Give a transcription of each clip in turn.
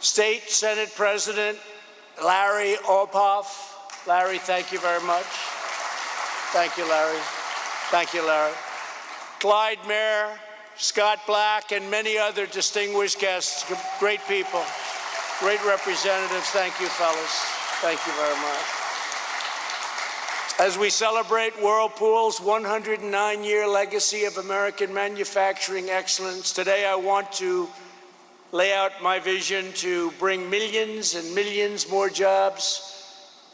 State Senate President Larry Ophoff. Larry, thank you very much. Thank you, Larry. Thank you, Larry. Clyde Mayor, Scott Black, and many other distinguished guests, great people, great representatives. Thank you, fellas. Thank you very much. As we celebrate Whirlpool's 109-year legacy of American manufacturing excellence, today I want to lay out my vision to bring millions and millions more jobs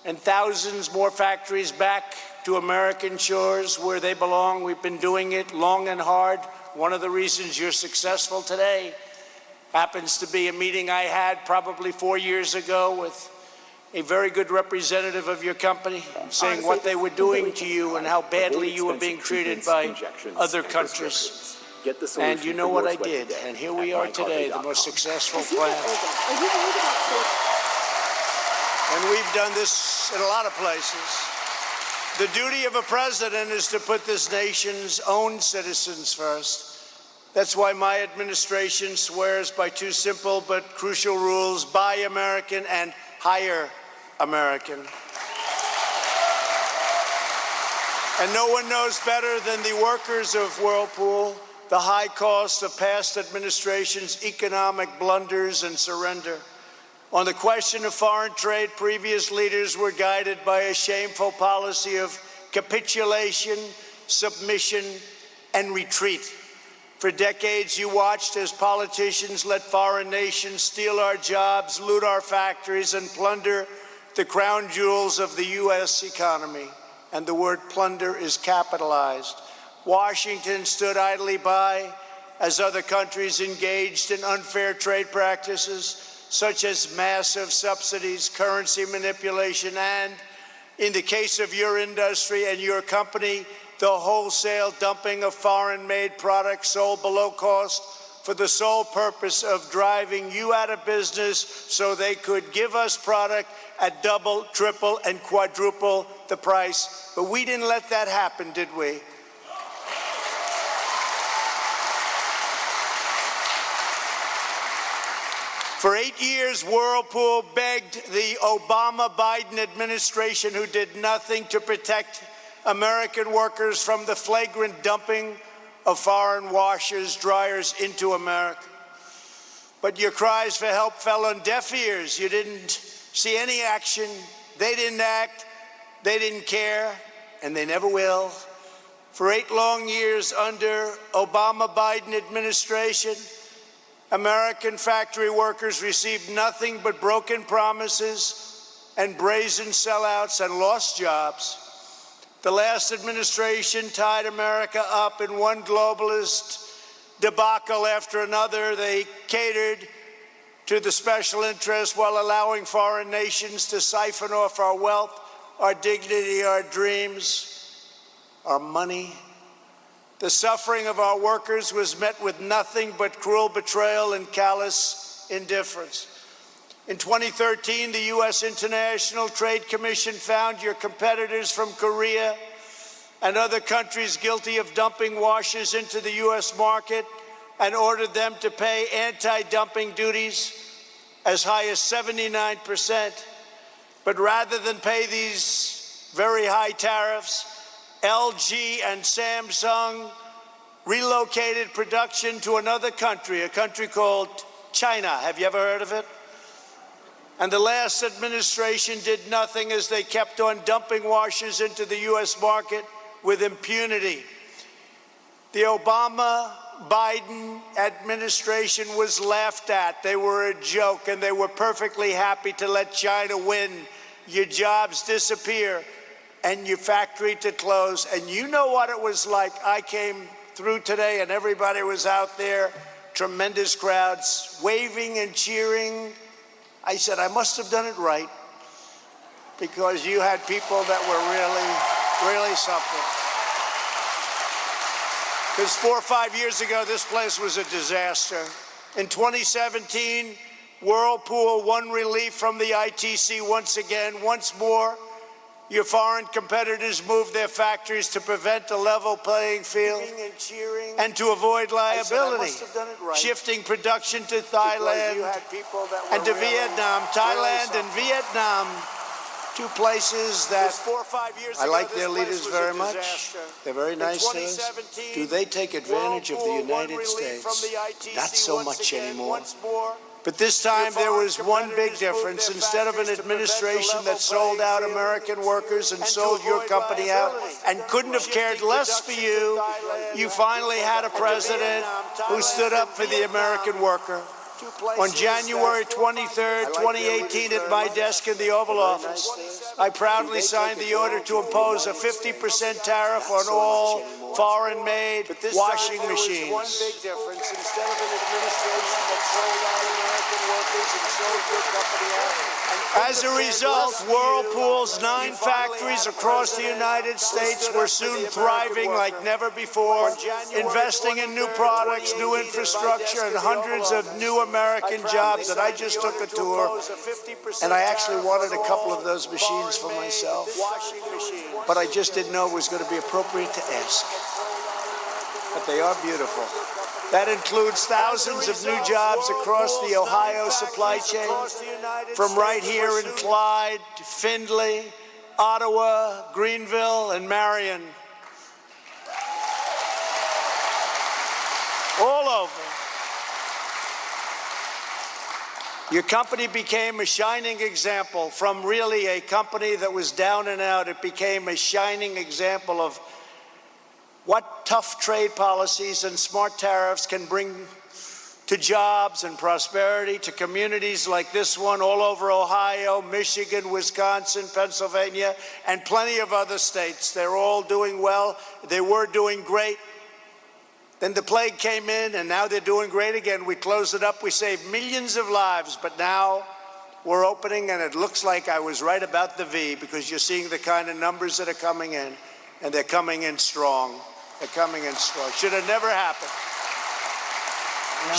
and thousands more factories back to American shores where they belong. We've been doing it long and hard. One of the reasons you're successful today happens to be a meeting I had probably 4 years ago with a very good representative of your company, saying what they were doing to you and how badly you were being treated by other countries. And you know what I did, and here we are today, the most successful plant. And we've done this in a lot of places. The duty of a president is to put this nation's own citizens first. That's why my administration swears by two simple but crucial rules: buy American and hire American. And no one knows better than the workers of Whirlpool the high cost of past administrations' economic blunders and surrender. On the question of foreign trade, previous leaders were guided by a shameful policy of capitulation, submission, and retreat. For decades, you watched as politicians let foreign nations steal our jobs, loot our factories, and plunder the crown jewels of the U.S. economy. And the word plunder is capitalized. Washington stood idly by as other countries engaged in unfair trade practices, such as massive subsidies, currency manipulation, and, in the case of your industry and your company, the wholesale dumping of foreign-made products sold below cost for the sole purpose of driving you out of business so they could give us product at double, triple, and quadruple the price. But we didn't let that happen, did we? For 8 years, Whirlpool begged the Obama-Biden administration, who did nothing to protect American workers from the flagrant dumping of foreign washers, dryers into America. But your cries for help fell on deaf ears. You didn't see any action. They didn't act. They didn't care, and they never will. For 8 long years under Obama-Biden administration, American factory workers received nothing but broken promises and brazen sellouts and lost jobs. The last administration tied America up in one globalist debacle after another. They catered to the special interests while allowing foreign nations to siphon off our wealth, our dignity, our dreams, our money. The suffering of our workers was met with nothing but cruel betrayal and callous indifference. In 2013, the U.S. International Trade Commission found your competitors from Korea and other countries guilty of dumping washers into the U.S. market and ordered them to pay anti-dumping duties as high as 79%. But rather than pay these very high tariffs, LG and Samsung relocated production to another country, a country called China. Have you ever heard of it? And the last administration did nothing as they kept on dumping washers into the U.S. market with impunity. The Obama-Biden administration was laughed at. They were a joke, and they were perfectly happy to let China win. Your jobs disappear and your factory to close. And you know what it was like. I came through today and everybody was out there, tremendous crowds, waving and cheering. I said, I must have done it right, because you had people that were really something. Because 4 or 5 years ago, this place was a disaster. In 2017, Whirlpool won relief from the ITC once again. Once more, Your foreign competitors moved their factories to prevent a level playing field and to avoid liability, shifting production to Thailand and to Vietnam. Thailand and Vietnam, two places that I like their leaders very much. They're very nice to us. Do they take advantage of the United States? Not so much anymore. But this time there was one big difference. Instead of an administration that sold out American workers and sold your company out and couldn't have cared less for you, you finally had a president who stood up for the American worker. On January 23rd, 2018, at my desk in the Oval Office, I proudly signed the order to impose a 50% tariff on all foreign-made washing machines. One big difference. Instead of an administration that sold out American workers and sold your company out. As a result, Whirlpool's 9 factories across the United States were soon thriving like never before, investing in new products, new infrastructure, and hundreds of new American jobs. And I just took a tour, and I actually wanted a couple of those machines for myself, but I just didn't know it was going to be appropriate to ask. But they are beautiful. That includes thousands of new jobs across the Ohio supply chain, from right here in Clyde to Findlay, Ottawa, Greenville, and Marion. All over. Your company became a shining example. From really a company that was down and out, it became a shining example of what tough trade policies and smart tariffs can bring to jobs and prosperity, to communities like this one all over Ohio, Michigan, Wisconsin, Pennsylvania, and plenty of other states. They're all doing well. They were doing great. Then the plague came in, and now they're doing great again. We closed it up. We saved millions of lives, but now we're opening, and it looks like I was right about the V, because you're seeing the kind of numbers that are coming in, and they're coming in strong. They're coming in strong. Should have never happened.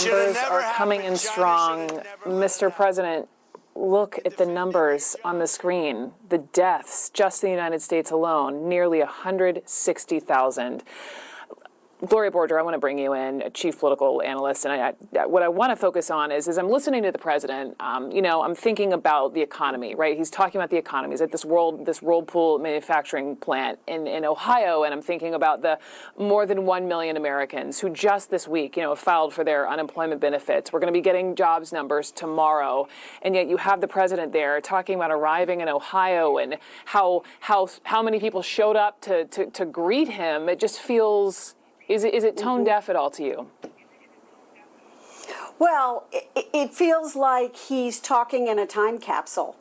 Numbers are coming in strong. Mr. President, look at the numbers on the screen. The deaths, just in the United States alone, nearly 160,000. Gloria Borger, I want to bring you in, a chief political analyst, and what I want to focus on is I'm listening to the president. I'm thinking about the economy, right? He's talking about the economy. He's at this Whirlpool manufacturing plant in Ohio, and I'm thinking about the more than 1 million Americans who just this week, filed for their unemployment benefits. We're going to be getting jobs numbers tomorrow, and yet you have the president there talking about arriving in Ohio and how many people showed up to greet him. It just feels. Is it tone deaf at all to you? Well, it feels like he's talking in a time capsule.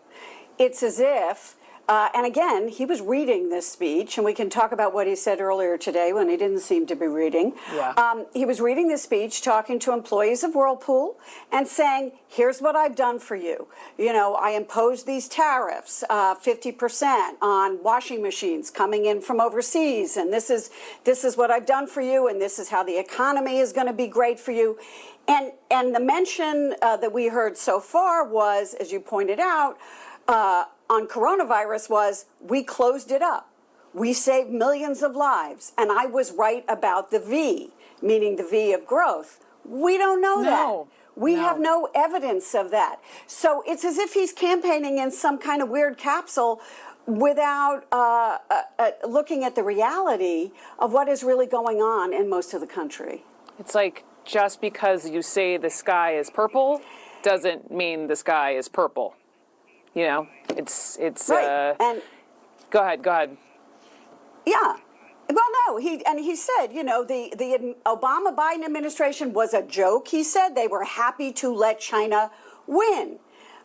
It's as if, and again, he was reading this speech, and we can talk about what he said earlier today when he didn't seem to be reading. Yeah. He was reading this speech, talking to employees of Whirlpool, and saying, here's what I've done for you. I imposed these tariffs, 50% on washing machines coming in from overseas, and this is what I've done for you, and this is how the economy is going to be great for you. And the mention that we heard so far was, as you pointed out, on coronavirus was, we closed it up. We saved millions of lives. And I was right about the V, meaning the V of growth. We don't know that. We have no evidence of that. So it's as if he's campaigning in some kind of weird capsule without looking at the reality of what is really going on in most of the country. It's like, just because you say the sky is purple doesn't mean the sky is purple. It's right. And go ahead. Yeah. Well, no, he said, the Obama-Biden administration was a joke. He said they were happy to let China win.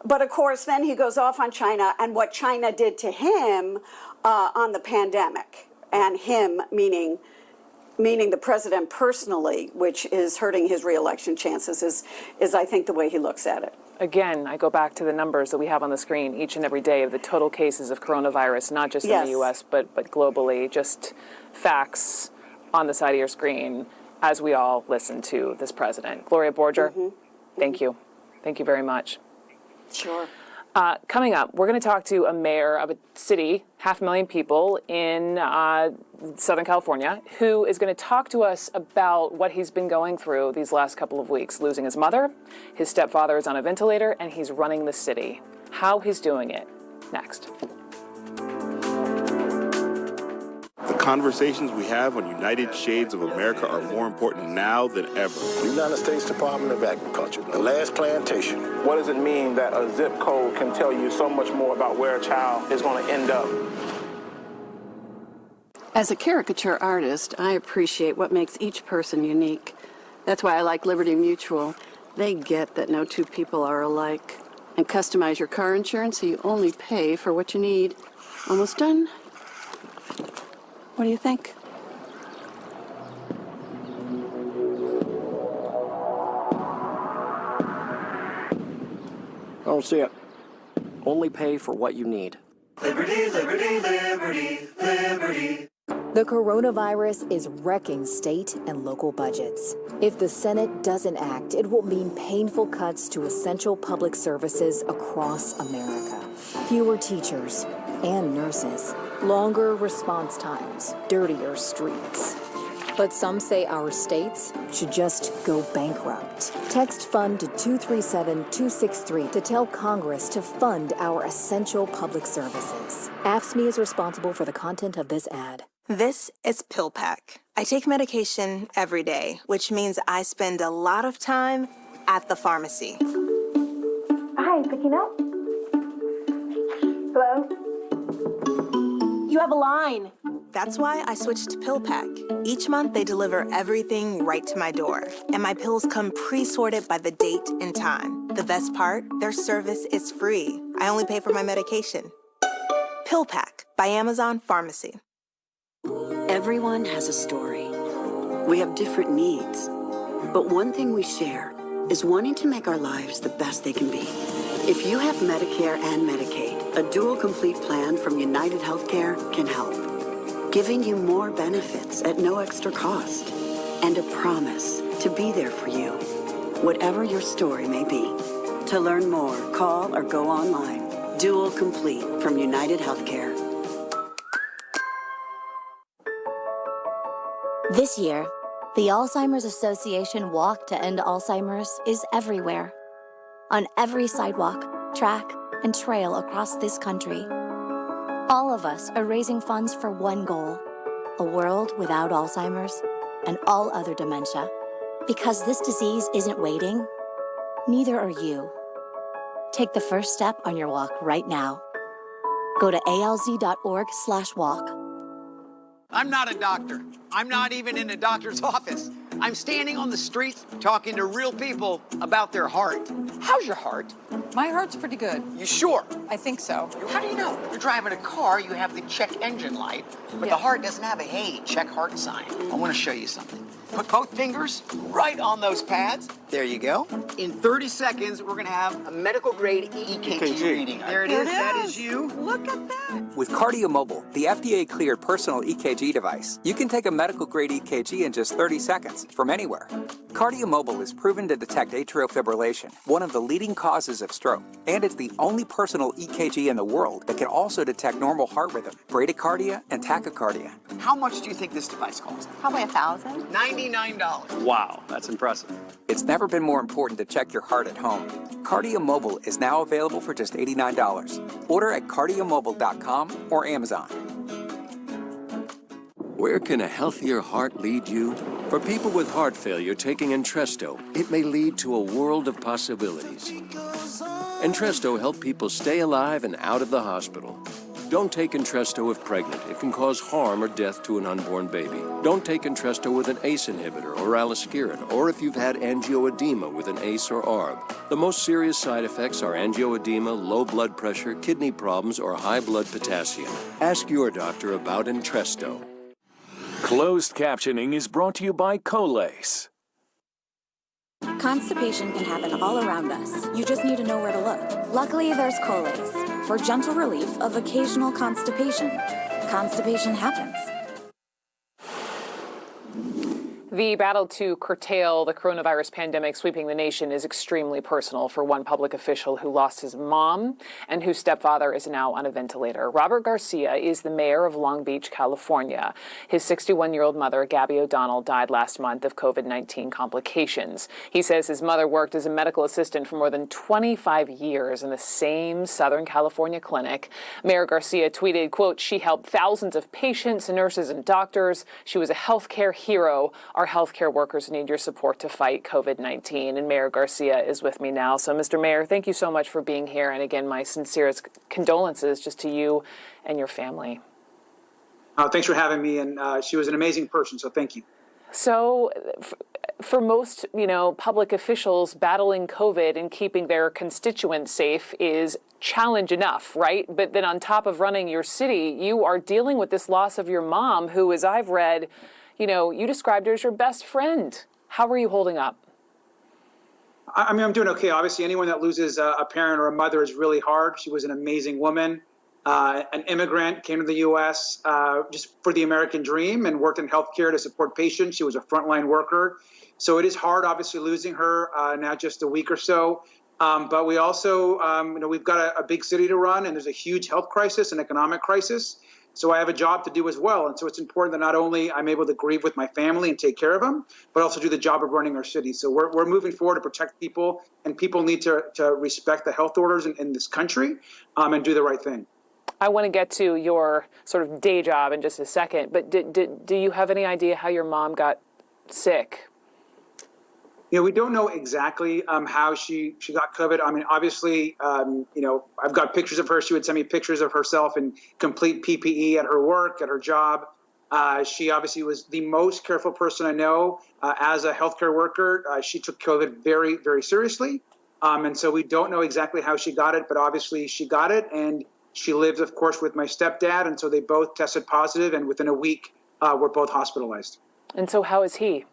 But of course, then he goes off on China and what China did to him on the pandemic, and him meaning the president personally, which is hurting his reelection chances, is I think the way he looks at it. Again, I go back to the numbers that we have on the screen each and every day of the total cases of coronavirus, not just in the U.S., but globally, just facts on the side of your screen as we all listen to this president. Gloria Borger, thank you. Thank you very much. Sure. Coming up, we're going to talk to a mayor of a city, 500,000 people in Southern California, who is going to talk to us about what he's been going through these last couple of weeks, losing his mother, his stepfather is on a ventilator, and he's running the city. How he's doing it. Next. The conversations we have on United Shades of America are more important now than ever. United States Department of Agriculture, the last plantation. What does it mean that a zip code can tell you so much more about where a child is going to end up? As a caricature artist, I appreciate what makes each person unique. That's why I like Liberty Mutual. They get that no two people are alike. And customize your car insurance so you only pay for what you need. Almost done? What do you think? I don't see it. Only pay for what you need. Liberty, liberty, liberty, liberty. The coronavirus is wrecking state and local budgets. If the Senate doesn't act, it will mean painful cuts to essential public services across America. Fewer teachers and nurses, longer response times, dirtier streets. But some say our states should just go bankrupt. Text FUND to 237-263 to tell Congress to fund our essential public services. AFSCME is responsible for the content of this ad. This is PillPack. I take medication every day, which means I spend a lot of time at the pharmacy. Hi, picking up? Hello? You have a line. That's why I switched to PillPack. Each month, they deliver everything right to my door, and my pills come pre-sorted by the date and time. The best part, their service is free. I only pay for my medication. PillPack by Amazon Pharmacy. Everyone has a story. We have different needs, but one thing we share is wanting to make our lives the best they can be. If you have Medicare and Medicaid, a dual complete plan from United Healthcare can help, giving you more benefits at no extra cost and a promise to be there for you, whatever your story may be. To learn more, call or go online. Dual complete from United Healthcare. This year, the Alzheimer's Association Walk to End Alzheimer's is everywhere. On every sidewalk, track, and trail across this country. All of us are raising funds for one goal, a world without Alzheimer's and all other dementia. Because this disease isn't waiting, neither are you. Take the first step on your walk right now. Go to alz.org/walk. I'm not a doctor. I'm not even in a doctor's office. I'm standing on the street talking to real people about their heart. How's your heart? My heart's pretty good. You sure? I think so. How do you know? You're driving a car, you have the check engine light, but the heart doesn't have a, hey, check heart sign. I want to show you something. Put both fingers right on those pads. There you go. In 30 seconds, we're going to have a medical grade EKG reading. There it is. That is you. Look at that. With KardioMobile, the FDA-cleared personal EKG device, you can take a medical-grade EKG in just 30 seconds from anywhere. KardioMobile is proven to detect atrial fibrillation, one of the leading causes of stroke, and it's the only personal EKG in the world that can also detect normal heart rhythm, bradycardia, and tachycardia. How much do you think this device costs? Probably $1,000. $99. Wow, that's impressive. It's never been more important to check your heart at home. KardioMobile is now available for just $89. Order at cardiomobile.com or Amazon. Where can a healthier heart lead you? For people with heart failure taking Entresto, it may lead to a world of possibilities. Entresto helps people stay alive and out of the hospital. Don't take Entresto if pregnant. It can cause harm or death to an unborn baby. Don't take Entresto with an ACE inhibitor or aliskiren, or if you've had angioedema with an ACE or ARB. The most serious side effects are angioedema, low blood pressure, kidney problems, or high blood potassium. Ask your doctor about Entresto. Closed captioning is brought to you by Colace. Constipation can happen all around us. You just need to know where to look. Luckily, there's Colace for gentle relief of occasional constipation. Constipation happens. The battle to curtail the coronavirus pandemic sweeping the nation is extremely personal for one public official who lost his mom and whose stepfather is now on a ventilator. Robert Garcia is the mayor of Long Beach, California. His 61-year-old mother, Gabby O'Donnell, died last month of COVID-19 complications. He says his mother worked as a medical assistant for more than 25 years in the same Southern California clinic. Mayor Garcia tweeted, quote, "She helped thousands of patients, nurses, and doctors. She was a healthcare hero. Our healthcare workers need your support to fight COVID-19. And Mayor Garcia is with me now. So, Mr. Mayor, thank you so much for being here. And again, my sincerest condolences just to you and your family. Thanks for having me. And she was an amazing person. So thank you. So for most, public officials, battling COVID and keeping their constituents safe is challenge enough, right? But then on top of running your city, you are dealing with this loss of your mom, who, as I've read, you described her as your best friend. How are you holding up? I mean, I'm doing okay. Obviously, anyone that loses a parent or a mother is really hard. She was an amazing woman, an immigrant, came to the U.S. Just for the American dream and worked in healthcare to support patients. She was a frontline worker. So it is hard, obviously, losing her now just a week or so. But we also, we've got a big city to run, and there's a huge health crisis and economic crisis. So I have a job to do as well. And so it's important that not only I'm able to grieve with my family and take care of them, but also do the job of running our city. So we're moving forward to protect people, and people need to respect the health orders in this country and do the right thing. I want to get to your sort of day job in just a second, but do you have any idea how your mom got sick? We don't know exactly how she got COVID. I mean, obviously, I've got pictures of her. She would send me pictures of herself in complete PPE at her work, at her job. She obviously was the most careful person I know as a healthcare worker. She took COVID very, very seriously. And so we don't know exactly how she got it, but obviously she got it. And she lives, of course, with my stepdad. And so they both tested positive. And within a week, we're both hospitalized. And so how is he?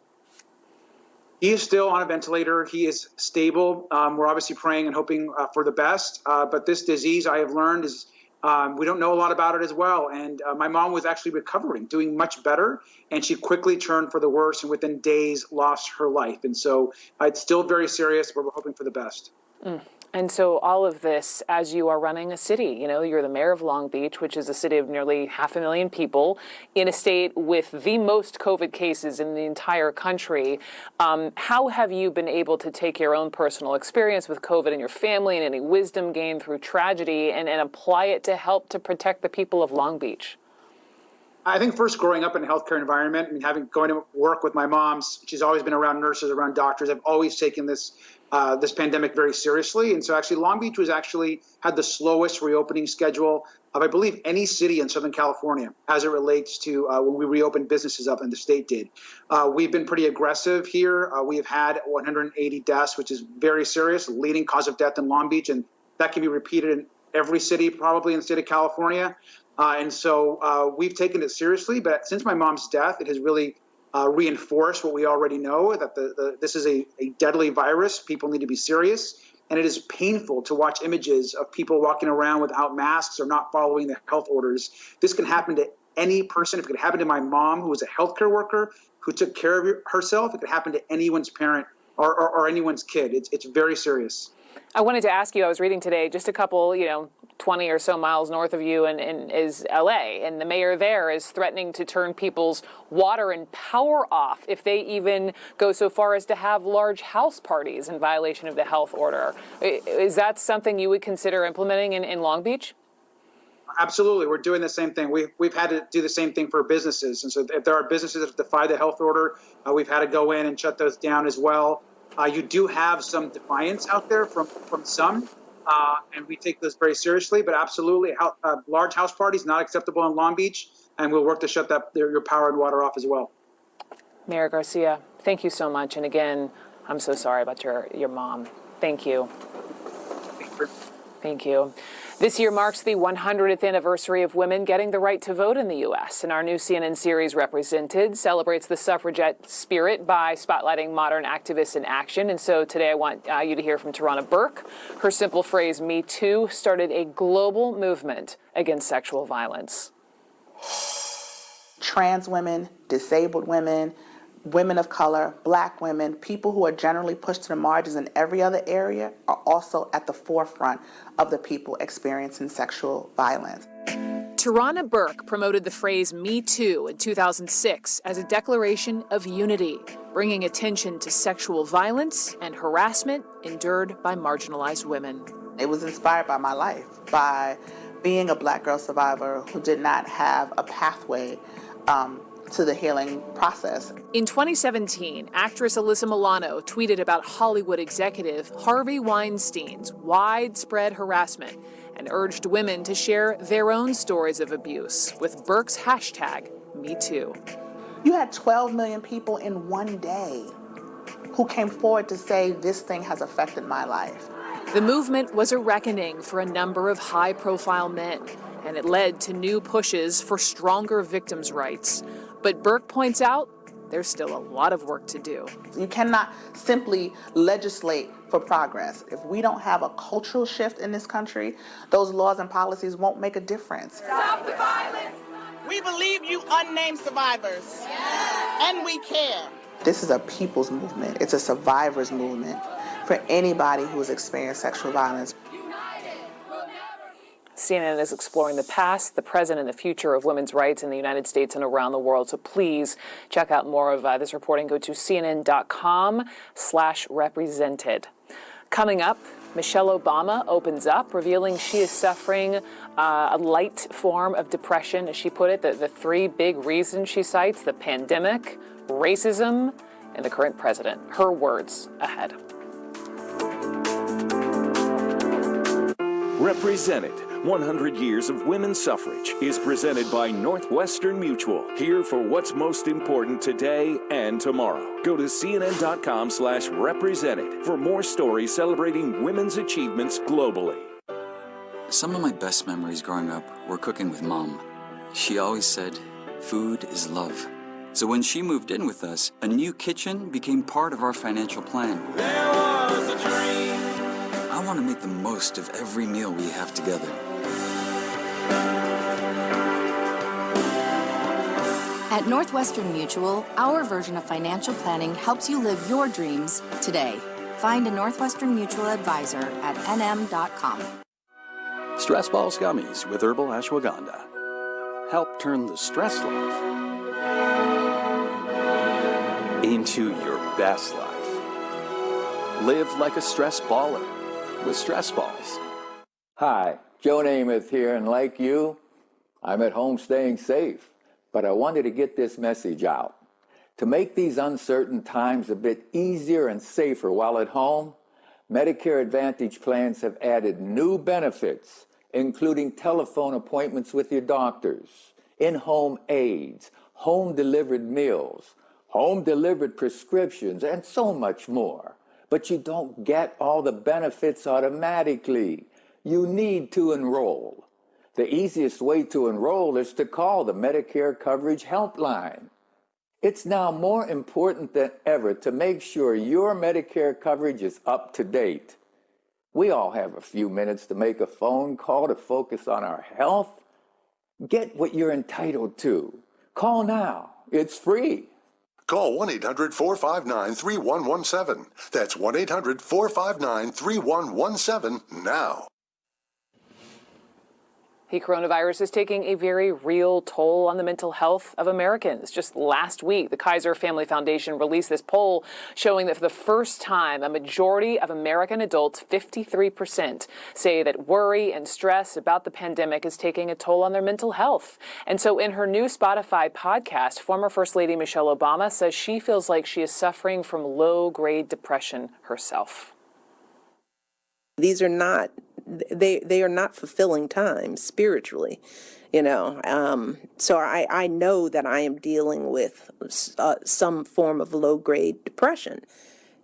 He is still on a ventilator. He is stable. We're obviously praying and hoping for the best. But this disease, I have learned, is we don't know a lot about it as well. And my mom was actually recovering, doing much better. And she quickly turned for the worse and within days lost her life. And so it's still very serious, but we're hoping for the best. And so all of this, as you are running a city, you're the mayor of Long Beach, which is a city of nearly 500,000 people, in a state with the most COVID cases in the entire country. How have you been able to take your own personal experience with COVID and your family and any wisdom gained through tragedy and apply it to help to protect the people of Long Beach? I think first, growing up in a healthcare environment and going to work with my mom, she's always been around nurses, around doctors. I've always taken this pandemic very seriously. And so actually Long Beach had the slowest reopening schedule of, I believe, any city in Southern California as it relates to when we reopened businesses up and the state did. We've been pretty aggressive here. We have had 180 deaths, which is very serious, leading cause of death in Long Beach. And that can be repeated in every city, probably in the state of California. And so we've taken it seriously. But since my mom's death, it has really reinforced what we already know, that this is a deadly virus. People need to be serious. And it is painful to watch images of people walking around without masks or not following the health orders. This can happen to any person. If it could happen to my mom, who was a healthcare worker, who took care of herself, it could happen to anyone's parent or anyone's kid. It's very serious. I wanted to ask you, I was reading today, just a couple, 20 or so miles north of you is LA, and the mayor there is threatening to turn people's water and power off if they even go so far as to have large house parties in violation of the health order. Is that something you would consider implementing in Long Beach? Absolutely. We're doing the same thing. We've had to do the same thing for businesses. And so if there are businesses that defy the health order, we've had to go in and shut those down as well. You do have some defiance out there from some, and we take this very seriously. But absolutely, large house parties not acceptable in Long Beach, and we'll work to shut your power and water off as well. Mayor Garcia, thank you so much. And again, I'm so sorry about your mom. Thank you. Thank you. This year marks the 100th anniversary of women getting the right to vote in the U.S. And our new CNN series, Represented, celebrates the suffragette spirit by spotlighting modern activists in action. And so today I want you to hear from Tarana Burke. Her simple phrase, "Me Too," started a global movement against sexual violence. Trans women, disabled women, women of color, black women, people who are generally pushed to the margins in every other area are also at the forefront of the people experiencing sexual violence. Tarana Burke promoted the phrase Me Too in 2006 as a declaration of unity, bringing attention to sexual violence and harassment endured by marginalized women. It was inspired by my life, by being a black girl survivor who did not have a pathway to the healing process. In 2017, actress Alyssa Milano tweeted about Hollywood executive Harvey Weinstein's widespread harassment and urged women to share their own stories of abuse with Burke's hashtag #MeToo. You had 12 million people in one day who came forward to say this thing has affected my life. The movement was a reckoning for a number of high-profile men, and it led to new pushes for stronger victims' rights. But Burke points out there's still a lot of work to do. You cannot simply legislate for progress. If we don't have a cultural shift in this country, those laws and policies won't make a difference. Stop the violence! We believe you unnamed survivors, and we care. This is a people's movement. It's a survivor's movement for anybody who has experienced sexual violence. CNN is exploring the past, the present, and the future of women's rights in the United States and around the world. So please check out more of this reporting. Go to cnn.com/represented. Coming up, Michelle Obama opens up, revealing she is suffering a light form of depression, as she put it. The three big reasons she cites: the pandemic, racism, and the current president. Her words ahead. Represented, 100 years of women's suffrage is presented by Northwestern Mutual. Here for what's most important today and tomorrow. Go to cnn.com/represented for more stories celebrating women's achievements globally. Some of my best memories growing up were cooking with Mom. She always said, food is love. So when she moved in with us, a new kitchen became part of our financial plan. There was a dream. I want to make the most of every meal we have together. At Northwestern Mutual, our version of financial planning helps you live your dreams today. Find a Northwestern Mutual advisor at nm.com. Stress Balls Gummies with herbal ashwagandha. Help turn the stress life into your best life. Live like a stress baller with Stress Balls. Hi, Joe Namath here, and like you, I'm at home staying safe. But I wanted to get this message out. To make these uncertain times a bit easier and safer while at home, Medicare Advantage plans have added new benefits, including telephone appointments with your doctors, in-home aids, home-delivered meals, home-delivered prescriptions, and so much more. But you don't get all the benefits automatically. You need to enroll. The easiest way to enroll is to call the Medicare Coverage Helpline. It's now more important than ever to make sure your Medicare coverage is up to date. We all have a few minutes to make a phone call to focus on our health. Get what you're entitled to. Call now. It's free. Call 1-800-459-3117. That's 1-800-459-3117 now. The coronavirus is taking a very real toll on the mental health of Americans. Just last week, the Kaiser Family Foundation released this poll showing that for the first time, a majority of American adults, 53%, say that worry and stress about the pandemic is taking a toll on their mental health. And so in her new Spotify podcast, former First Lady Michelle Obama says she feels like she is suffering from low-grade depression herself. These are not they are not fulfilling times spiritually, so I know that I am dealing with some form of low-grade depression,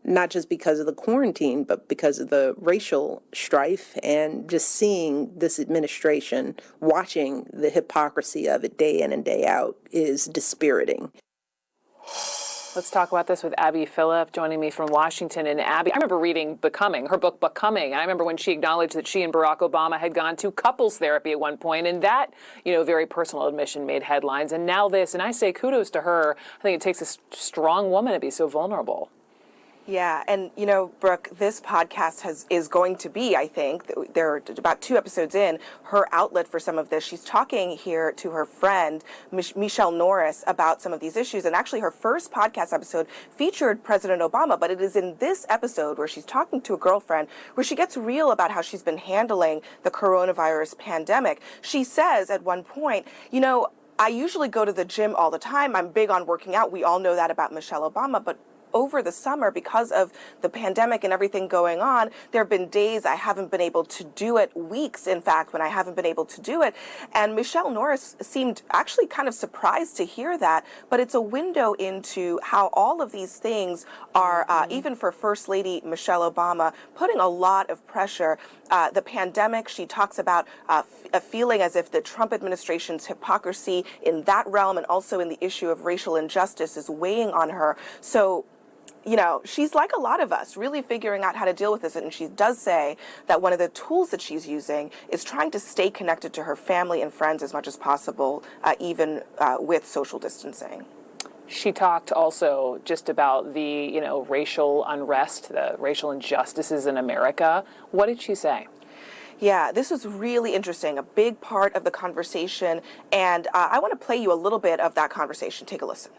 not just because of the quarantine, but because of the racial strife and just seeing this administration, watching the hypocrisy of it day in and day out is dispiriting. Let's talk about this with Abby Phillip joining me from Washington. And Abby, I remember reading Becoming, her book Becoming. And I remember when she acknowledged that she and Barack Obama had gone to couples therapy at one point, and that, very personal admission made headlines. And now this, and I say kudos to her. I think it takes a strong woman to be so vulnerable. Yeah, and Brooke, this podcast is going to be, I think, there are about 2 episodes in, her outlet for some of this. She's talking here to her friend, Michelle Norris, about some of these issues. And actually, her first podcast episode featured President Obama, but it is in this episode where she's talking to a girlfriend where she gets real about how she's been handling the coronavirus pandemic. She says at one point, I usually go to the gym all the time. I'm big on working out. We all know that about Michelle Obama, but over the summer, because of the pandemic and everything going on, there have been days I haven't been able to do it, weeks, in fact, when I haven't been able to do it. And Michelle Norris seemed actually kind of surprised to hear that, but it's a window into how all of these things are, even for First Lady Michelle Obama, putting a lot of pressure. The pandemic, she talks about a feeling as if the Trump administration's hypocrisy in that realm and also in the issue of racial injustice is weighing on her. So, she's like a lot of us, really figuring out how to deal with this. And she does say that one of the tools that she's using is trying to stay connected to her family and friends as much as possible, even with social distancing. She talked also just about the, racial unrest, the racial injustices in America. What did she say? Yeah, this was really interesting, a big part of the conversation. And I want to play you a little bit of that conversation. Take a listen.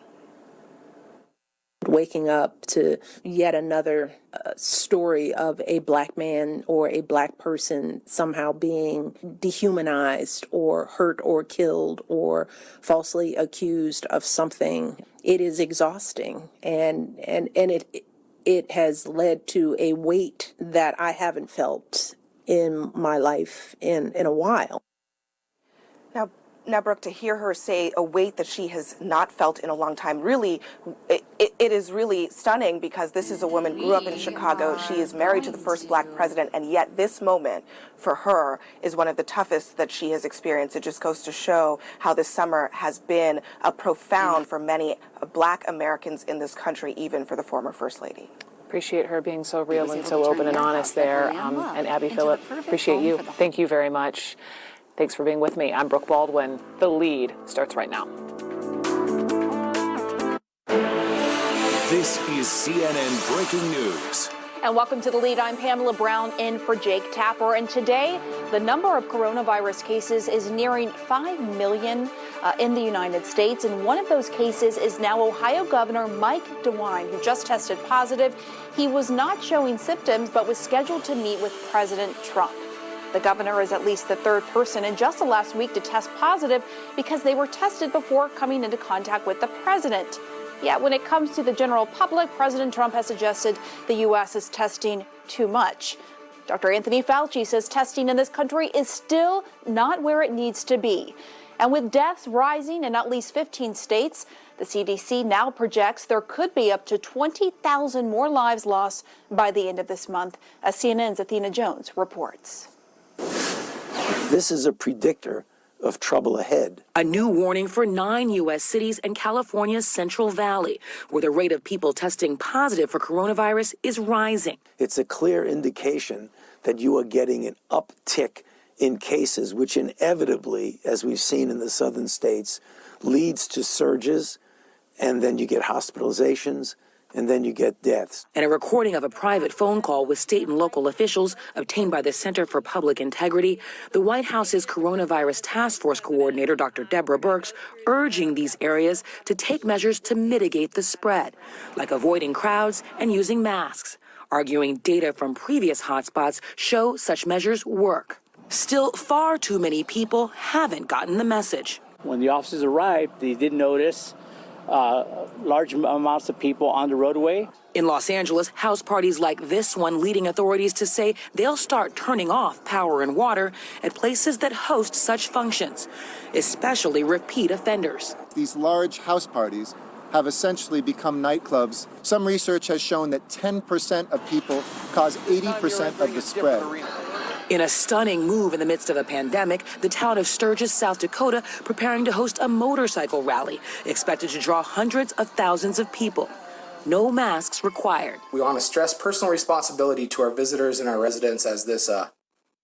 Waking up to yet another story of a black man or a black person somehow being dehumanized or hurt or killed or falsely accused of something. It is exhausting, and it has led to a weight that I haven't felt in my life in a while. Now, Brooke, to hear her say a weight that she has not felt in a long time, really, it is really stunning, because this is a woman who grew up in Chicago. She is married to the first black president, and yet this moment for her is one of the toughest that she has experienced. It just goes to show how this summer has been profound for many black Americans in this country, even for the former First Lady. Appreciate her being so real and so open and honest there. And Abby Phillip, appreciate you. Thank you very much. Thanks for being with me. I'm Brooke Baldwin. The Lead starts right now. This is CNN Breaking News. And welcome to The Lead. I'm Pamela Brown in for Jake Tapper. And today, the number of coronavirus cases is nearing 5 million in the United States. And one of those cases is now Ohio Governor Mike DeWine, who just tested positive. He was not showing symptoms, but was scheduled to meet with President Trump. The governor is at least the 3rd person in just the last week to test positive because they were tested before coming into contact with the president. Yet when it comes to the general public, President Trump has suggested the U.S. is testing too much. Dr. Anthony Fauci says testing in this country is still not where it needs to be. And with deaths rising in at least 15 states, the CDC now projects there could be up to 20,000 more lives lost by the end of this month, as CNN's Athena Jones reports. This is a predictor of trouble ahead. A new warning for 9 U.S. cities and California's Central Valley, where the rate of people testing positive for coronavirus is rising. It's a clear indication that you are getting an uptick in cases, which inevitably, as we've seen in the southern states, leads to surges, and then you get hospitalizations, and then you get deaths. And a recording of a private phone call with state and local officials obtained by the Center for Public Integrity, the White House's coronavirus task force coordinator, Dr. Deborah Birx, urging these areas to take measures to mitigate the spread, like avoiding crowds and using masks, arguing data from previous hotspots show such measures work. Still, far too many people haven't gotten the message. When the officers arrived, they did notice large amounts of people on the roadway. In Los Angeles, house parties like this one leading authorities to say they'll start turning off power and water at places that host such functions, especially repeat offenders. These large house parties have essentially become nightclubs. Some research has shown that 10% of people cause 80% of the spread. In a stunning move in the midst of a pandemic, the town of Sturgis, South Dakota, preparing to host a motorcycle rally, expected to draw hundreds of thousands of people. no masks required. We want to stress personal responsibility to our visitors and our residents as this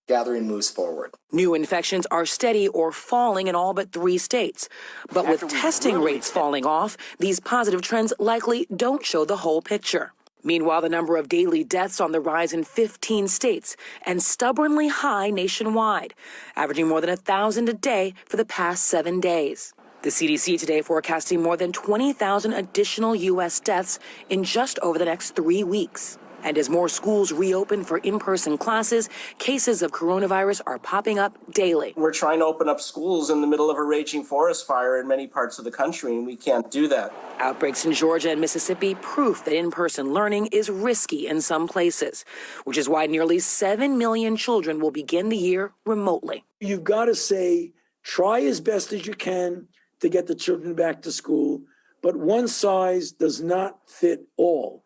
gathering moves forward. New infections are steady or falling in all but 3 states. But with testing rates falling off, these positive trends likely don't show the whole picture. Meanwhile, the number of daily deaths on the rise in 15 states and stubbornly high nationwide, averaging more than 1,000 a day for the past 7 days. The CDC today forecasting more than 20,000 additional U.S. deaths in just over the next 3 weeks. And as more schools reopen for in-person classes, cases of coronavirus are popping up daily. We're trying to open up schools in the middle of a raging forest fire in many parts of the country, and we can't do that. Outbreaks in Georgia and Mississippi proof that in-person learning is risky in some places, which is why nearly 7 million children will begin the year remotely. You've got to say, try as best as you can to get the children back to school, but one size does not fit all.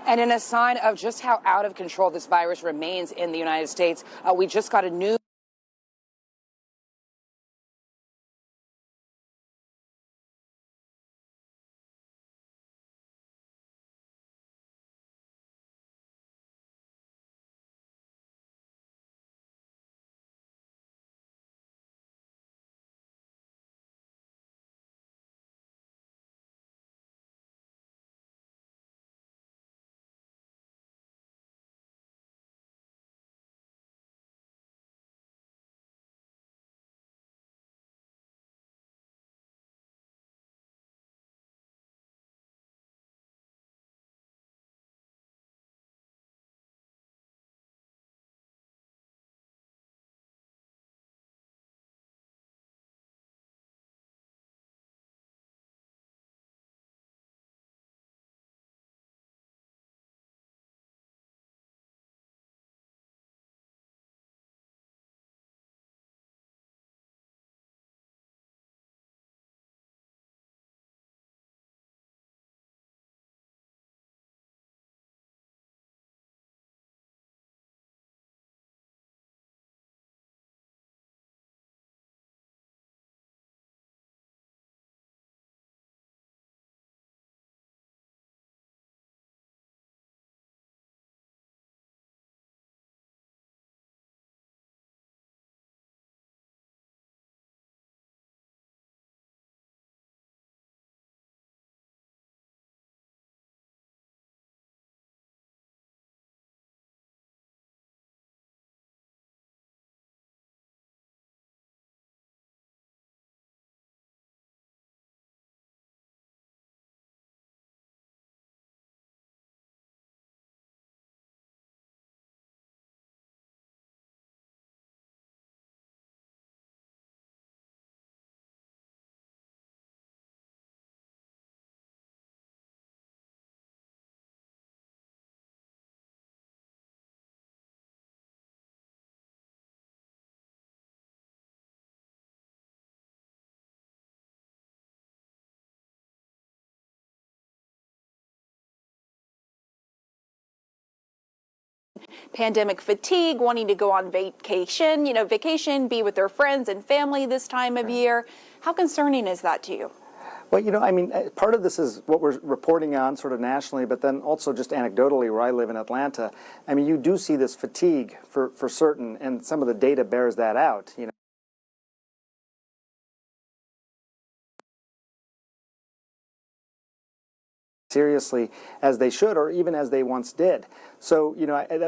And in a sign of just how out of control this virus remains in the United States, we just got a new pandemic fatigue, wanting to go on vacation, be with their friends and family this time of year. How concerning is that to you? Well, I mean, part of this is what we're reporting on sort of nationally, but then also just anecdotally where I live in Atlanta. I mean, you do see this fatigue for certain, and some of the data bears that out, seriously as they should, or even as they once did. So,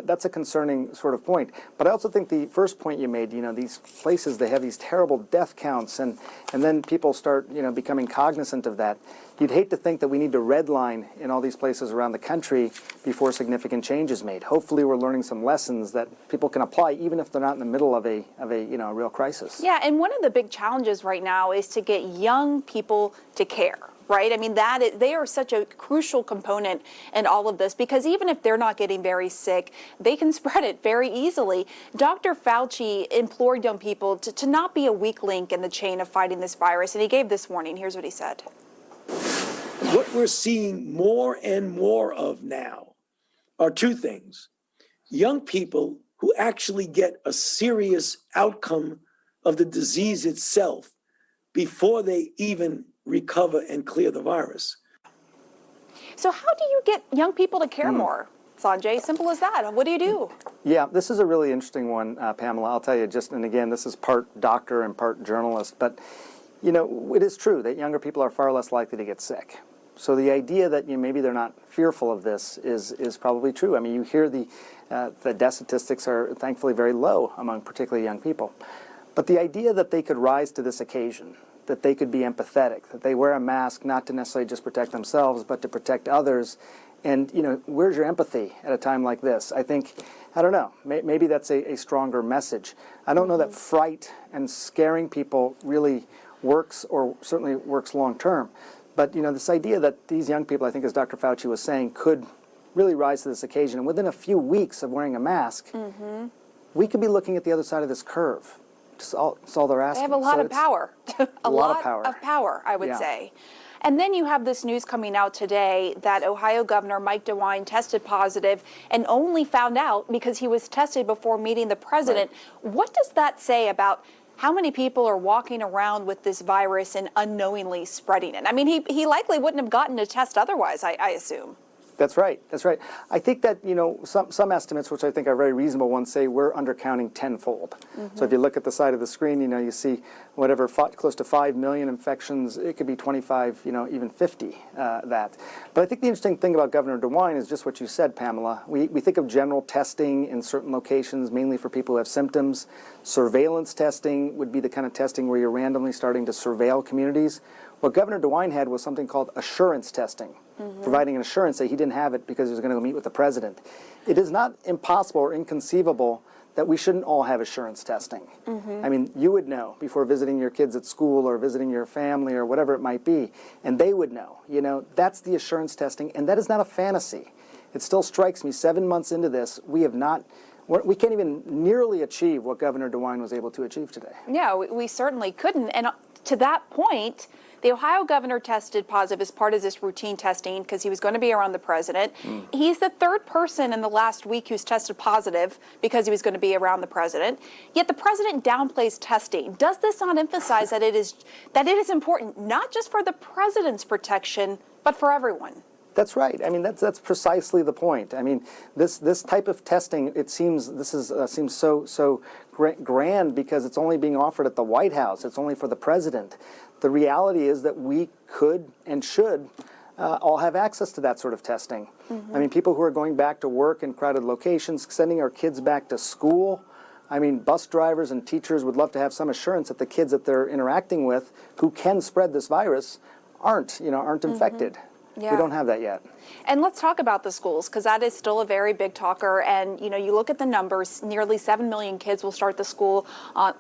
that's a concerning sort of point. But I also think the first point you made, these places, they have these terrible death counts, and then people start, becoming cognizant of that. You'd hate to think that we need to redline in all these places around the country before significant change is made. Hopefully we're learning some lessons that people can apply even if they're not in the middle of a real crisis. Yeah, and one of the big challenges right now is to get young people to care. Right? I mean, they are such a crucial component in all of this, because even if they're not getting very sick, they can spread it very easily. Dr. Fauci implored young people to not be a weak link in the chain of fighting this virus, and he gave this warning. Here's what he said. What we're seeing more and more of now are two things. Young people who actually get a serious outcome of the disease itself before they even recover and clear the virus. So how do you get young people to care more, Sanjay? Simple as that. What do you do? Yeah, this is a really interesting one, Pamela. I'll tell you and again, this is part doctor and part journalist, but it is true that younger people are far less likely to get sick. So the idea that maybe they're not fearful of this is probably true. I mean, you hear the death statistics are thankfully very low among particularly young people. But the idea that they could rise to this occasion, that they could be empathetic, that they wear a mask not to necessarily just protect themselves, but to protect others. And, where's your empathy at a time like this? I don't know, maybe that's a stronger message. I don't know that fright and scaring people really works, or certainly works long term. But, this idea that these young people, I think as Dr. Fauci was saying, could really rise to this occasion. And within a few weeks of wearing a mask, we could be looking at the other side of this curve. That's all they're asking. They have a lot of power. a lot of power, I would Yeah. say. And then you have this news coming out today that Ohio Governor Mike DeWine tested positive and only found out because he was tested before meeting the president. Right. What does that say about how many people are walking around with this virus and unknowingly spreading it? I mean, he likely wouldn't have gotten a test otherwise, I assume. That's right. That's right. I think that, some estimates, which I think are very reasonable ones, say we're undercounting tenfold. So if you look at the side of the screen, you see whatever, close to 5 million infections. It could be 25, even 50, that. But I think the interesting thing about Governor DeWine is just what you said, Pamela. We think of general testing in certain locations, mainly for people who have symptoms. Surveillance testing would be the kind of testing where you're randomly starting to surveil communities. What Governor DeWine had was something called assurance testing, providing an assurance that he didn't have it because he was going to go meet with the president. It is not impossible or inconceivable that we shouldn't all have assurance testing. I mean, you would know before visiting your kids at school or visiting your family or whatever it might be, and they would know. That's the assurance testing, and that is not a fantasy. It still strikes me 7 months into this, we can't even nearly achieve what Governor DeWine was able to achieve today. Yeah, we certainly couldn't. And to that point, the Ohio governor tested positive as part of this routine testing because he was going to be around the president. He's the third person in the last week who's tested positive because he was going to be around the president. Yet the president downplays testing. Does this not emphasize that it is important not just for the president's protection, but for everyone? That's right. I mean, that's precisely the point. I mean, this type of testing, it seems seems so grand because it's only being offered at the White House. It's only for the president. The reality is that we could and should all have access to that sort of testing. I mean, people who are going back to work in crowded locations, sending our kids back to school. I mean, bus drivers and teachers would love to have some assurance that the kids that they're interacting with who can spread this virus aren't infected. Yeah. We don't have that yet. And let's talk about the schools, because that is still a very big talker. And, you look at the numbers, nearly 7 million kids will start the school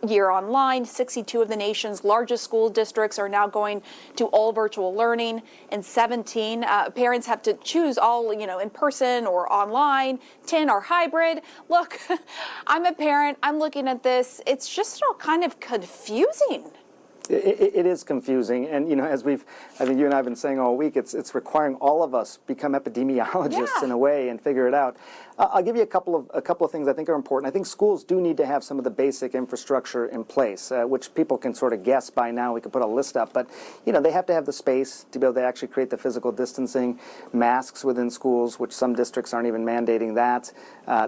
year online. 62 of the nation's largest school districts are now going to all virtual learning. And 17 parents have to choose all, in person or online. 10 are hybrid. Look, I'm a parent. I'm looking at this. It's just all kind of confusing. It is confusing, and as I think you and I have been saying all week, it's requiring all of us become epidemiologists in a way and figure it out. I'll give you a couple of things I think are important. I think schools do need to have some of the basic infrastructure in place, which people can sort of guess by now. We could put a list up, but they have to have the space to be able to actually create the physical distancing, masks within schools, which some districts aren't even mandating that.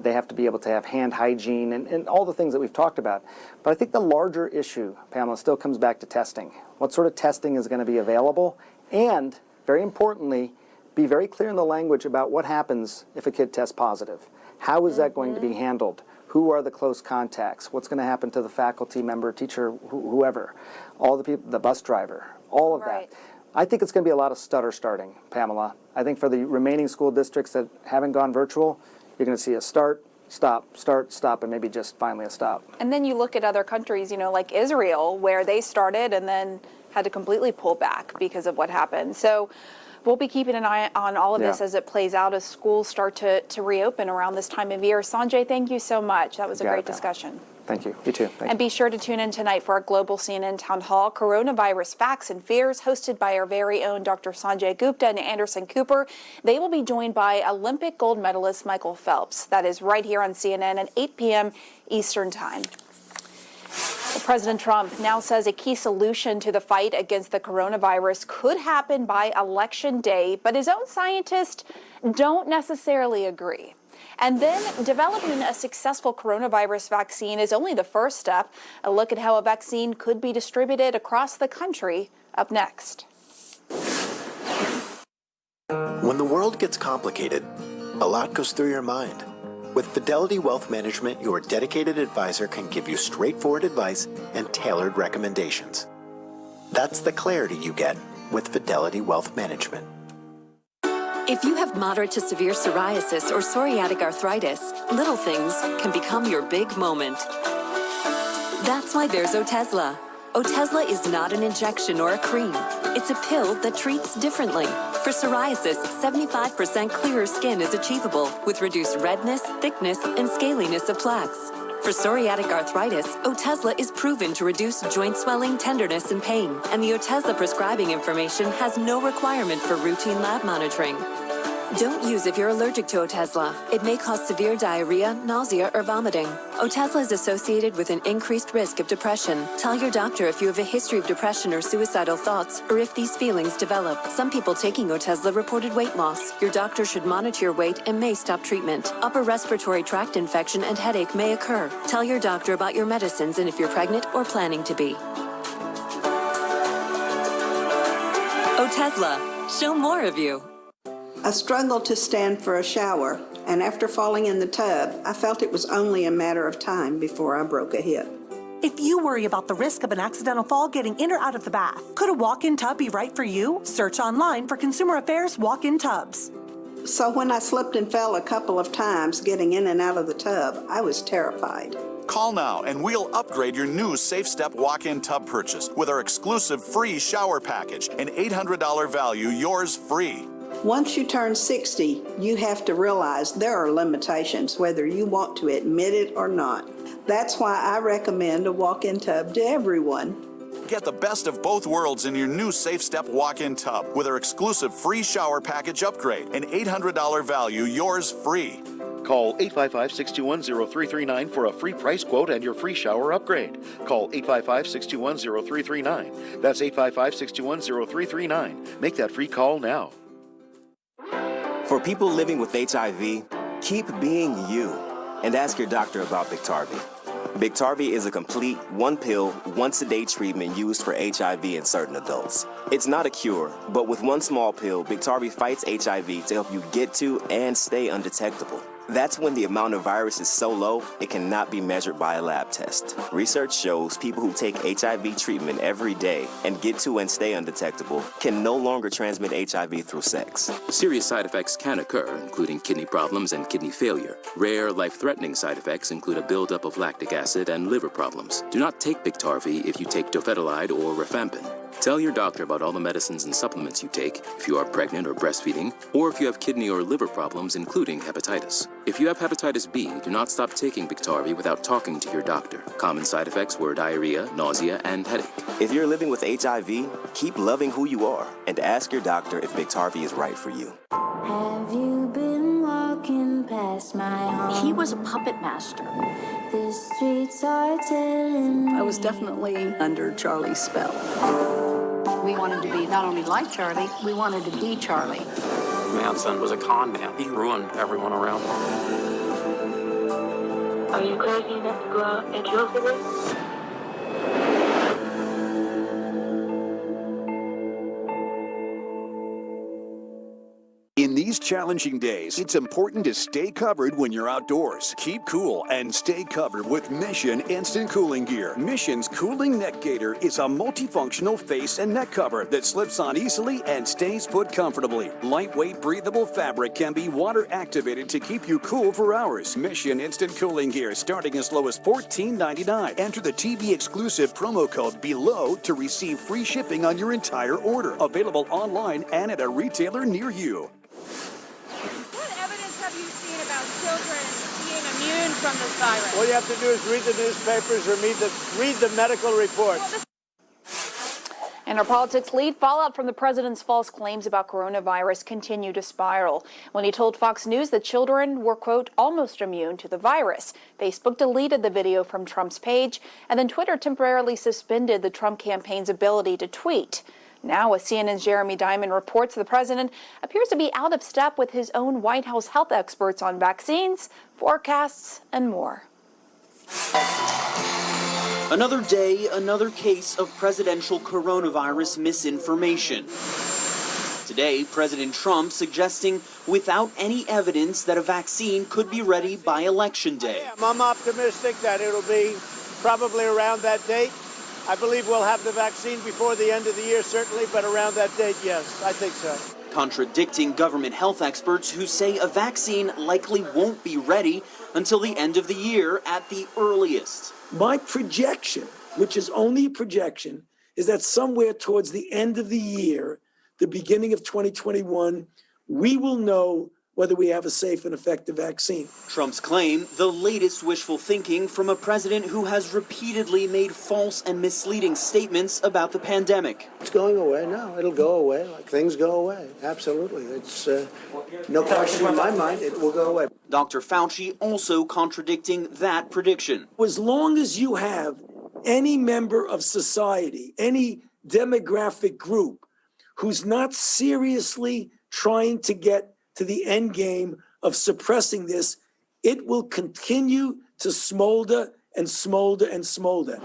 They have to be able to have hand hygiene and all the things that we've talked about. But I think the larger issue, Pamela, still comes back to testing. What sort of testing is going to be available? And, very importantly, be very clear in the language about what happens if a kid tests positive. How is that going to be handled? Who are the close contacts? What's going to happen to the faculty member, teacher, whoever? All the people, the bus driver, all of that. I think it's going to be a lot of stutter starting, Pamela. I think for the remaining school districts that haven't gone virtual, you're going to see a start, stop, start, stop, and maybe just finally a stop. And then you look at other countries, like Israel, where they started and then had to completely pull back because of what happened. So we'll be keeping an eye on all of this as it plays out, as schools start to reopen around this time of year. Sanjay, thank you so much. That was a great discussion. Thank you. You too. And be sure to tune in tonight for our global CNN Town Hall, Coronavirus Facts and Fears, hosted by our very own Dr. Sanjay Gupta and Anderson Cooper. They will be joined by Olympic gold medalist Michael Phelps. That is right here on CNN at 8 p.m. Eastern Time. President Trump now says a key solution to the fight against the coronavirus could happen by Election Day, but his own scientists don't necessarily agree. And then developing a successful coronavirus vaccine is only the first step. A look at how a vaccine could be distributed across the country up next. When the world gets complicated, a lot goes through your mind. With Fidelity Wealth Management, your dedicated advisor can give you straightforward advice and tailored recommendations. That's the clarity you get with Fidelity Wealth Management. If you have moderate to severe psoriasis or psoriatic arthritis, little things can become your big moment. That's why there's Otezla. Otezla is not an injection or a cream. It's a pill that treats differently. For psoriasis, 75% clearer skin is achievable with reduced redness, thickness, and scaliness of plaques. For psoriatic arthritis, Otezla is proven to reduce joint swelling, tenderness, and pain. And the Otezla prescribing information has no requirement for routine lab monitoring. Don't use if you're allergic to Otezla. It may cause severe diarrhea, nausea, or vomiting. Otezla is associated with an increased risk of depression. Tell your doctor if you have a history of depression or suicidal thoughts, or if these feelings develop. Some people taking Otezla reported weight loss. Your doctor should monitor your weight and may stop treatment. Upper respiratory tract infection and headache may occur. Tell your doctor about your medicines and if you're pregnant or planning to be. Otezla, show more of you. I struggled to stand for a shower, and after falling in the tub, I felt it was only a matter of time before I broke a hip. If you worry about the risk of an accidental fall getting in or out of the bath, could a walk-in tub be right for you? Search online for Consumer Affairs walk-in tubs. So when I slipped and fell a couple of times getting in and out of the tub, I was terrified. Call now and we'll upgrade your new Safe Step walk-in tub purchase with our exclusive free shower package, an $800 value, yours free. Once you turn 60, you have to realize there are limitations, whether you want to admit it or not. That's why I recommend a walk-in tub to everyone. Get the best of both worlds in your new Safe Step walk-in tub with our exclusive free shower package upgrade, an $800 value, yours free. Call 855-621-0339 for a free price quote and your free shower upgrade. Call 855-621-0339. That's 855-621-0339. Make that free call now. For people living with HIV, keep being you and ask your doctor about Biktarvy. Biktarvy is a complete one-pill, once-a-day treatment used for HIV in certain adults. It's not a cure, but with one small pill, Biktarvy fights HIV to help you get to and stay undetectable. That's when the amount of virus is so low, it cannot be measured by a lab test. Research shows people who take HIV treatment every day and get to and stay undetectable can no longer transmit HIV through sex. Serious side effects can occur, including kidney problems and kidney failure. Rare, life-threatening side effects include a buildup of lactic acid and liver problems. Do not take Biktarvy if you take dofetilide or rifampin. Tell your doctor about all the medicines and supplements you take if you are pregnant or breastfeeding, or if you have kidney or liver problems, including hepatitis. If you have hepatitis B, do not stop taking Biktarvy without talking to your doctor. Common side effects were diarrhea, nausea, and headache. If you're living with HIV, keep loving who you are and ask your doctor if Biktarvy is right for you. Have you been walking past my home? He was a puppet master. The streets are telling me. I was definitely under Charlie's spell. We wanted to be not only like Charlie, we wanted to be Charlie. Manson was a con man. He ruined everyone around him. Are you crazy enough to go out and kill someone? In these challenging days, it's important to stay covered when you're outdoors. Keep cool and stay covered with Mission Instant Cooling Gear. Mission's Cooling Neck Gaiter is a multifunctional face and neck cover that slips on easily and stays put comfortably. Lightweight, breathable fabric can be water activated to keep you cool for hours. Mission Instant Cooling Gear starting as low as $14.99. Enter the TV exclusive promo code below to receive free shipping on your entire order. Available online and at a retailer near you. What evidence have you seen about children being immune from this virus? All you have to do is read the newspapers or read the medical reports. And our politics lead, fallout from the president's false claims about coronavirus continue to spiral. When he told Fox News that children were, quote, almost immune to the virus. Facebook deleted the video from Trump's page, and then Twitter temporarily suspended the Trump campaign's ability to tweet. Now, as CNN's Jeremy Diamond reports, the president appears to be out of step with his own White House health experts on vaccines, forecasts, and more. Another day, another case of presidential coronavirus misinformation. Today, President Trump suggesting without any evidence that a vaccine could be ready by Election Day. I'm optimistic that it'll be probably around that date. I believe we'll have the vaccine before the end of the year, certainly, but around that date, yes, I think so. Contradicting government health experts who say a vaccine likely won't be ready until the end of the year at the earliest. My projection, which is only a projection, is that somewhere towards the end of the year, the beginning of 2021, we will know whether we have a safe and effective vaccine. Trump's claim, the latest wishful thinking from a president who has repeatedly made false and misleading statements about the pandemic. It's going away. No, it'll go away like things go away. Absolutely. It's no question in my mind, it will go away. Dr. Fauci also contradicting that prediction. As long as you have any member of society, any demographic group who's not seriously trying to get to the end game of suppressing this, it will continue to smolder and smolder and smolder.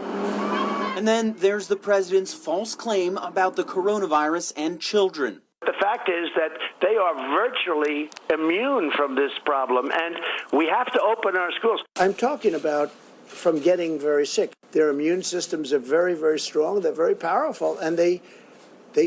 And then there's the president's false claim about the coronavirus and children. The fact is that they are virtually immune from this problem, and we have to open our schools. I'm talking about from getting very sick. Their immune systems are very, very strong. They're very powerful, and they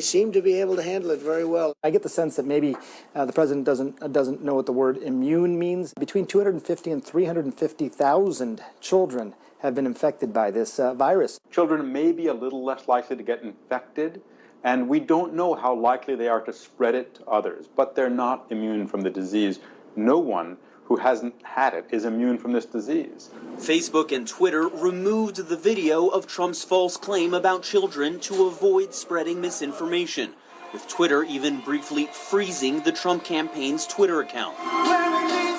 seem to be able to handle it very well. I get the sense that maybe the president doesn't know what the word immune means. Between 250 and 350,000 children have been infected by this virus. Children may be a little less likely to get infected, and we don't know how likely they are to spread it to others, but they're not immune from the disease. No one who hasn't had it is immune from this disease. Facebook and Twitter removed the video of Trump's false claim about children to avoid spreading misinformation, with Twitter even briefly freezing the Trump campaign's Twitter account.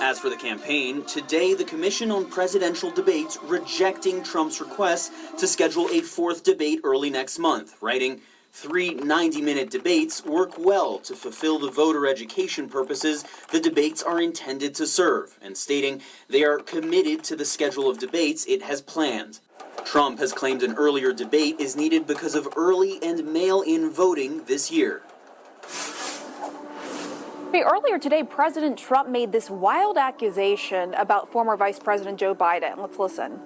As for the campaign, today the Commission on Presidential Debates rejecting Trump's request to schedule a fourth debate early next month, writing, 3 90-minute debates work well to fulfill the voter education purposes the debates are intended to serve, and stating they are committed to the schedule of debates it has planned. Trump has claimed an earlier debate is needed because of early and mail-in voting this year. Earlier today, President Trump made this wild accusation about former Vice President Joe Biden. Let's listen.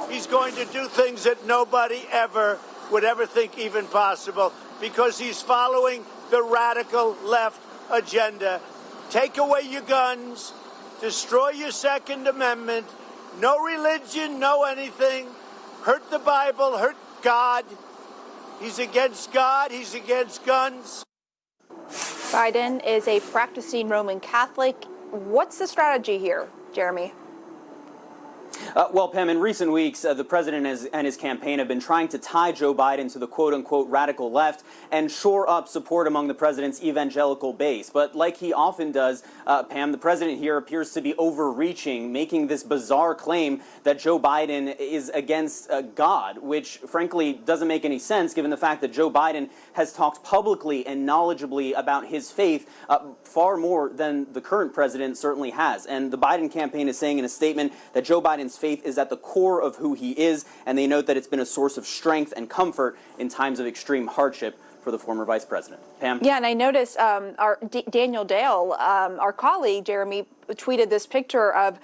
He's going to do things that nobody ever would ever think even possible, because he's following the radical left agenda. Take away your guns, destroy your Second Amendment, no religion, no anything, hurt the Bible, hurt God. He's against God, he's against guns. Biden is a practicing Roman Catholic. What's the strategy here, Jeremy? Well, Pam, in recent weeks, the president and his campaign have been trying to tie Joe Biden to the quote-unquote radical left and shore up support among the president's evangelical base. But like he often does, Pam, the president here appears to be overreaching, making this bizarre claim that Joe Biden is against God, which frankly doesn't make any sense given the fact that Joe Biden has talked publicly and knowledgeably about his faith far more than the current president certainly has. And the Biden campaign is saying in a statement that Joe Biden's faith is at the core of who he is, and they note that it's been a source of strength and comfort in times of extreme hardship for the former vice president. Pam? Yeah, and I noticed our Daniel Dale, our colleague, Jeremy, tweeted this picture of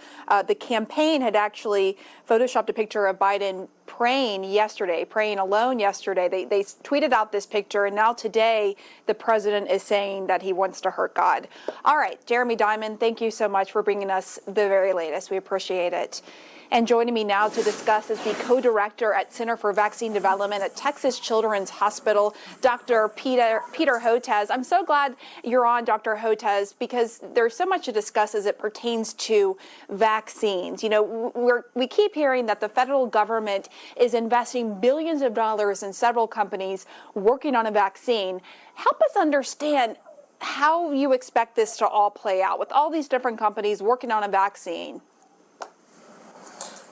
the campaign had actually photoshopped a picture of Biden praying alone yesterday. They tweeted out this picture, and now today the president is saying that he wants to hurt God. All right, Jeremy Diamond, thank you so much for bringing us the very latest. We appreciate it. And joining me now to discuss is the co-director at Center for Vaccine Development at Texas Children's Hospital, Dr. Peter Hotez. I'm so glad you're on, Dr. Hotez, because there's so much to discuss as it pertains to vaccines. You know, we keep hearing that the federal government is investing billions of dollars in several companies working on a vaccine. Help us understand how you expect this to all play out with all these different companies working on a vaccine.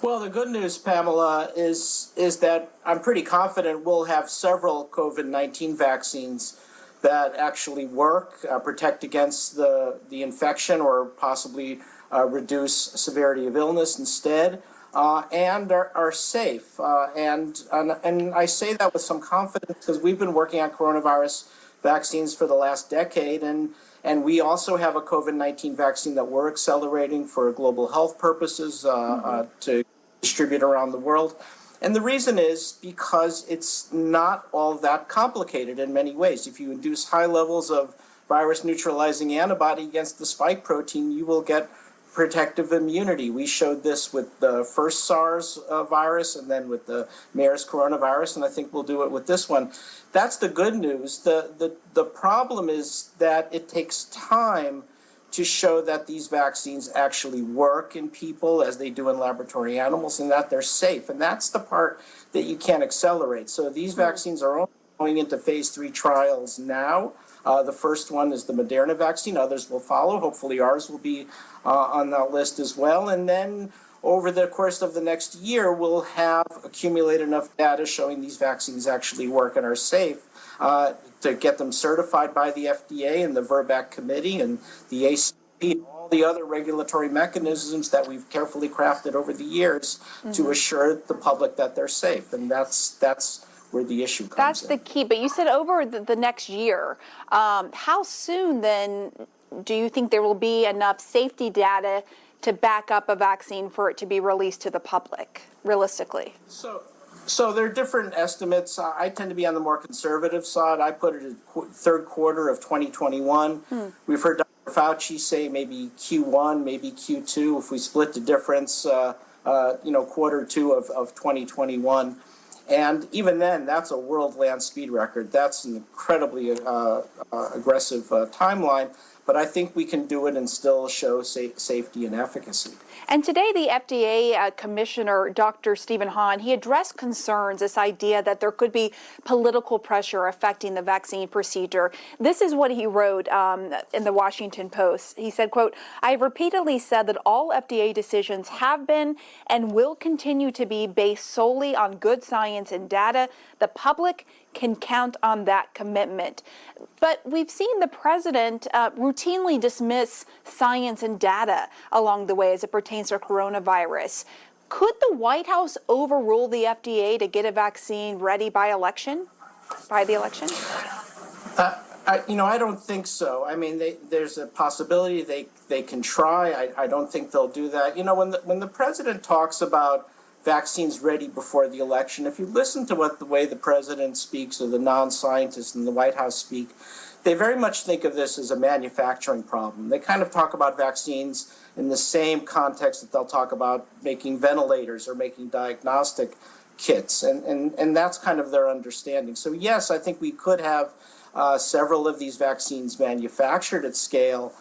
Well, the good news, Pamela, is that I'm pretty confident we'll have several COVID-19 vaccines that actually work, protect against the infection or possibly reduce severity of illness instead, and are safe. And I say that with some confidence because we've been working on coronavirus vaccines for the last decade, and we also have a COVID-19 vaccine that we're accelerating for global health purposes to distribute around the world. And the reason is because it's not all that complicated in many ways. If you induce high levels of virus neutralizing antibody against the spike protein, you will get protective immunity. We showed this with the first SARS virus and then with the MERS coronavirus, and I think we'll do it with this one. That's the good news. The problem is that it takes time to show that these vaccines actually work in people as they do in laboratory animals and that they're safe. And that's the part that you can't accelerate. So these vaccines are only going into phase 3 trials now. The first one is the Moderna vaccine. Others will follow. Hopefully ours will be on that list as well. And then over the course of the next year, we'll have accumulated enough data showing these vaccines actually work and are safe to get them certified by the FDA and the VRBAC committee and the ACP and all the other regulatory mechanisms that we've carefully crafted over the years to assure the public that they're safe. And that's where the issue comes That's the key. But you said over the next year. How soon then do you think there will be enough safety data to back up a vaccine for it to be released to the public, realistically? So there are different estimates. I tend to be on the more conservative side. I put it at third quarter of 2021. We've heard Dr. Fauci say maybe Q1, maybe Q2. If we split the difference, quarter 2 of 2021. And even then, that's a world land speed record. That's an incredibly aggressive timeline. But I think we can do it and still show safety and efficacy. And today, the FDA Commissioner, Dr. Stephen Hahn, he addressed concerns, this idea that there could be political pressure affecting the vaccine procedure. This is what he wrote in the Washington Post. He said, quote, "I have repeatedly said that all FDA decisions have been and will continue to be based solely on good science and data. The public can count on that commitment." But we've seen the president routinely dismiss science and data along the way as it pertains to coronavirus. Could the White House overrule the FDA to get a vaccine ready by the election? I don't think so. I mean, there's a possibility they can try. I don't think they'll do that. When the president talks about vaccines ready before the election, if you listen to the way the president speaks or the non-scientists in the White House speak, they very much think of this as a manufacturing problem. They kind of talk about vaccines in the same context that they'll talk about making ventilators or making diagnostic kits. And that's kind of their understanding. So yes, I think we could have several of these vaccines manufactured at scale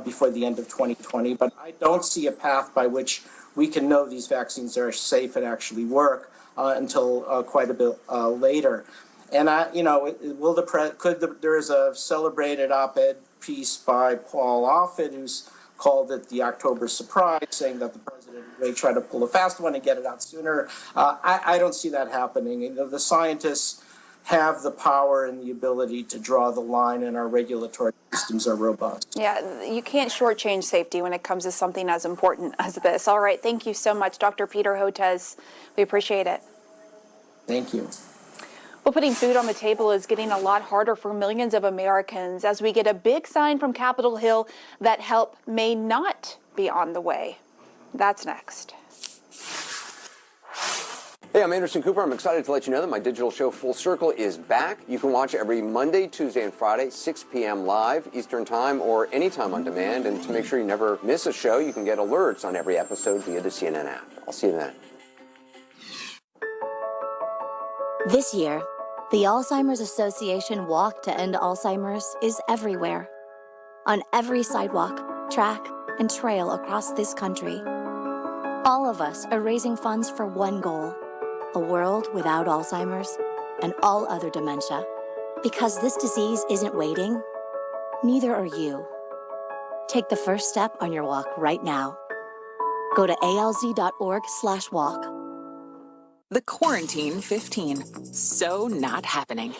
before the end of 2020, but I don't see a path by which we can know these vaccines are safe and actually work until quite a bit later. And there is a celebrated op-ed piece by Paul Offit, who's called it the October surprise, saying that the president may try to pull a fast one and get it out sooner. I don't see that happening. The scientists have the power and the ability to draw the line, and our regulatory systems are robust. Yeah, you can't shortchange safety when it comes to something as important as this. All right, thank you so much, Dr. Peter Hotez. We appreciate it. Thank you. Well, putting food on the table is getting a lot harder for millions of Americans as we get a big sign from Capitol Hill that help may not be on the way. That's next. Hey, I'm Anderson Cooper. I'm excited to let you know that my digital show Full Circle is back. You can watch every Monday, Tuesday, and Friday, 6 p.m. live Eastern Time or anytime on demand. And to make sure you never miss a show, you can get alerts on every episode via the CNN app. I'll see you then. This year, the Alzheimer's Association Walk to End Alzheimer's is everywhere. On every sidewalk, track, and trail across this country. All of us are raising funds for one goal: a world without Alzheimer's and all other dementia. Because this disease isn't waiting, neither are you. Take the first step on your walk right now. Go to alz.org/walk. The Quarantine 15. So not happening.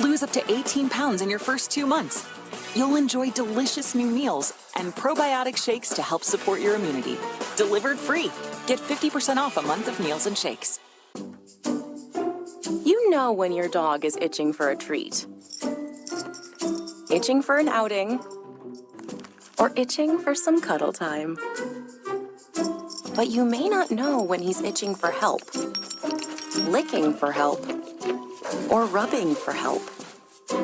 Lose up to 18 pounds in your first 2 months. You'll enjoy delicious new meals and probiotic shakes to help support your immunity. Delivered free. Get 50% off a month of meals and shakes. You know when your dog is itching for a treat. Itching for an outing. Or itching for some cuddle time. But you may not know when he's itching for help, licking for help, or rubbing for help.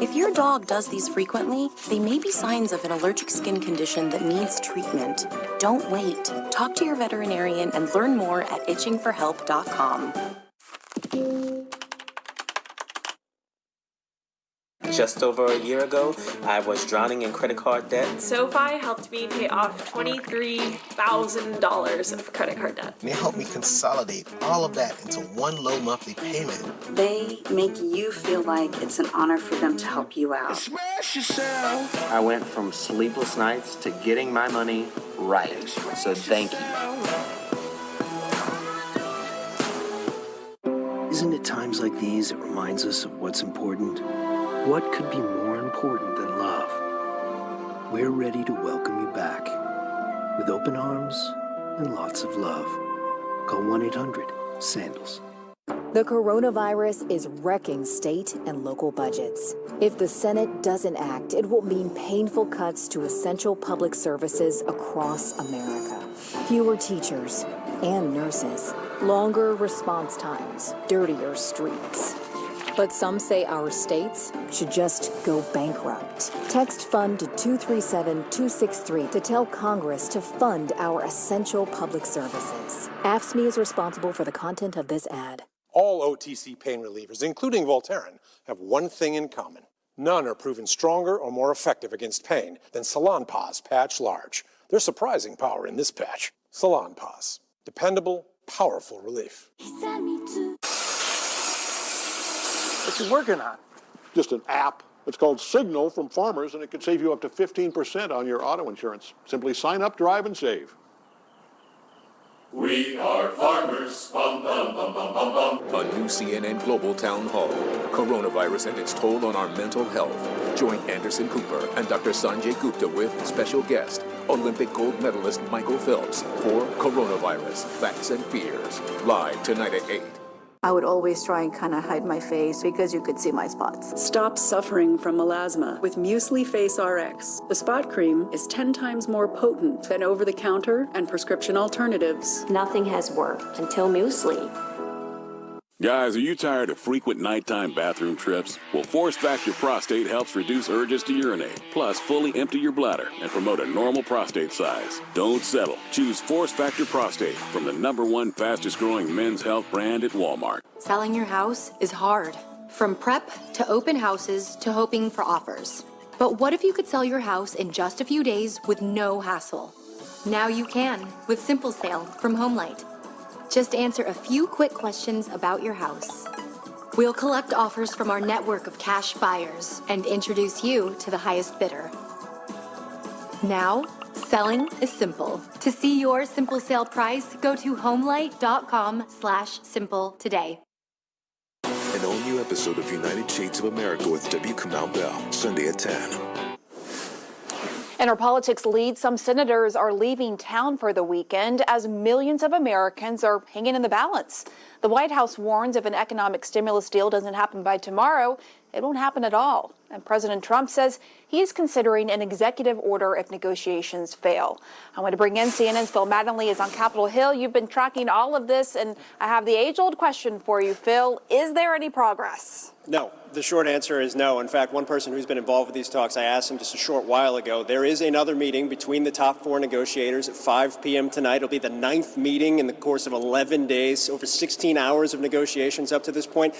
If your dog does these frequently, they may be signs of an allergic skin condition that needs treatment. Don't wait. Talk to your veterinarian and learn more at itchingforhelp.com. Just over a year ago, I was drowning in credit card debt. SoFi helped me pay off $23,000 of credit card debt. And they helped me consolidate all of that into one low monthly payment. They make you feel like it's an honor for them to help you out. Smash yourself! I went from sleepless nights to getting my money right. So thank you. Isn't it times like these that reminds us of what's important? What could be more important than love? We're ready to welcome you back with open arms and lots of love. Call 1-800-SANDALS. The coronavirus is wrecking state and local budgets. If the Senate doesn't act, it will mean painful cuts to essential public services across America. Fewer teachers and nurses, longer response times, dirtier streets. But some say our states should just go bankrupt. Text FUND to 237-263 to tell Congress to fund our essential public services. AFSCME is responsible for the content of this ad. All OTC pain relievers, including Voltaren, have one thing in common. None are proven stronger or more effective against pain than Salonpas Patch Large. There's surprising power in this patch. Salonpas. Dependable, powerful relief. What you working on? Just an app. It's called Signal from Farmers, and it could save you up to 15% on your auto insurance. Simply sign up, drive, and save. We are farmers. Bum, bum, bum, bum, bum, bum. A new CNN Global Town Hall. Coronavirus and its toll on our mental health. Join Anderson Cooper and Dr. Sanjay Gupta with special guest, Olympic gold medalist Michael Phelps for Coronavirus, Facts and Fears. Live tonight at 8. I would always try and kind of hide my face because you could see my spots. Stop suffering from melasma with Muesli Face RX. The spot cream is 10 times more potent than over-the-counter and prescription alternatives. Nothing has worked until Muesli. Guys, are you tired of frequent nighttime bathroom trips? Well, Force Factor Prostate helps reduce urges to urinate, plus fully empty your bladder and promote a normal prostate size. Don't settle. Choose Force Factor Prostate from the #1 fastest growing men's health brand at Walmart. Selling your house is hard. From prep to open houses to hoping for offers. But what if you could sell your house in just a few days with no hassle? Now you can with Simple Sale from Homelight. Just answer a few quick questions about your house. We'll collect offers from our network of cash buyers and introduce you to the highest bidder. Now, selling is simple. To see your Simple Sale price, go to homelight.com/simple today. An all-new episode of United Shades of America with W. Kamau Bell, Sunday at 10. In our politics lead, some senators are leaving town for the weekend as millions of Americans are hanging in the balance. The White House warns if an economic stimulus deal doesn't happen by tomorrow, it won't happen at all. And President Trump says he is considering an executive order if negotiations fail. I want to bring in CNN's Phil Mattingly is on Capitol Hill. You've been tracking all of this, and I have the age-old question for you, Phil. Is there any progress? No. The short answer is no. In fact, one person who's been involved with these talks, I asked him just a short while ago, there is another meeting between the top 4 negotiators at 5 p.m. tonight. It'll be the 9th meeting in the course of 11 days, over 16 hours of negotiations up to this point.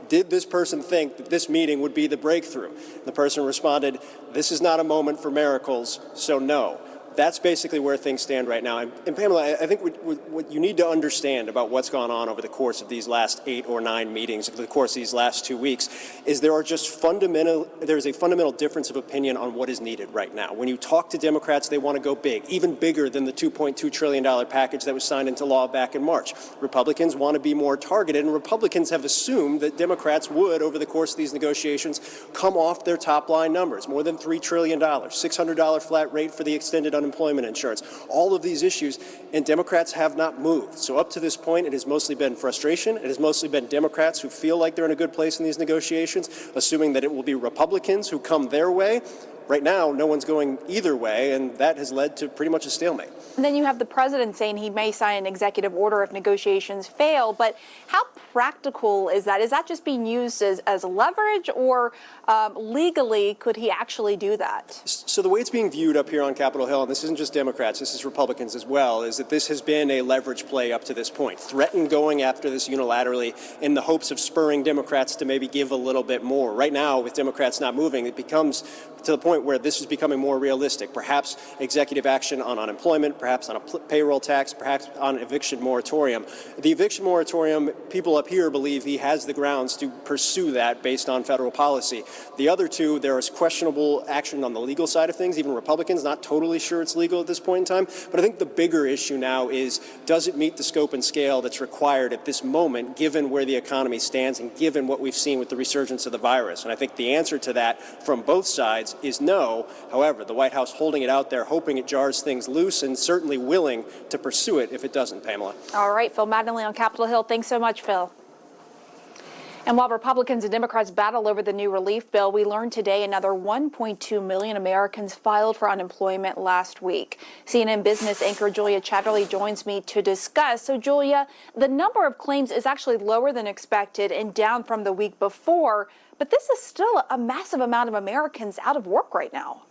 Did this person think that this meeting would be the breakthrough? The person responded, this is not a moment for miracles, so no. that's basically where things stand right now. And Pamela, I think what you need to understand about what's gone on over the course of these last 8 or 9 meetings, over the course of these last 2 weeks, is there's a fundamental difference of opinion on what is needed right now. When you talk to Democrats, they want to go big, even bigger than the $2.2 trillion package that was signed into law back in March. Republicans want to be more targeted, and Republicans have assumed that Democrats would, over the course of these negotiations, come off their top line numbers, more than $3 trillion, $600 flat rate for the extended unemployment insurance, all of these issues, and Democrats have not moved. So up to this point, it has mostly been frustration. It has mostly been Democrats who feel like they're in a good place in these negotiations, assuming that it will be Republicans who come their way. Right now, no one's going either way, and that has led to pretty much a stalemate. And then you have the president saying he may sign an executive order if negotiations fail. But how practical is that? Is that just being used as leverage, or legally could he actually do that? So the way it's being viewed up here on Capitol Hill, and this isn't just Democrats, this is Republicans as well, is that this has been a leverage play up to this point. Threaten going after this unilaterally in the hopes of spurring Democrats to maybe give a little bit more. Right now, with Democrats not moving, it becomes to the point where this is becoming more realistic. Perhaps executive action on unemployment, perhaps on a payroll tax, perhaps on eviction moratorium. The eviction moratorium, people up here believe he has the grounds to pursue that based on federal policy. The other two, there is questionable action on the legal side of things. Even Republicans not totally sure it's legal at this point in time. But I think the bigger issue now is, does it meet the scope and scale that's required at this moment, given where the economy stands and given what we've seen with the resurgence of the virus? And I think the answer to that from both sides is no. However, the White House holding it out there, hoping it jars things loose, and certainly willing to pursue it if it doesn't, Pamela. All right, Phil Mattingly on Capitol Hill. Thanks so much, Phil. And while Republicans and Democrats battle over the new relief bill, we learned today another 1.2 million Americans filed for unemployment last week. CNN business anchor Julia Chatterley joins me to discuss. So, Julia, the number of claims is actually lower than expected and down from the week before, but this is still a massive amount of Americans out of work right now.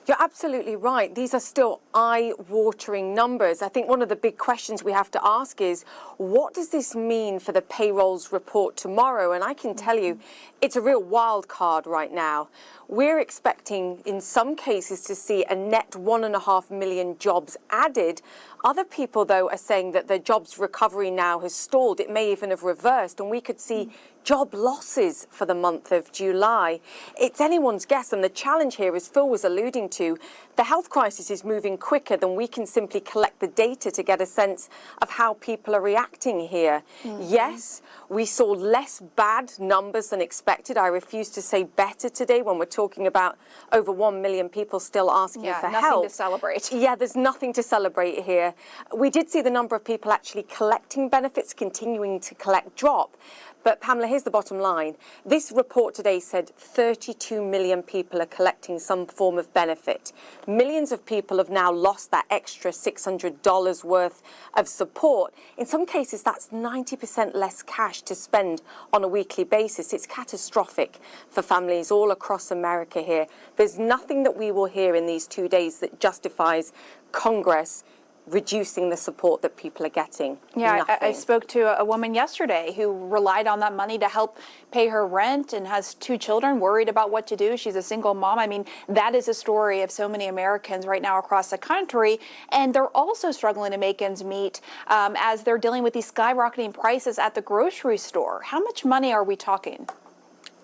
You're absolutely right. These are still eye-watering numbers. I think one of the big questions we have to ask is, what does this mean for the payrolls report tomorrow? And I can tell you, it's a real wild card right now. We're expecting, in some cases, to see a net 1.5 million jobs added. Other people, though, are saying that the jobs recovery now has stalled. It may even have reversed, and we could see job losses for the month of July. It's anyone's guess, and the challenge here, as Phil was alluding to, the health crisis is moving quicker than we can simply collect the data to get a sense of how people are reacting here. Yes, we saw less bad numbers than expected. I refuse to say better today when we're talking about over 1 million people still asking for help. Nothing to celebrate. Yeah, there's nothing to celebrate here. We did see the number of people actually collecting benefits continuing to collect drop. But Pamela, here's the bottom line. This report today said 32 million people are collecting some form of benefit. Millions of people have now lost that extra $600 worth of support. In some cases, that's 90% less cash to spend on a weekly basis. It's catastrophic for families all across America here. There's nothing that we will hear in these 2 days that justifies Congress reducing the support that people are getting. Yeah, I spoke to a woman yesterday who relied on that money to help pay her rent and has 2 children, worried about what to do. She's a single mom. I mean, that is a story of so many Americans right now across the country. And they're also struggling to make ends meet as they're dealing with these skyrocketing prices at the grocery store. How much money are we talking?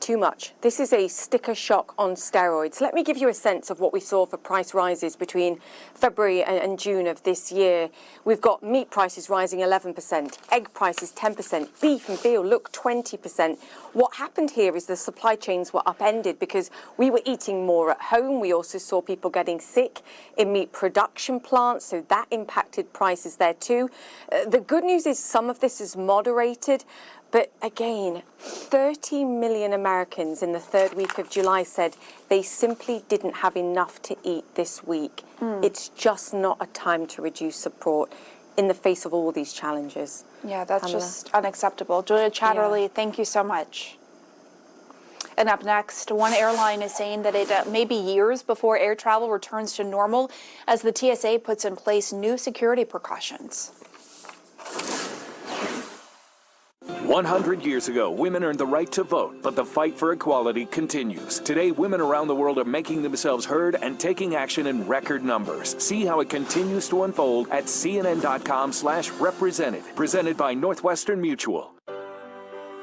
Too much. This is a sticker shock on steroids. Let me give you a sense of what we saw for price rises between February and June of this year. We've got meat prices rising 11%, egg prices 10%, beef and veal look 20%. What happened here is the supply chains were upended because we were eating more at home. We also saw people getting sick in meat production plants, so that impacted prices there too. The good news is some of this is moderated. But again, 30 million Americans in the 3rd week of July said they simply didn't have enough to eat this week. It's just not a time to reduce support in the face of all these challenges. Yeah, that's just unacceptable. Julia Chatterley, thank you so much. And up next, one airline is saying that it may be years before air travel returns to normal as the TSA puts in place new security precautions. 100 years ago, women earned the right to vote, but the fight for equality continues. Today, women around the world are making themselves heard and taking action in record numbers. See how it continues to unfold at cnn.com/represented. Presented by Northwestern Mutual.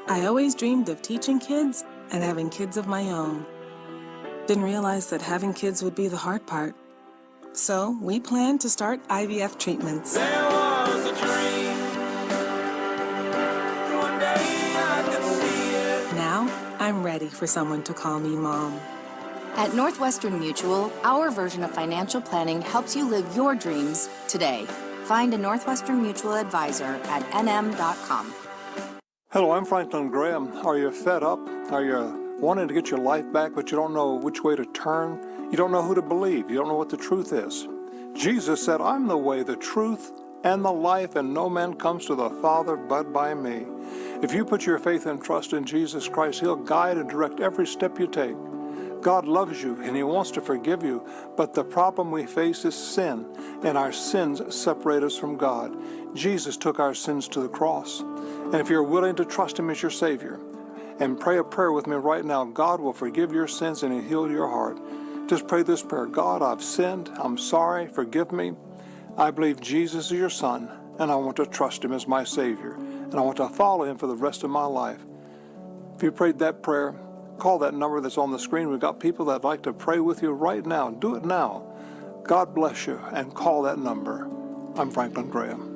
I always dreamed of teaching kids and having kids of my own. Didn't realize that having kids would be the hard part. So we planned to start IVF treatments. There was a dream. One day I could see it. Now I'm ready for someone to call me mom. At Northwestern Mutual, our version of financial planning helps you live your dreams today. Find a Northwestern Mutual advisor at nm.com. Hello, I'm Franklin Graham. Are you fed up? Are you wanting to get your life back, but you don't know which way to turn? You don't know who to believe. You don't know what the truth is. Jesus said, I'm the way, the truth, and the life, and no man comes to the Father but by me. If you put your faith and trust in Jesus Christ, He'll guide and direct every step you take. God loves you, and He wants to forgive you, but the problem we face is sin, and our sins separate us from God. Jesus took our sins to the cross. And if you're willing to trust Him as your Savior, and pray a prayer with me right now, God will forgive your sins and He'll heal your heart. Just pray this prayer. God, I've sinned. I'm sorry. Forgive me. I believe Jesus is your Son, and I want to trust Him as my Savior, and I want to follow Him for the rest of my life. If you prayed that prayer, call that number that's on the screen. We've got people that'd like to pray with you right now. Do it now. God bless you, and call that number. I'm Franklin Graham.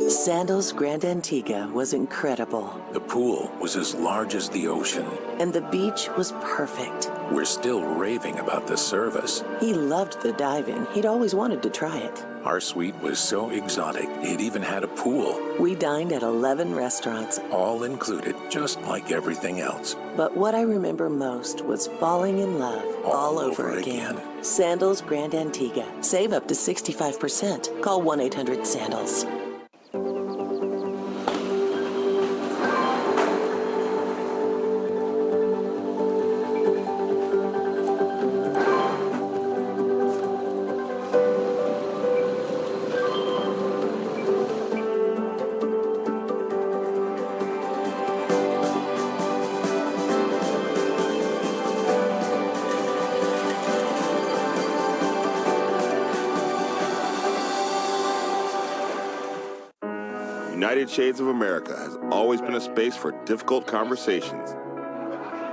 Sandals Grand Antigua was incredible. The pool was as large as the ocean. And the beach was perfect. We're still raving about the service. He loved the diving. He'd always wanted to try it. Our suite was so exotic, it even had a pool. We dined at 11 restaurants. All included, just like everything else. But what I remember most was falling in love all over again. Sandals Grand Antigua. Save up to 65%. Call 1-800-SANDALS. United Shades of America has always been a space for difficult conversations.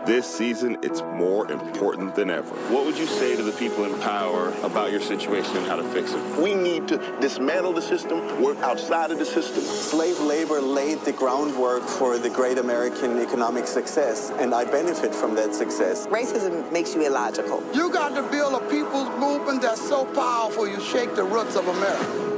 This season, it's more important than ever. What would you say to the people in power about your situation and how to fix it? We need to dismantle the system, work outside of the system. Slave labor laid the groundwork for the great American economic success, and I benefit from that success. Racism makes you illogical. You got to build a people's movement that's so powerful you shake the roots of America.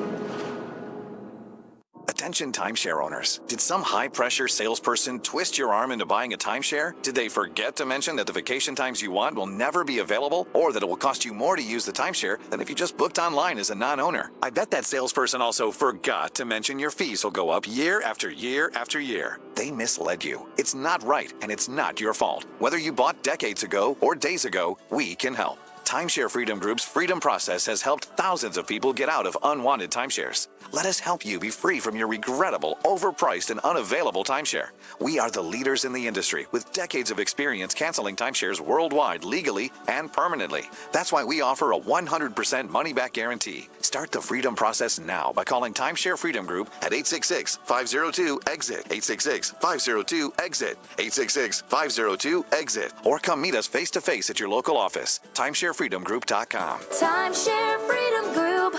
Attention timeshare owners. Did some high-pressure salesperson twist your arm into buying a timeshare? Did they forget to mention that the vacation times you want will never be available, or that it will cost you more to use the timeshare than if you just booked online as a non-owner? I bet that salesperson also forgot to mention your fees will go up year after year after year. They misled you. It's not right, and it's not your fault. Whether you bought decades ago or days ago, we can help. Timeshare Freedom Group's Freedom Process has helped thousands of people get out of unwanted timeshares. Let us help you be free from your regrettable, overpriced, and unavailable timeshare. We are the leaders in the industry with decades of experience canceling timeshares worldwide legally and permanently. That's why we offer a 100% money-back guarantee. Start the Freedom Process now by calling Timeshare Freedom Group at 866-502-EXIT, 866-502-EXIT, 866-502-EXIT, or come meet us face-to-face at your local office. TimeshareFreedomGroup.com. Timeshare Freedom Group,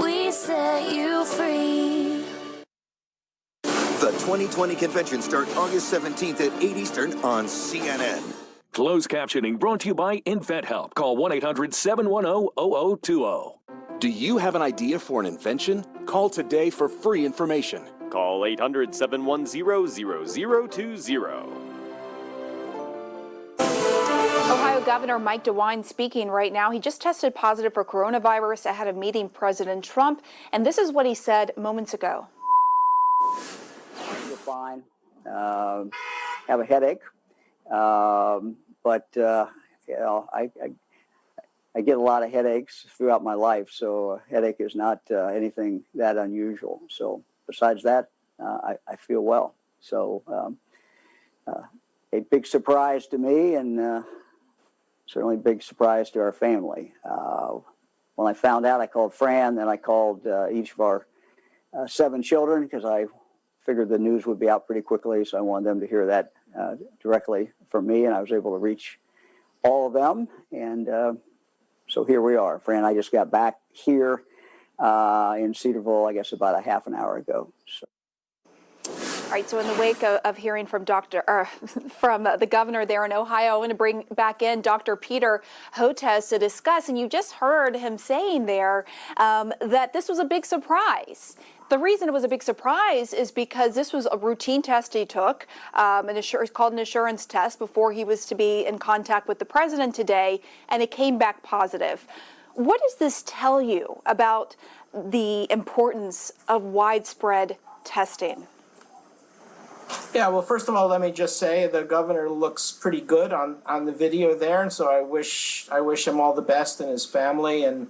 we set you free. The 2020 convention starts August 17th at 8 Eastern on CNN. Closed captioning brought to you by InventHelp. Call 1-800-710-0020. Do you have an idea for an invention? Call today for free information. Call 800-710-0020. Ohio Governor Mike DeWine speaking right now. He just tested positive for coronavirus ahead of meeting President Trump, and this is what he said moments ago. Feel fine. Have a headache, but you know, I get a lot of headaches throughout my life, so a headache is not anything that unusual. So, besides that, I feel well. So a big surprise to me, and certainly a big surprise to our family. When I found out, I called Fran, then I called each of our 7 children, because I figured the news would be out pretty quickly, so I wanted them to hear that directly from me, and I was able to reach all of them, and so here we are. Fran and I just got back here in Cedarville, I guess about a half an hour ago. So. All right, so in the wake of hearing from the governor there in Ohio, I want to bring back in Dr. Peter Hotez to discuss, and you just heard him saying there that this was a big surprise. The reason it was a big surprise is because this was a routine test he took, it's called an assurance test, before he was to be in contact with the president today, and it came back positive. What does this tell you about the importance of widespread testing? Yeah, well, first of all, let me just say the governor looks pretty good on the video there, and so I wish him all the best and his family, and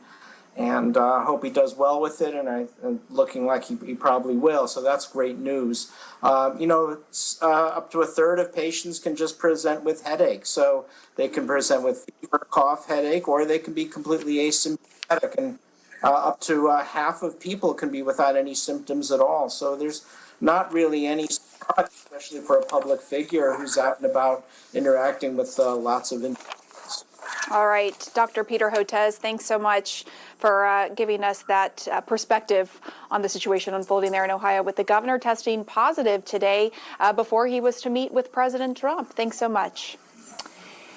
hope he does well with it, and looking like he probably will. So that's great news. Up to a third of patients can just present with headache, so they can present with fever, cough, headache, or they can be completely asymptomatic, and up to half of people can be without any symptoms at all. So there's not really any, especially for a public figure who's out and about interacting with lots of individuals. All right, Dr. Peter Hotez, thanks so much for giving us that perspective on the situation unfolding there in Ohio, with the governor testing positive today before he was to meet with President Trump. Thanks so much.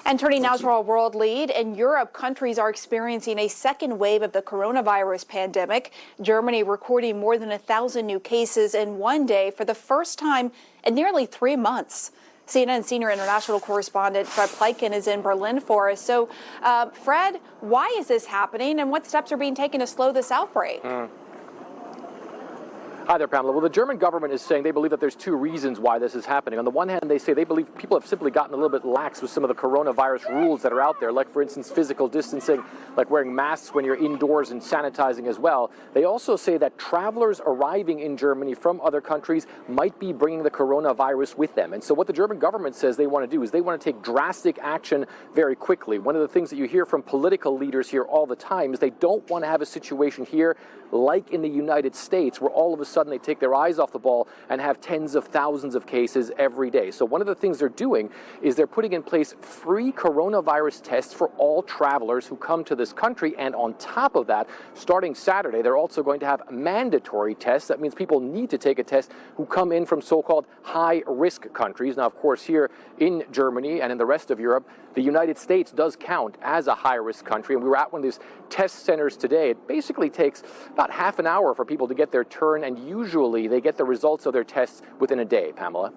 And turning now to our world lead, in Europe, countries are experiencing a second wave of the coronavirus pandemic. Germany recording more than 1,000 new cases in one day for the first time in nearly 3 months. CNN senior international correspondent Fred Pleitgen is in Berlin for us. So, Fred, why is this happening, and what steps are being taken to slow this outbreak? Hi there, Pamela. Well, the German government is saying they believe that there's 2 reasons why this is happening. On the one hand, they say they believe people have simply gotten a little bit lax with some of the coronavirus rules that are out there, like, for instance, physical distancing, like wearing masks when you're indoors and sanitizing as well. They also say that travelers arriving in Germany from other countries might be bringing the coronavirus with them. And so what the German government says they want to do is they want to take drastic action very quickly. One of the things that you hear from political leaders here all the time is they don't want to have a situation here like in the United States, where all of a sudden they take their eyes off the ball and have tens of thousands of cases every day. So one of the things they're doing is they're putting in place free coronavirus tests for all travelers who come to this country. And on top of that, starting Saturday, they're also going to have mandatory tests. That means people need to take a test who come in from so-called high-risk countries. Now, of course, here in Germany and in the rest of Europe, the United States does count as a high-risk country. And we were at one of these test centers today. It basically takes about half an hour for people to get their turn, and usually they get the results of their tests within a day, Pamela.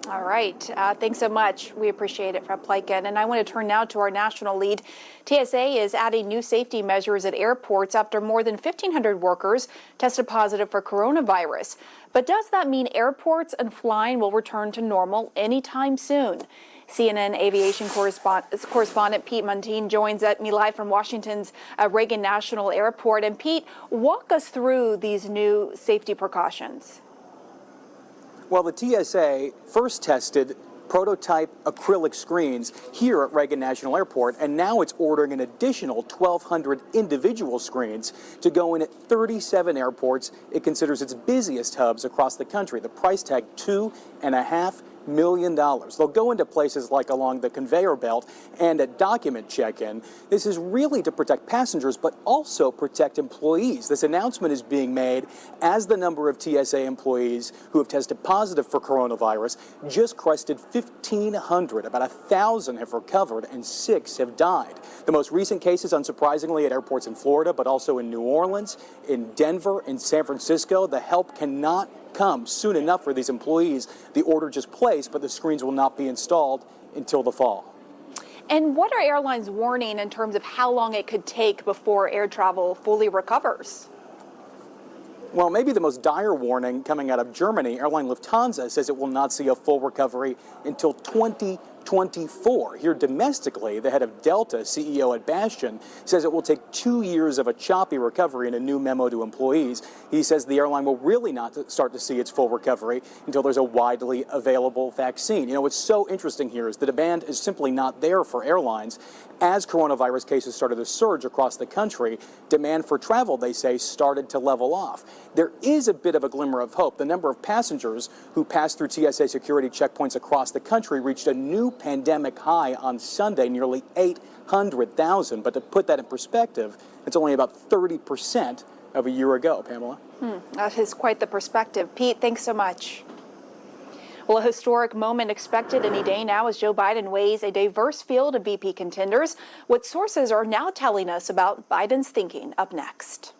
All right. Thanks so much. We appreciate it, Fred Pleitgen. And I want to turn now to our national lead. TSA is adding new safety measures at airports after more than 1,500 workers tested positive for coronavirus. But does that mean airports and flying will return to normal anytime soon? CNN aviation correspondent Pete Montine joins me live from Washington's Reagan National Airport. And Pete, walk us through these new safety precautions. Well, the TSA first tested prototype acrylic screens here at Reagan National Airport, and now it's ordering an additional 1,200 individual screens to go in at 37 airports it considers its busiest hubs across the country. The price tag, $2.5 million. They'll go into places like along the conveyor belt and at document check-in. This is really to protect passengers, but also protect employees. This announcement is being made as the number of TSA employees who have tested positive for coronavirus just crested 1,500. About 1,000 have recovered and 6 have died. The most recent cases, unsurprisingly, at airports in Florida, but also in New Orleans, in Denver, in San Francisco. The help cannot come soon enough for these employees. The order just placed, but the screens will not be installed until the fall. And what are airlines warning in terms of how long it could take before air travel fully recovers? Well, maybe the most dire warning coming out of Germany, airline Lufthansa says it will not see a full recovery until 2020. 24. Here domestically, the head of Delta, CEO at Bastion, says it will take 2 years of a choppy recovery in a new memo to employees. He says the airline will really not start to see its full recovery until there's a widely available vaccine. You know, what's so interesting here is the demand is simply not there for airlines. As coronavirus cases started to surge across the country, demand for travel, they say, started to level off. There is a bit of a glimmer of hope. The number of passengers who passed through TSA security checkpoints across the country reached a new pandemic high on Sunday, nearly 800,000. But to put that in perspective, it's only about 30% of a year ago, Pamela. That is quite the perspective. Pete, thanks so much. Well, a historic moment expected any day now as Joe Biden weighs a diverse field of VP contenders. What sources are now telling us about Biden's thinking up next.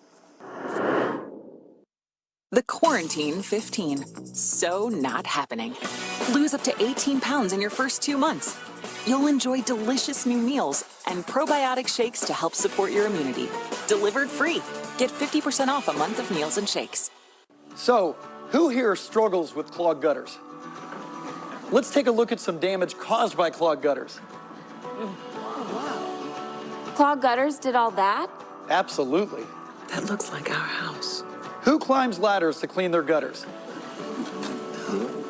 The Quarantine 15. So not happening. Lose up to 18 pounds in your first 2 months. You'll enjoy delicious new meals and probiotic shakes to help support your immunity. Delivered free. Get 50% off a month of meals and shakes. So, who here struggles with clogged gutters? Let's take a look at some damage caused by clogged gutters. Clogged gutters did all that? Absolutely. That looks like our house. Who climbs ladders to clean their gutters?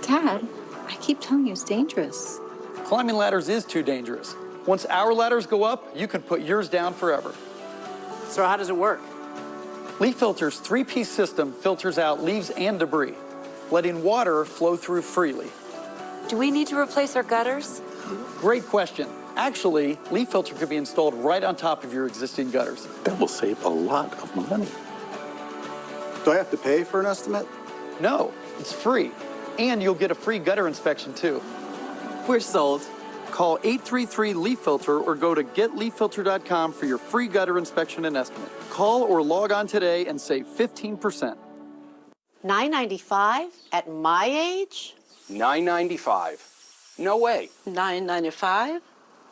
Dad, I keep telling you it's dangerous. Climbing ladders is too dangerous. Once our ladders go up, you can put yours down forever. So how does it work? Leaf Filter's 3-piece system filters out leaves and debris, letting water flow through freely. Do we need to replace our gutters? Great question. Actually, Leaf Filter could be installed right on top of your existing gutters. That will save a lot of money. Do I have to pay for an estimate? No, it's free. And you'll get a free gutter inspection too. We're sold. Call 833-LEAF FILTER or go to getleaffilter.com for your free gutter inspection and estimate. Call or log on today and save 15%. $9.95 at my age? $9.95. No way. $9.95?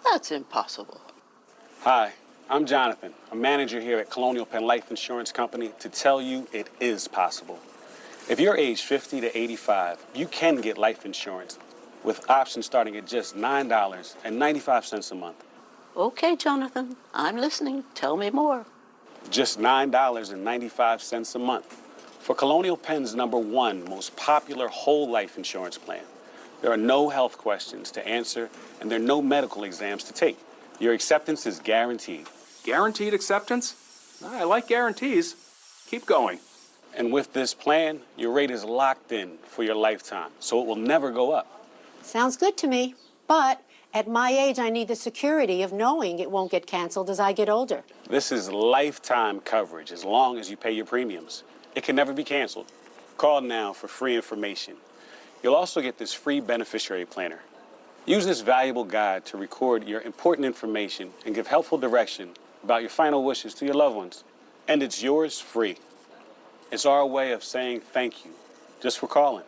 That's impossible. Hi, I'm Jonathan, a manager here at Colonial Penn Life Insurance Company, to tell you it is possible. If you're age 50 to 85, you can get life insurance with options starting at just $9.95 a month. Okay, Jonathan, I'm listening. Tell me more. Just $9.95 a month for Colonial Penn's #1 most popular whole life insurance plan. There are no health questions to answer, and there are no medical exams to take. Your acceptance is guaranteed. Guaranteed acceptance? I like guarantees. Keep going. And with this plan, your rate is locked in for your lifetime, so it will never go up. Sounds good to me, but at my age, I need the security of knowing it won't get canceled as I get older. This is lifetime coverage as long as you pay your premiums. It can never be canceled. Call now for free information. You'll also get this free beneficiary planner. Use this valuable guide to record your important information and give helpful direction about your final wishes to your loved ones. And it's yours free. It's our way of saying thank you just for calling.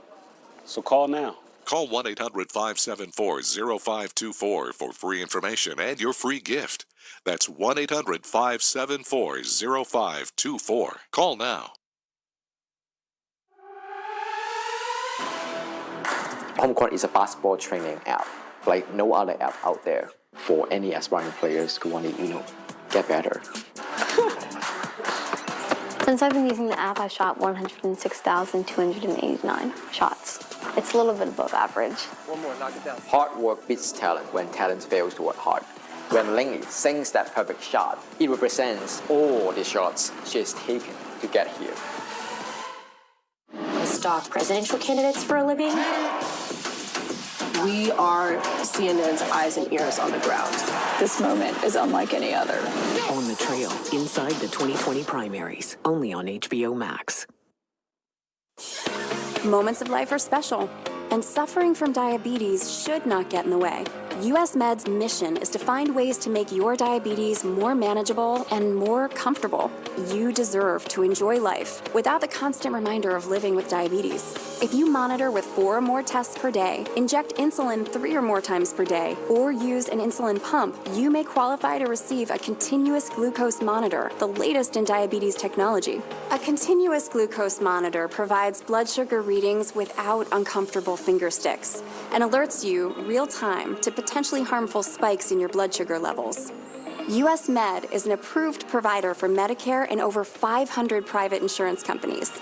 So call now. Call 1-800-574-0524 for free information and your free gift. That's 1-800-574-0524. Call now. HomeCourt is a basketball training app, like no other app out there, for any aspiring players who want to, get better. Since I've been using the app, I shot 106,289 shots. It's a little bit above average. One more, knock it down. Hard work beats talent when talent fails to work hard. When Lingy sings that perfect shot, it represents all the shots she has taken to get here. I stalk presidential candidates for a living. We are CNN's eyes and ears on the ground. This moment is unlike any other. On the trail, inside the 2020 primaries, only on HBO Max. Moments of life are special, and suffering from diabetes should not get in the way. US Med's mission is to find ways to make your diabetes more manageable and more comfortable. You deserve to enjoy life without the constant reminder of living with diabetes. If you monitor with 4 or more tests per day, inject insulin 3 or more times per day, or use an insulin pump, you may qualify to receive a continuous glucose monitor, the latest in diabetes technology. A continuous glucose monitor provides blood sugar readings without uncomfortable finger sticks and alerts you real time to potentially harmful spikes in your blood sugar levels. US Med is an approved provider for Medicare and over 500 private insurance companies.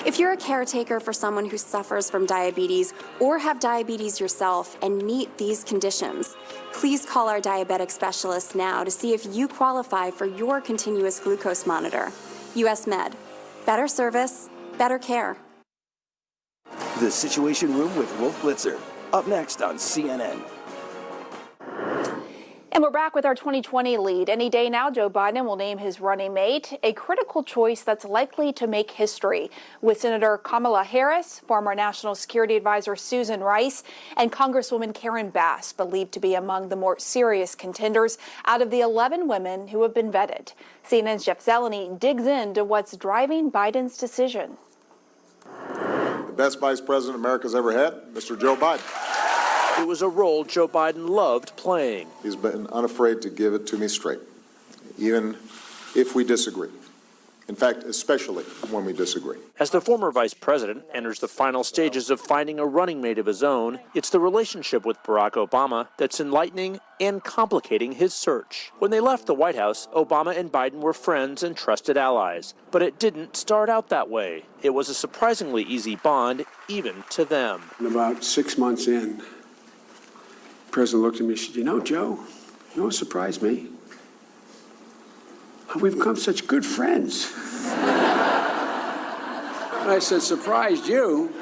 If you're a caretaker for someone who suffers from diabetes or have diabetes yourself and meet these conditions, please call our diabetic specialist now to see if you qualify for your continuous glucose monitor. US Med. Better service, better care. The Situation Room with Wolf Blitzer. Up next on CNN. And we're back with our 2020 lead. Any day now, Joe Biden will name his running mate, a critical choice that's likely to make history, with Senator Kamala Harris, former National Security Advisor Susan Rice, and Congresswoman Karen Bass, believed to be among the more serious contenders out of the 11 women who have been vetted. CNN's Jeff Zeleny digs into what's driving Biden's decision. The best vice president America's ever had, Mr. Joe Biden. It was a role Joe Biden loved playing. He's been unafraid to give it to me straight, even if we disagree. In fact, especially when we disagree. As the former vice president enters the final stages of finding a running mate of his own, it's the relationship with Barack Obama that's enlightening and complicating his search. When they left the White House, Obama and Biden were friends and trusted allies. But it didn't start out that way. It was a surprisingly easy bond, even to them. And about 6 months in, the president looked at me and said, "You know, Joe, you know what surprised me? How we've become such good friends." And I said, "Surprised you?"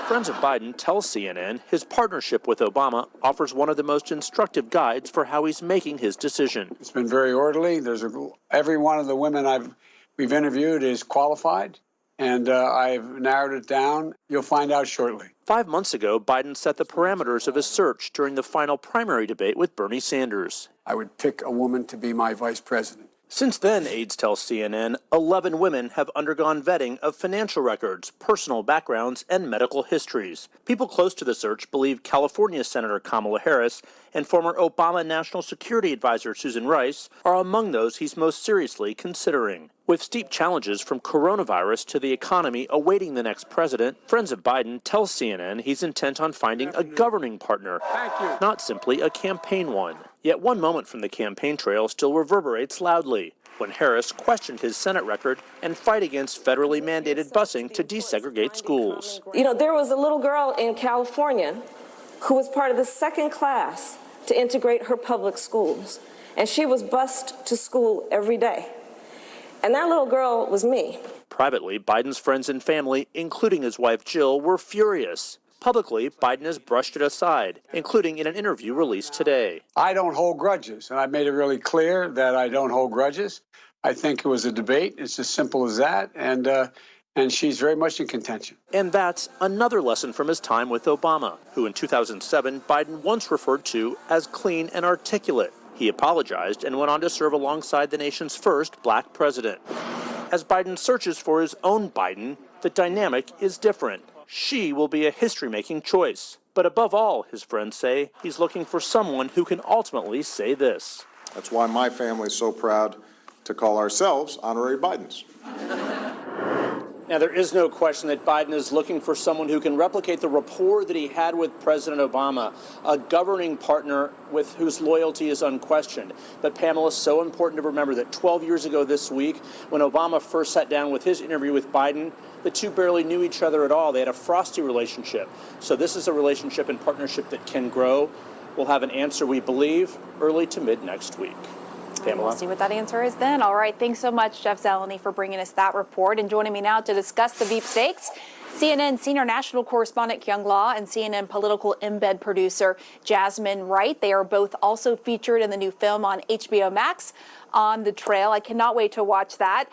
Friends of Biden tell CNN his partnership with Obama offers one of the most instructive guides for how he's making his decision. It's been very orderly. Every one of the women we've interviewed is qualified, and I've narrowed it down. You'll find out shortly. 5 months ago, Biden set the parameters of his search during the final primary debate with Bernie Sanders. I would pick a woman to be my vice president. Since then, aides tell CNN, 11 women have undergone vetting of financial records, personal backgrounds, and medical histories. People close to the search believe California Senator Kamala Harris and former Obama National Security Advisor Susan Rice are among those he's most seriously considering. With steep challenges from coronavirus to the economy awaiting the next president, friends of Biden tell CNN he's intent on finding a governing partner, not simply a campaign one. Yet one moment from the campaign trail still reverberates loudly, when Harris questioned his Senate record and fight against federally mandated busing to desegregate schools. You know, there was a little girl in California who was part of the second class to integrate her public schools, and she was bused to school every day. And that little girl was me. Privately, Biden's friends and family, including his wife Jill, were furious. Publicly, Biden has brushed it aside, including in an interview released today. I don't hold grudges, and I've made it really clear that I don't hold grudges. I think it was a debate. It's as simple as that, and she's very much in contention. And that's another lesson from his time with Obama, who in 2007 Biden once referred to as clean and articulate. He apologized and went on to serve alongside the nation's first black president. As Biden searches for his own Biden, the dynamic is different. She will be a history-making choice. But above all, his friends say, he's looking for someone who can ultimately say this. That's why my family is so proud to call ourselves honorary Bidens. Now, there is no question that Biden is looking for someone who can replicate the rapport that he had with President Obama, a governing partner with whose loyalty is unquestioned. But, Pamela, it's so important to remember that 12 years ago this week, when Obama first sat down with his interview with Biden, the two barely knew each other at all. They had a frosty relationship. So this is a relationship and partnership that can grow. We'll have an answer, we believe, early to mid next week. Pamela? We'll see what that answer is then. All right. Thanks so much, Jeff Zeleny, for bringing us that report. And joining me now to discuss the Veep Stakes, CNN senior national correspondent Kyung Law and CNN political embed producer Jasmine Wright. They are both also featured in the new film on HBO Max, On the Trail. I cannot wait to watch that.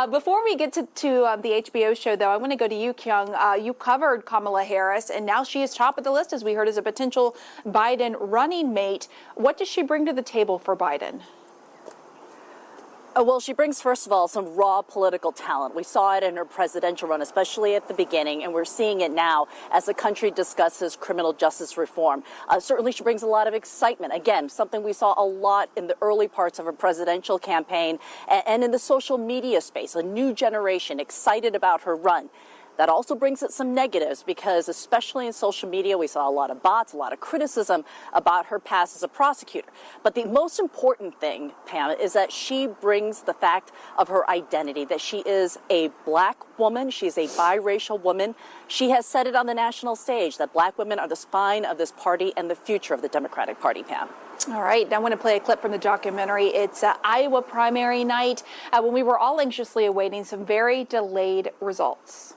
Before we get to the HBO show, though, I want to go to you, Kyung. You covered Kamala Harris, and now she is top of the list, as we heard, as a potential Biden running mate. What does she bring to the table for Biden? Well, she brings, first of all, some raw political talent. We saw it in her presidential run, especially at the beginning, and we're seeing it now as the country discusses criminal justice reform. Certainly, she brings a lot of excitement. Again, something we saw a lot in the early parts of her presidential campaign and in the social media space, a new generation excited about her run. That also brings it some negatives because especially in social media, we saw a lot of bots, a lot of criticism about her past as a prosecutor. But the most important thing, Pam, is that she brings the fact of her identity, that she is a black woman, she's a biracial woman. She has said it on the national stage that black women are the spine of this party and the future of the Democratic Party, Pam. All right, now I want to play a clip from the documentary. It's Iowa primary night when we were all anxiously awaiting some very delayed results.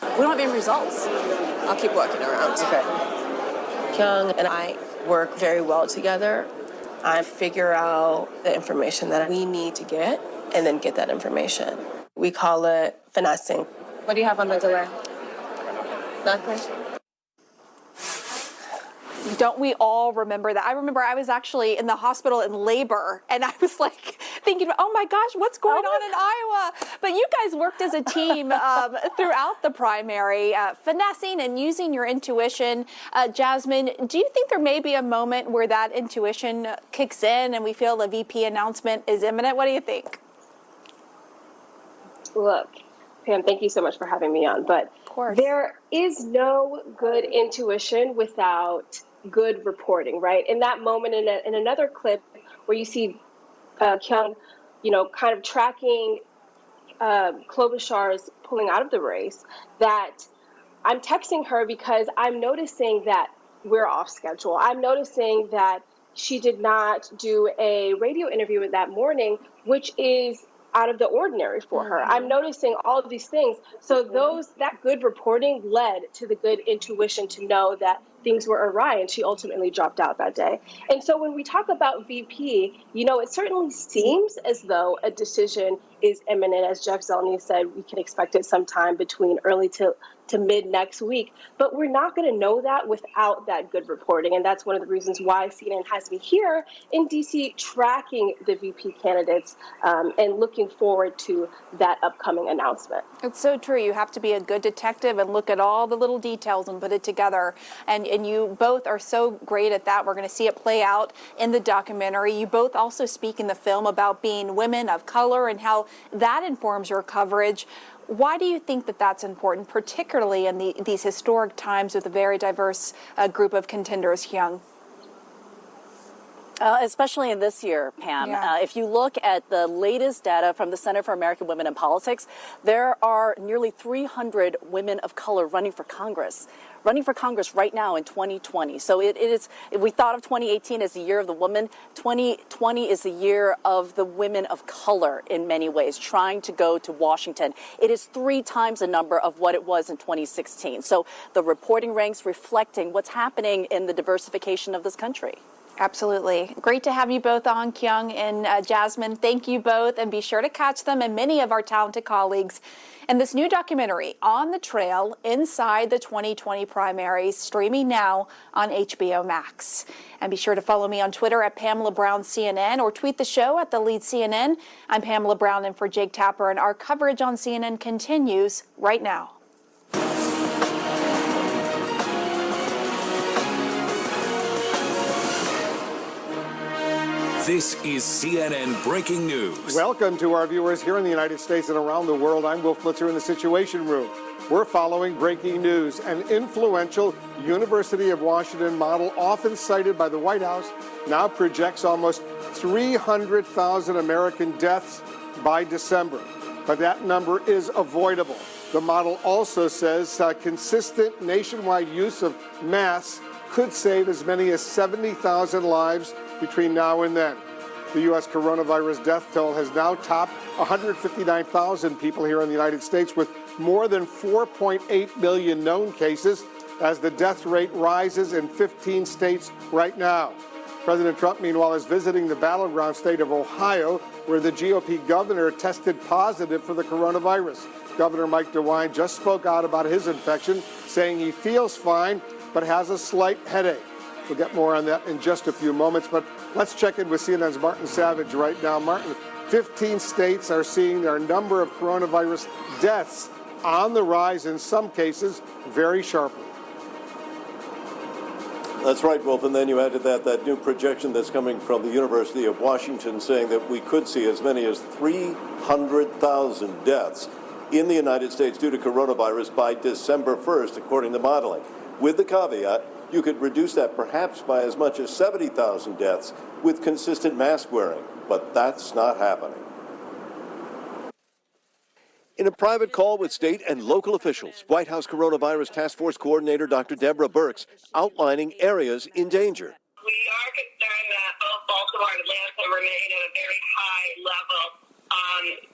We don't have any results. I'll keep walking around. Okay. Kyung and I work very well together. I figure out the information that we need to get and then get that information. We call it finessing. What do you have on the delay? Nothing? Don't we all remember that? I remember I was actually in the hospital in labor, and I was like thinking, oh my gosh, what's going on in Iowa? But you guys worked as a team throughout the primary, finessing and using your intuition. Jasmine, do you think there may be a moment where that intuition kicks in and we feel the VP announcement is imminent? What do you think? Look, Pam, thank you so much for having me on, but there is no good intuition without good reporting, right? In that moment, in another clip where you see Kyung, kind of tracking Klobuchar's pulling out of the race, that I'm texting her because I'm noticing that we're off schedule. I'm noticing that she did not do a radio interview that morning, which is out of the ordinary for her. I'm noticing all of these things. So that good reporting led to the good intuition to know that things were awry, and she ultimately dropped out that day. And so when we talk about VP, it certainly seems as though a decision is imminent. As Jeff Zeleny said, we can expect it sometime between early to mid next week. But we're not going to know that without that good reporting. And that's one of the reasons why CNN has me here in D.C. tracking the VP candidates and looking forward to that upcoming announcement. It's so true. You have to be a good detective and look at all the little details and put it together. And you both are so great at that. We're going to see it play out in the documentary. You both also speak in the film about being women of color and how that informs your coverage. Why do you think that that's important, particularly in these historic times with a very diverse group of contenders, Young? Especially in this year, Pam. If you look at the latest data from the Center for American Women in Politics, there are nearly 300 women of color running for Congress right now in 2020. So it is, we thought of 2018 as the year of the woman. 2020 is the year of the women of color in many ways, trying to go to Washington. It is 3 times the number of what it was in 2016. So the reporting ranks reflecting what's happening in the diversification of this country. Absolutely. Great to have you both on, Kyung and Jasmine. Thank you both, and be sure to catch them and many of our talented colleagues in this new documentary, On the Trail, Inside the 2020 Primaries, streaming now on HBO Max. And be sure to follow me on Twitter at Pamela Brown CNN or tweet the show at The Lead CNN. I'm Pamela Brown in for Jake Tapper, and our coverage on CNN continues right now. This is CNN Breaking News. Welcome to our viewers here in the United States and around the world. I'm Will Flitzer in the Situation Room. We're following breaking news. An influential University of Washington model, often cited by the White House, now projects almost 300,000 American deaths by December. But that number is avoidable. The model also says consistent nationwide use of masks could save as many as 70,000 lives between now and then. The U.S. coronavirus death toll has now topped 159,000 people here in the United States, with more than 4.8 million known cases, as the death rate rises in 15 states right now. President Trump, meanwhile, is visiting the battleground state of Ohio, where the GOP governor tested positive for the coronavirus. Governor Mike DeWine just spoke out about his infection, saying he feels fine but has a slight headache. We'll get more on that in just a few moments, but let's check in with CNN's Martin Savage right now. Martin, 15 states are seeing their number of coronavirus deaths on the rise, in some cases very sharply. That's right, Wolf, and then you added that new projection that's coming from the University of Washington saying that we could see as many as 300,000 deaths in the United States due to coronavirus by December 1st, according to modeling. With the caveat, you could reduce that perhaps by as much as 70,000 deaths with consistent mask wearing, but that's not happening. In a private call with state and local officials, White House Coronavirus Task Force Coordinator Dr. Deborah Birx outlining areas in danger. We are concerned that both Baltimore and Atlanta remain at a very high level.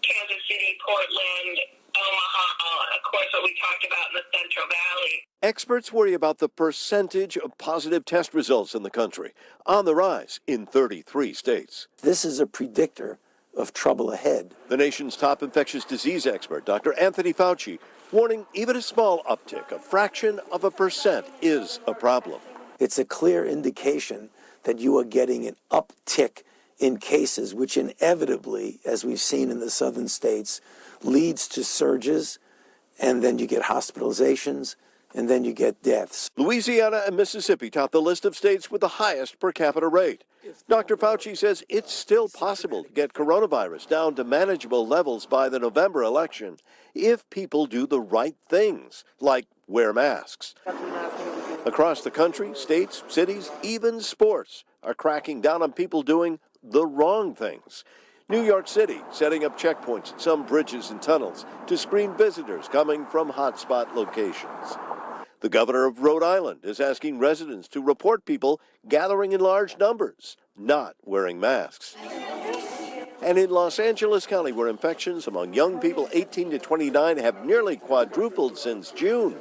Kansas City, Portland, Omaha, of course, what we talked about in the Central Valley. Experts worry about the percentage of positive test results in the country, on the rise in 33 states. This is a predictor of trouble ahead. The nation's top infectious disease expert, Dr. Anthony Fauci, warning even a small uptick, a fraction of a percent, is a problem. It's a clear indication that you are getting an uptick in cases, which inevitably, as we've seen in the southern states, leads to surges, and then you get hospitalizations, and then you get deaths. Louisiana and Mississippi top the list of states with the highest per capita rate. Dr. Fauci says it's still possible to get coronavirus down to manageable levels by the November election if people do the right things, like wear masks. Across the country, states, cities, even sports are cracking down on people doing the wrong things. New York City setting up checkpoints at some bridges and tunnels to screen visitors coming from hotspot locations. The governor of Rhode Island is asking residents to report people gathering in large numbers, not wearing masks. And in Los Angeles County, where infections among young people 18 to 29 have nearly quadrupled since June,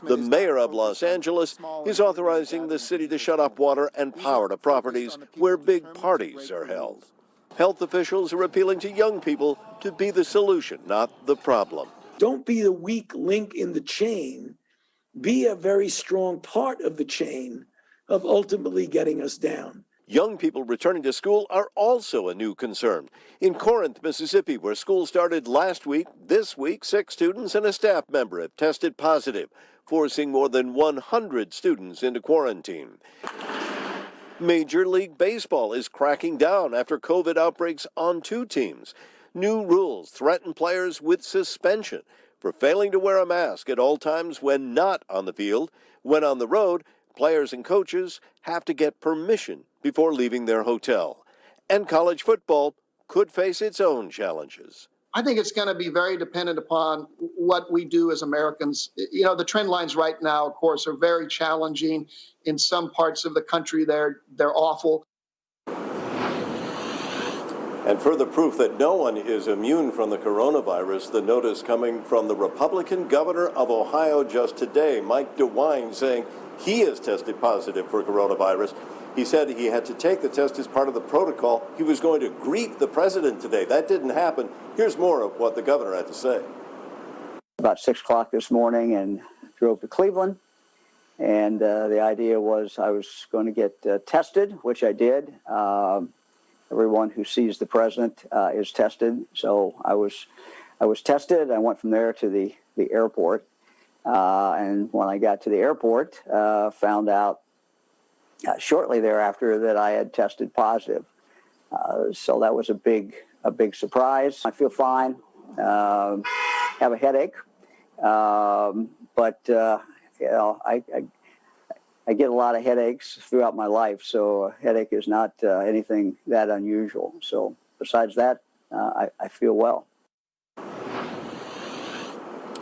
the mayor of Los Angeles is authorizing the city to shut off water and power to properties where big parties are held. Health officials are appealing to young people to be the solution, not the problem. Don't be the weak link in the chain. Be a very strong part of the chain of ultimately getting us down. Young people returning to school are also a new concern. In Corinth, Mississippi, where school started last week, this week, 6 students and a staff member have tested positive, forcing more than 100 students into quarantine. Major League Baseball is cracking down after COVID outbreaks on 2 teams. New rules threaten players with suspension for failing to wear a mask at all times when not on the field. When on the road, players and coaches have to get permission before leaving their hotel. And college football could face its own challenges. I think it's going to be very dependent upon what we do as Americans. You know, the trend lines right now, of course, are very challenging. In some parts of the country, they're awful. And further proof that no one is immune from the coronavirus, the notice coming from the Republican governor of Ohio just today, Mike DeWine, saying he has tested positive for coronavirus. He said he had to take the test as part of the protocol. He was going to greet the president today. That didn't happen. Here's more of what the governor had to say. About 6 o'clock this morning and drove to Cleveland. And the idea was I was going to get tested, which I did. Everyone who sees the president is tested. So I was tested. I went from there to the airport. And when I got to the airport, found out shortly thereafter that I had tested positive. So that was a big surprise. I feel fine. Have a headache. But you know, I get a lot of headaches throughout my life, so a headache is not anything that unusual. So besides that, I feel well.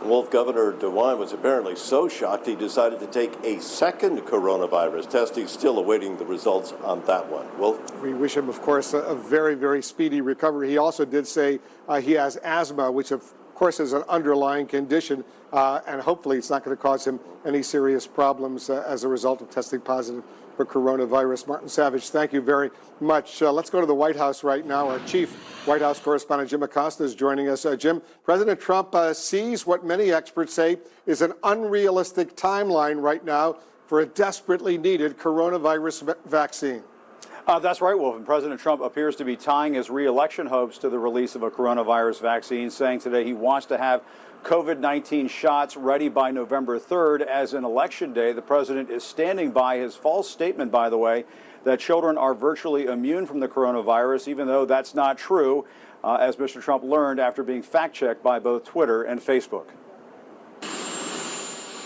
Wolf, Governor DeWine was apparently so shocked he decided to take a second coronavirus test. He's still awaiting the results on that one. Wolf? We wish him, of course, a very, very speedy recovery. He also did say he has asthma, which of course is an underlying condition, and hopefully it's not going to cause him any serious problems as a result of testing positive for coronavirus. Martin Savage, thank you very much. Let's go to the White House right now. Our chief White House correspondent, Jim Acosta, is joining us. Jim, President Trump sees what many experts say is an unrealistic timeline right now for a desperately needed coronavirus vaccine. That's right, Wolf. And President Trump appears to be tying his re-election hopes to the release of a coronavirus vaccine, saying today he wants to have COVID-19 shots ready by November 3rd. As in Election Day, the president is standing by his false statement, by the way, that children are virtually immune from the coronavirus, even though that's not true, as Mr. Trump learned after being fact-checked by both Twitter and Facebook.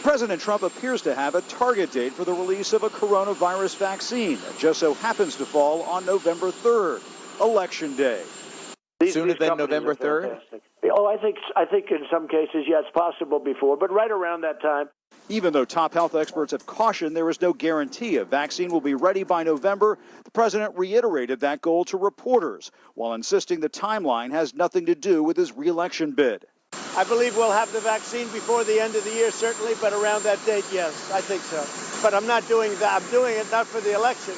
President Trump appears to have a target date for the release of a coronavirus vaccine that just so happens to fall on November 3rd, Election Day. Sooner than November 3rd? Oh, I think in some cases, yes, possible before, but right around that time. Even though top health experts have cautioned there is no guarantee a vaccine will be ready by November, the president reiterated that goal to reporters while insisting the timeline has nothing to do with his re-election bid. I believe we'll have the vaccine before the end of the year, certainly, but around that date, yes, I think so. But I'm not doing that. I'm doing it not for the election.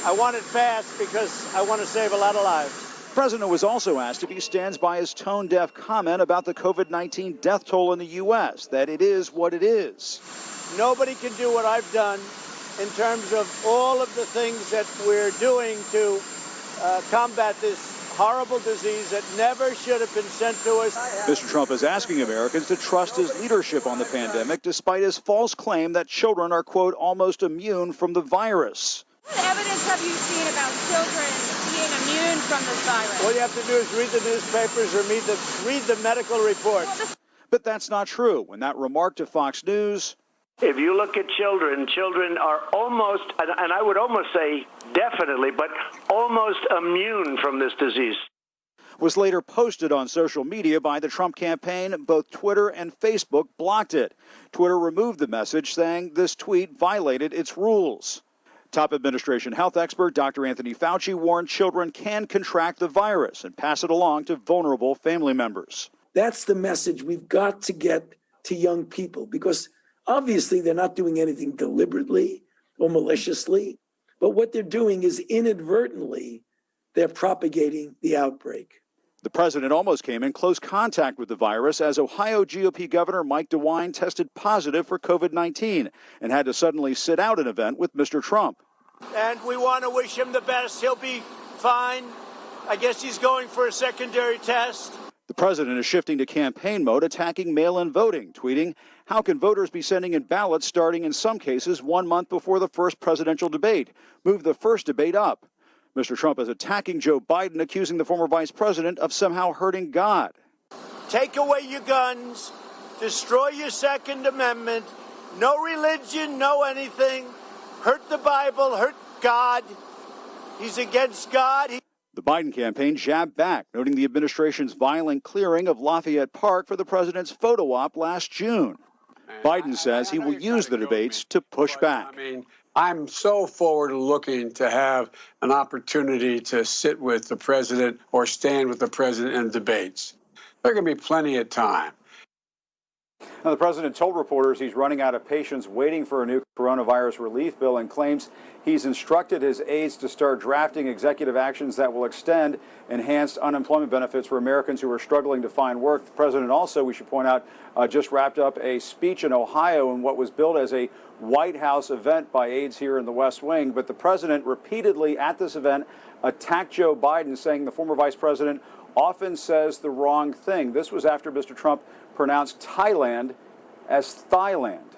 I want it fast because I want to save a lot of lives. The president was also asked if he stands by his tone-deaf comment about the COVID-19 death toll in the U.S., that it is what it is. Nobody can do what I've done in terms of all of the things that we're doing to combat this horrible disease that never should have been sent to us. Mr. Trump is asking Americans to trust his leadership on the pandemic, despite his false claim that children are, quote, almost immune from the virus. What evidence have you seen about children being immune from this virus? All you have to do is read the newspapers or read the medical reports. But that's not true. When that remark to Fox News... If you look at children are almost, and I would almost say definitely, but almost immune from this disease. Was later posted on social media by the Trump campaign. Both Twitter and Facebook blocked it. Twitter removed the message, saying this tweet violated its rules. Top administration health expert Dr. Anthony Fauci warned children can contract the virus and pass it along to vulnerable family members. That's the message we've got to get to young people, because obviously they're not doing anything deliberately or maliciously, but what they're doing is inadvertently they're propagating the outbreak. The president almost came in close contact with the virus as Ohio GOP Governor Mike DeWine tested positive for COVID-19 and had to suddenly sit out an event with Mr. Trump. And we want to wish him the best. He'll be fine. I guess he's going for a secondary test. The president is shifting to campaign mode, attacking mail-in voting, tweeting, "How can voters be sending in ballots starting in some cases 1 month before the first presidential debate? Move the first debate up." Mr. Trump is attacking Joe Biden, accusing the former vice president of somehow hurting God. Take away your guns, destroy your Second Amendment, no religion, no anything, hurt the Bible, hurt God. He's against God. The Biden campaign jabbed back, noting the administration's violent clearing of Lafayette Park for the president's photo op last June. Biden says he will use the debates to push back. I mean, I'm so forward-looking to have an opportunity to sit with the president or stand with the president in debates. There are going to be plenty of time. Now, the president told reporters he's running out of patience waiting for a new coronavirus relief bill and claims he's instructed his aides to start drafting executive actions that will extend enhanced unemployment benefits for Americans who are struggling to find work. The president also, we should point out, just wrapped up a speech in Ohio in what was billed as a White House event by aides here in the West Wing. But the president repeatedly at this event attacked Joe Biden, saying the former vice president often says the wrong thing. This was after Mr. Trump pronounced Thailand as Thailand.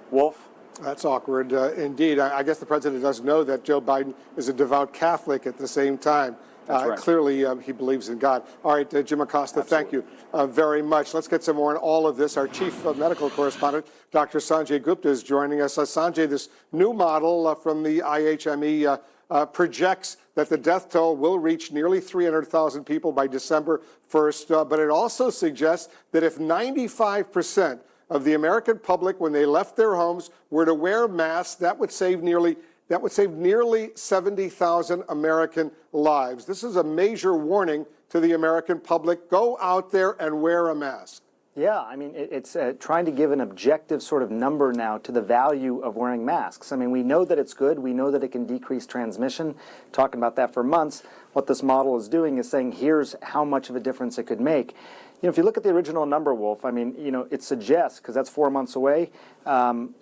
Wolf? That's awkward indeed. I guess the president does know that Joe Biden is a devout Catholic at the same time. That's right. Clearly, he believes in God. All right, Jim Acosta, thank you very much. Let's get some more on all of this. Our chief medical correspondent, Dr. Sanjay Gupta, is joining us. Sanjay, this new model from the IHME projects that the death toll will reach nearly 300,000 people by December 1st, but it also suggests that if 95% of the American public, when they left their homes, were to wear masks, that would save nearly 70,000 American lives. This is a major warning to the American public. Go out there and wear a mask. Yeah, I mean, it's trying to give an objective sort of number now to the value of wearing masks. I mean, we know that it's good. We know that it can decrease transmission. Talking about that for months. What this model is doing is saying, here's how much of a difference it could make. You know, if you look at the original number, Wolf, I mean, you know, it suggests, because that's 4 months away,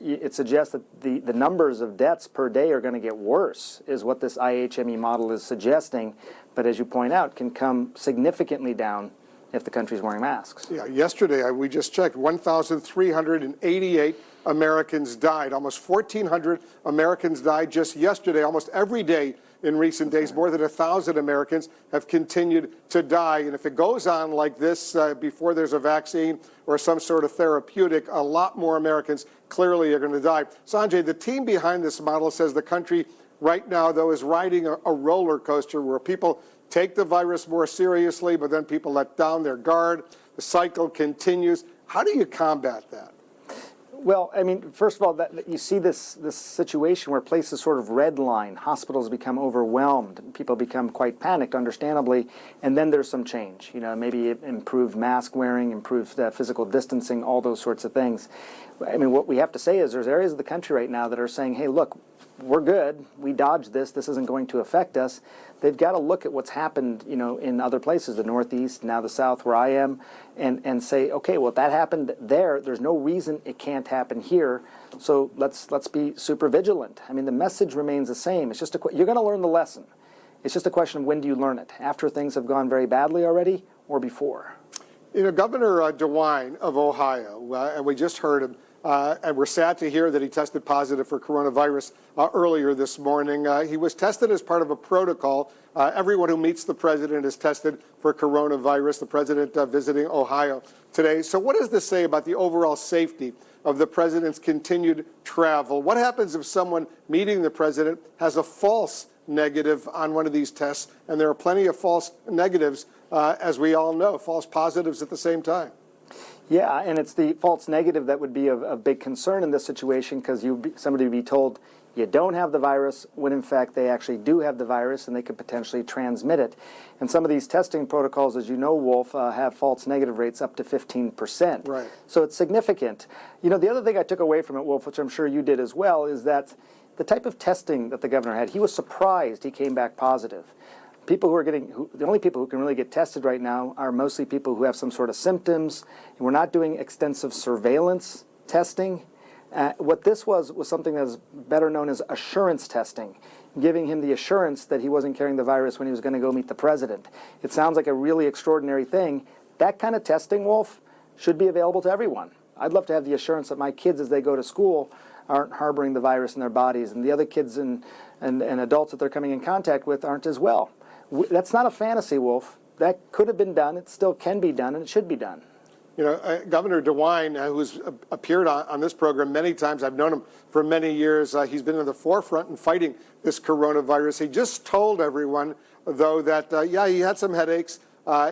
it suggests that the numbers of deaths per day are going to get worse, is what this IHME model is suggesting. But as you point out, can come significantly down if the country's wearing masks. Yeah, yesterday we just checked, 1,388 Americans died. Almost 1,400 Americans died just yesterday. Almost every day in recent days, more than 1,000 Americans have continued to die. And if it goes on like this before there's a vaccine or some sort of therapeutic, a lot more Americans clearly are going to die. Sanjay, the team behind this model says the country right now, though, is riding a roller coaster where people take the virus more seriously, but then people let down their guard. The cycle continues. How do you combat that? Well, I mean, first of all, you see this situation where places sort of redline, hospitals become overwhelmed, people become quite panicked, understandably, and then there's some change. You know, maybe improved mask wearing, improved physical distancing, all those sorts of things. I mean, what we have to say is there's areas of the country right now that are saying, hey, look, we're good, we dodged this isn't going to affect us. They've got to look at what's happened, you know, in other places, the Northeast, now the South where I am, and say, okay, well, if that happened there's no reason it can't happen here, so let's be super vigilant. I mean, the message remains the same. It's just you're going to learn the lesson. It's just a question of when do you learn it, after things have gone very badly already or before? You know, Governor DeWine of Ohio, and we just heard him, and we're sad to hear that he tested positive for coronavirus earlier this morning. He was tested as part of a protocol. Everyone who meets the president is tested for coronavirus, the president visiting Ohio today. So what does this say about the overall safety of the president's continued travel? What happens if someone meeting the president has a false negative on one of these tests? And there are plenty of false negatives, as we all know, false positives at the same time. Yeah, and it's the false negative that would be of big concern in this situation, because somebody would be told you don't have the virus when in fact they actually do have the virus and they could potentially transmit it. And some of these testing protocols, as you know, Wolf, have false negative rates up to 15%. Right. So it's significant. You know, the other thing I took away from it, Wolf, which I'm sure you did as well, is that the type of testing that the governor had, he was surprised he came back positive. People who are the only people who can really get tested right now are mostly people who have some sort of symptoms. And we're not doing extensive surveillance testing. What this was something that is better known as assurance testing, giving him the assurance that he wasn't carrying the virus when he was going to go meet the president. It sounds like a really extraordinary thing. That kind of testing, Wolf, should be available to everyone. I'd love to have the assurance that my kids, as they go to school, aren't harboring the virus in their bodies, and the other kids and adults that they're coming in contact with aren't as well. That's not a fantasy, Wolf. That could have been done. It still can be done, and it should be done. You know, Governor DeWine, who's appeared on this program many times, I've known him for many years. He's been in the forefront in fighting this coronavirus. He just told everyone, though, that, yeah, he had some headaches.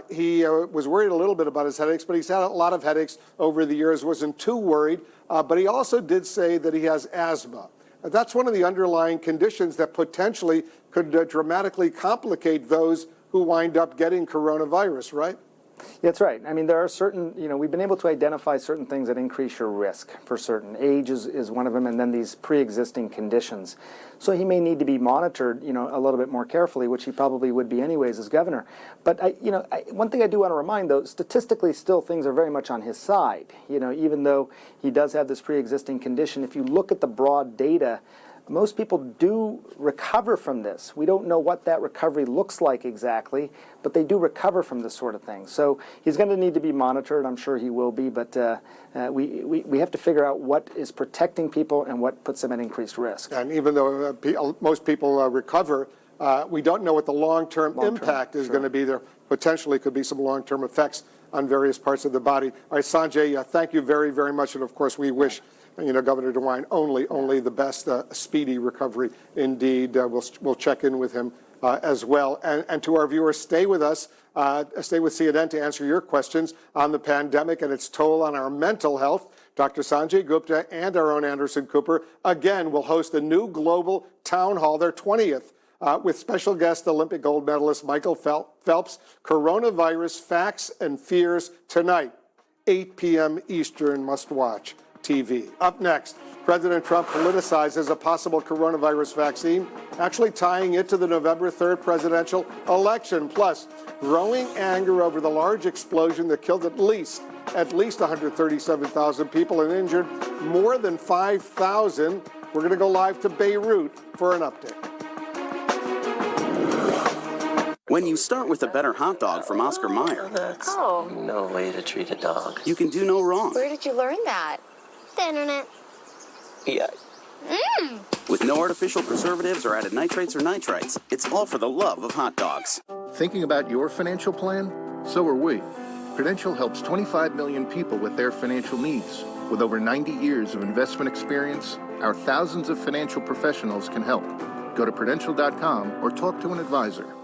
He was worried a little bit about his headaches, but he's had a lot of headaches over the years, wasn't too worried. But he also did say that he has asthma. That's one of the underlying conditions that potentially could dramatically complicate those who wind up getting coronavirus, right? That's right. I mean, there are certain, you know, we've been able to identify certain things that increase your risk for certain. Age is one of them, and then these pre-existing conditions. So he may need to be monitored, you know, a little bit more carefully, which he probably would be anyways as governor. But, one thing I do want to remind, though, statistically still things are very much on his side. You know, even though he does have this pre-existing condition, if you look at the broad data, most people do recover from this. We don't know what that recovery looks like exactly, but they do recover from this sort of thing. So he's going to need to be monitored. I'm sure he will be, but we have to figure out what is protecting people and what puts them at increased risk. And even though most people recover, we don't know what the long-term impact is going to be. There potentially could be some long-term effects on various parts of the body. All right, Sanjay, thank you very, very much. And of course, we wish Governor DeWine only the best, speedy recovery indeed. We'll check in with him as well. And to our viewers, stay with us, stay with CNN to answer your questions on the pandemic and its toll on our mental health. Dr. Sanjay Gupta and our own Anderson Cooper, again, will host a new global town hall, their 20th, with special guest Olympic gold medalist Michael Phelps. Coronavirus Facts and Fears tonight, 8 p.m. Eastern, must watch TV. Up next, President Trump politicizes a possible coronavirus vaccine, actually tying it to the November 3rd presidential election. Plus, growing anger over the large explosion that killed at least 137,000 people and injured more than 5,000. We're going to go live to Beirut for an update. When you start with a better hot dog from Oscar Mayer, That's no way to treat a dog. you can do no wrong. Where did you learn that? The internet. Yeah. With no artificial preservatives or added nitrates or nitrites, it's all for the love of hot dogs. Thinking about your financial plan? So are we. Prudential helps 25 million people with their financial needs. With over 90 years of investment experience, our thousands of financial professionals can help. Go to Prudential.com or talk to an advisor.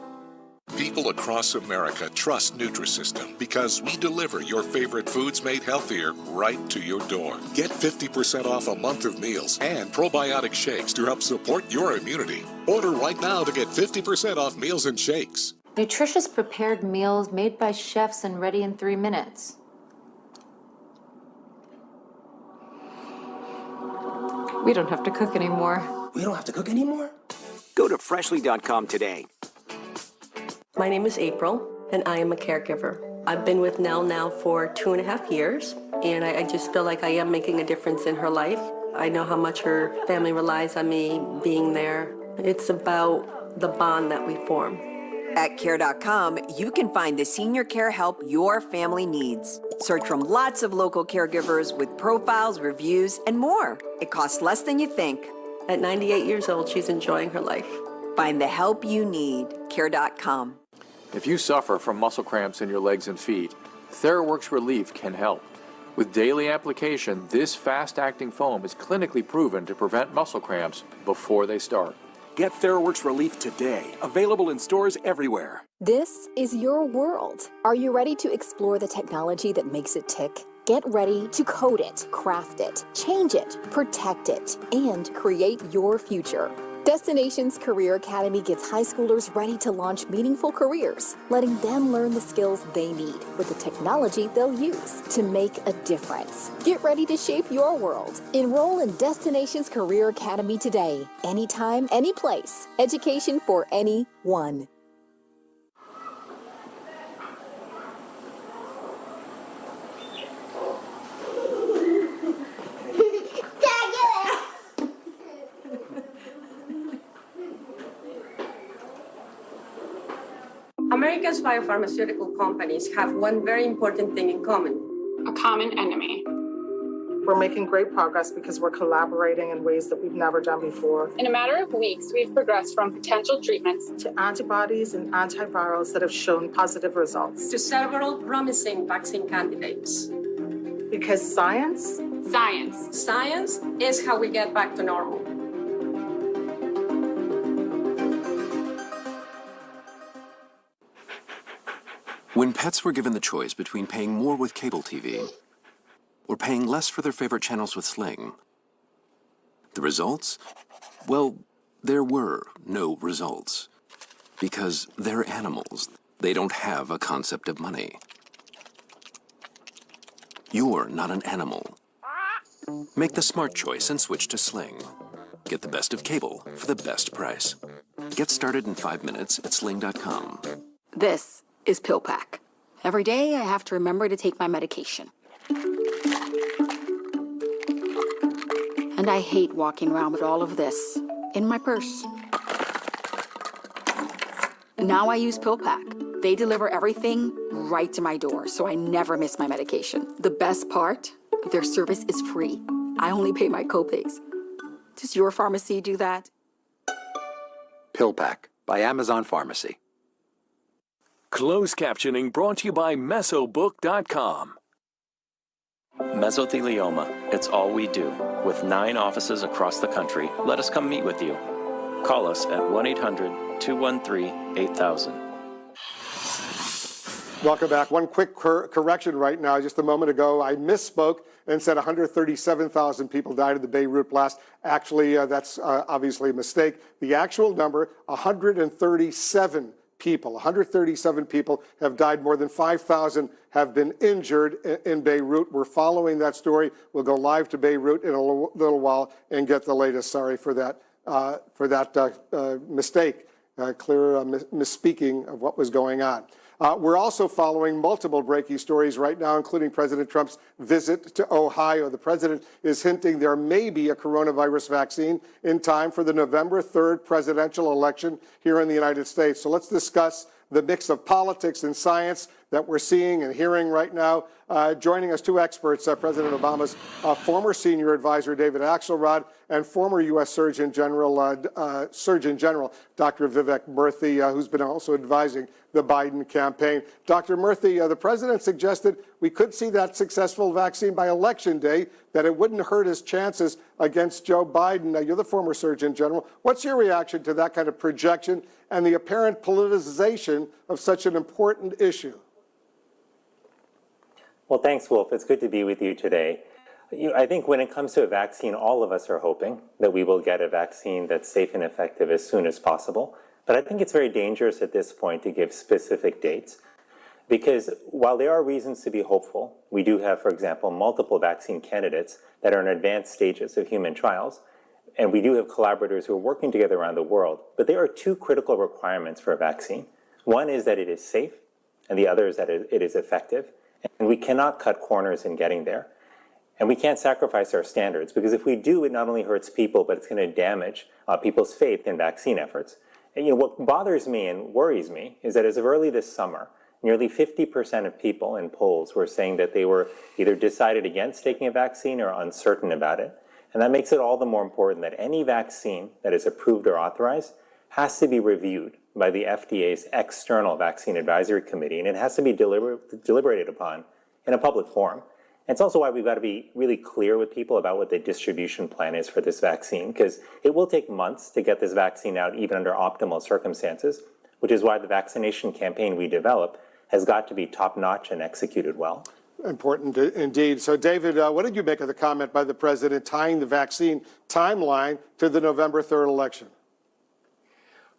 People across America trust Nutrisystem because we deliver your favorite foods made healthier right to your door. Get 50% off a month of meals and probiotic shakes to help support your immunity. Order right now to get 50% off meals and shakes. Nutritious prepared meals made by chefs and ready in 3 minutes. We don't have to cook anymore. We don't have to cook anymore? Go to Freshly.com today. My name is April, and I am a caregiver. I've been with Nell now for 2.5 years, and I just feel like I am making a difference in her life. I know how much her family relies on me being there. It's about the bond that we form. At Care.com, you can find the senior care help your family needs. Search from lots of local caregivers with profiles, reviews, and more. It costs less than you think. At 98 years old, she's enjoying her life. Find the help you need. Care.com. If you suffer from muscle cramps in your legs and feet, TheraWorks Relief can help. With daily application, this fast-acting foam is clinically proven to prevent muscle cramps before they start. Get TheraWorks Relief today. Available in stores everywhere. This is your world. Are you ready to explore the technology that makes it tick? Get ready to code it, craft it, change it, protect it, and create your future. Destinations Career Academy gets high schoolers ready to launch meaningful careers, letting them learn the skills they need with the technology they'll use to make a difference. Get ready to shape your world. Enroll in Destinations Career Academy today. Anytime, any place. Education for anyone. America's biopharmaceutical companies have one very important thing in common: a common enemy. We're making great progress because we're collaborating in ways that we've never done before. In a matter of weeks, we've progressed from potential treatments to antibodies and antivirals that have shown positive results. To several promising vaccine candidates. Because science is how we get back to normal. When pets were given the choice between paying more with cable TV or paying less for their favorite channels with Sling, the results? Well, there were no results. Because they're animals. They don't have a concept of money. You're not an animal. Make the smart choice and switch to Sling. Get the best of cable for the best price. Get started in 5 minutes at sling.com. This is PillPack. Every day I have to remember to take my medication. And I hate walking around with all of this in my purse. Now I use PillPack. They deliver everything right to my door, so I never miss my medication. The best part, their service is free. I only pay my copays. Does your pharmacy do that? PillPack by Amazon Pharmacy. Closed captioning brought to you by Mesobook.com. Mesothelioma, it's all we do. With 9 offices across the country, let us come meet with you. Call us at 1-800-213-8000. Welcome back. One quick correction right now. Just a moment ago, I misspoke and said 137,000 people died in the Beirut blast. Actually, that's obviously a mistake. The actual number, 137 people. 137 people have died. More than 5,000 have been injured in Beirut. We're following that story. We'll go live to Beirut in a little while and get the latest. Sorry for that mistake, clear misspeaking of what was going on. We're also following multiple breaking stories right now, including President Trump's visit to Ohio. The president is hinting there may be a coronavirus vaccine in time for the November 3rd presidential election here in the United States. So let's discuss the mix of politics and science that we're seeing and hearing right now. Joining us, two experts, President Obama's former senior advisor, David Axelrod, and former U.S. Surgeon General Dr. Vivek Murthy, who's been also advising the Biden campaign. Dr. Murthy, the president suggested we could see that successful vaccine by Election Day, that it wouldn't hurt his chances against Joe Biden. You're the former Surgeon General. What's your reaction to that kind of projection and the apparent politicization of such an important issue? Well, thanks, Wolf. It's good to be with you today. I think when it comes to a vaccine, all of us are hoping that we will get a vaccine that's safe and effective as soon as possible. But I think it's very dangerous at this point to give specific dates, because while there are reasons to be hopeful, we do have, for example, multiple vaccine candidates that are in advanced stages of human trials, and we do have collaborators who are working together around the world. But there are two critical requirements for a vaccine. One is that it is safe, and the other is that it is effective. And we cannot cut corners in getting there. And we can't sacrifice our standards, because if we do, it not only hurts people, but it's going to damage people's faith in vaccine efforts. And, what bothers me and worries me is that as of early this summer, nearly 50% of people in polls were saying that they were either decided against taking a vaccine or uncertain about it. And that makes it all the more important that any vaccine that is approved or authorized has to be reviewed by the FDA's External Vaccine Advisory Committee, and it has to be deliberated upon in a public forum. And it's also why we've got to be really clear with people about what the distribution plan is for this vaccine, because it will take months to get this vaccine out, even under optimal circumstances, which is why the vaccination campaign we develop has got to be top-notch and executed well. Important indeed. So, David, what did you make of the comment by the president tying the vaccine timeline to the November 3rd election?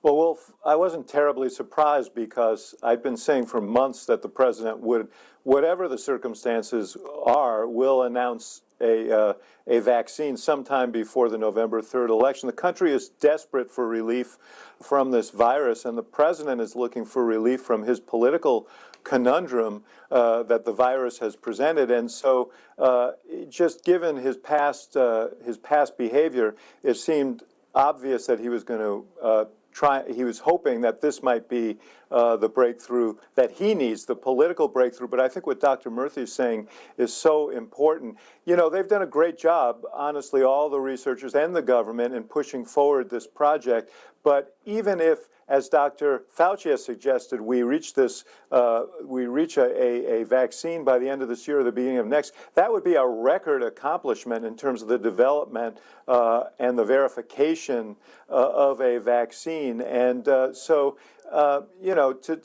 Well, Wolf, I wasn't terribly surprised, because I've been saying for months that the president would, whatever the circumstances are, will announce a vaccine sometime before the November 3rd election. The country is desperate for relief from this virus, and the president is looking for relief from his political conundrum that the virus has presented. And so just given his past behavior, it seemed obvious that he was going to he was hoping that this might be the breakthrough that he needs, the political breakthrough. But I think what Dr. Murthy is saying is so important. They've done a great job, honestly, all the researchers and the government, in pushing forward this project. But even if, as Dr. Fauci has suggested, we reach a vaccine by the end of this year or the beginning of next, that would be a record accomplishment in terms of the development and the verification of a vaccine. And to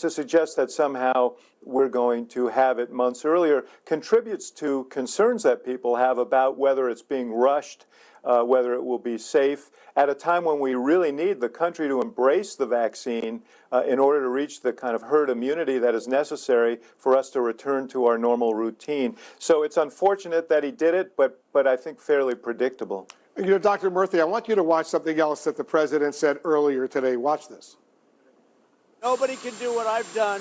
suggest that somehow we're going to have it months earlier contributes to concerns that people have about whether it's being rushed, whether it will be safe, at a time when we really need the country to embrace the vaccine in order to reach the kind of herd immunity that is necessary for us to return to our normal routine. So it's unfortunate that he did it, but I think fairly predictable. Dr. Murthy, I want you to watch something else that the president said earlier today. Watch this. Nobody can do what I've done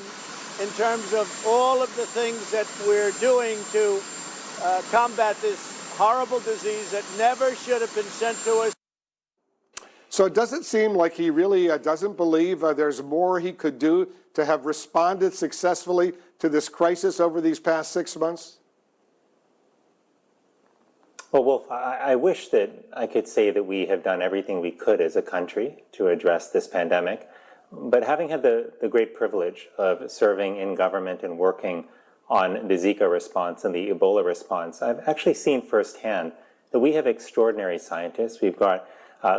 in terms of all of the things that we're doing to combat this horrible disease that never should have been sent to us. So does it seem like he really doesn't believe there's more he could do to have responded successfully to this crisis over these past 6 months? Well, Wolf, I wish that I could say that we have done everything we could as a country to address this pandemic. But having had the great privilege of serving in government and working on the Zika response and the Ebola response, I've actually seen firsthand that we have extraordinary scientists. We've got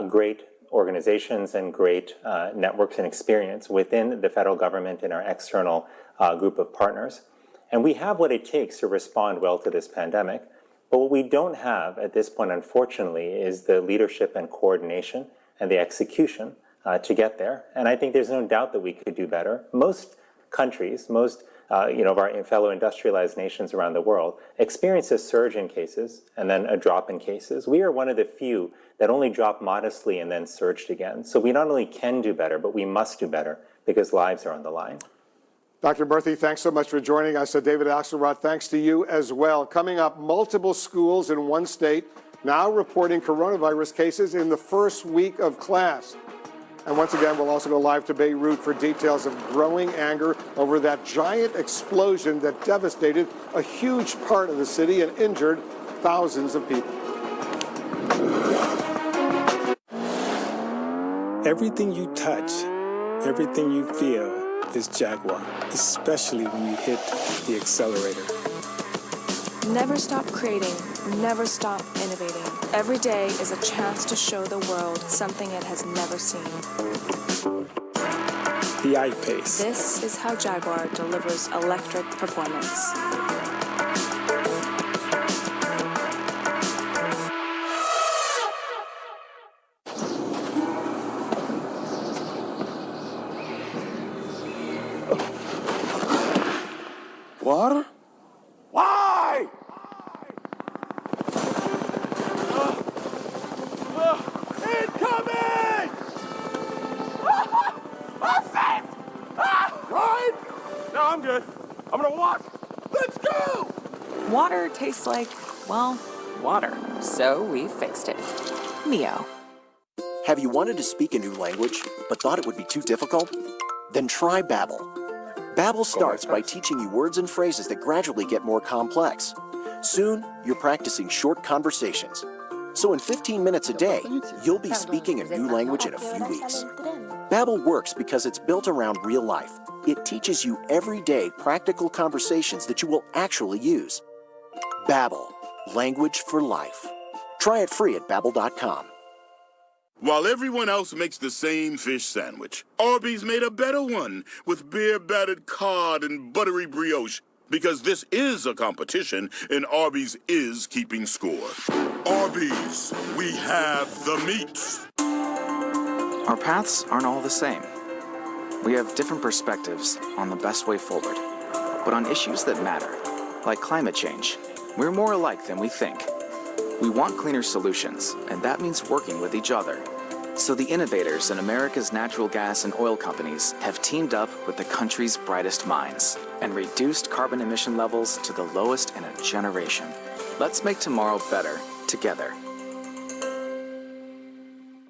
great organizations and great networks and experience within the federal government and our external group of partners. And we have what it takes to respond well to this pandemic. But what we don't have at this point, unfortunately, is the leadership and coordination and the execution to get there. And I think there's no doubt that we could do better. Most countries, most of our fellow industrialized nations around the world experience a surge in cases and then a drop in cases. We are one of the few that only dropped modestly and then surged again. So we not only can do better, but we must do better because lives are on the line. Dr. Murthy, thanks so much for joining us. David Axelrod, thanks to you as well. Coming up, multiple schools in one state now reporting coronavirus cases in the first week of class. And once again, we'll also go live to Beirut for details of growing anger over that giant explosion that devastated a huge part of the city and injured thousands of people. Everything you touch, everything you feel is Jaguar, especially when you hit the accelerator. Never stop creating, never stop innovating. Every day is a chance to show the world something it has never seen. The I-Pace. This is how Jaguar delivers electric performance. Water? Why? Incoming! I'm safe! Ryan? No, I'm good. I'm gonna walk. Let's go! Water tastes like, well, water. So we fixed it. Neo. Have you wanted to speak a new language, but thought it would be too difficult? Then try Babbel. Babbel starts by teaching you words and phrases that gradually get more complex. Soon, you're practicing short conversations. So in 15 minutes a day, you'll be speaking a new language in a few weeks. Babbel works because it's built around real life. It teaches you everyday practical conversations that you will actually use. Babbel, language for life. Try it free at Babbel.com. While everyone else makes the same fish sandwich, Arby's made a better one with beer-battered cod and buttery brioche. Because this is a competition, and Arby's is keeping score. Arby's, we have the meats. Our paths aren't all the same. We have different perspectives on the best way forward. But on issues that matter, like climate change, we're more alike than we think. We want cleaner solutions, and that means working with each other. So the innovators in America's natural gas and oil companies have teamed up with the country's brightest minds and reduced carbon emission levels to the lowest in a generation. Let's make tomorrow better together.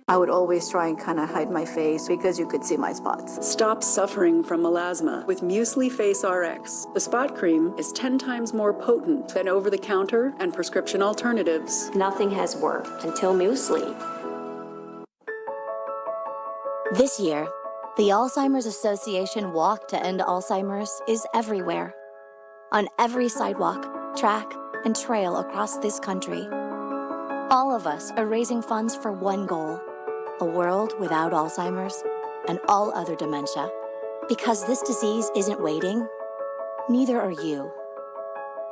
I would always try and kind of hide my face because you could see my spots. Stop suffering from melasma with Muesli Face RX. The spot cream is 10 times more potent than over-the-counter and prescription alternatives. Nothing has worked until Muesli. This year, the Alzheimer's Association Walk to End Alzheimer's is everywhere. On every sidewalk, track, and trail across this country. All of us are raising funds for one goal: a world without Alzheimer's and all other dementia. Because this disease isn't waiting, neither are you.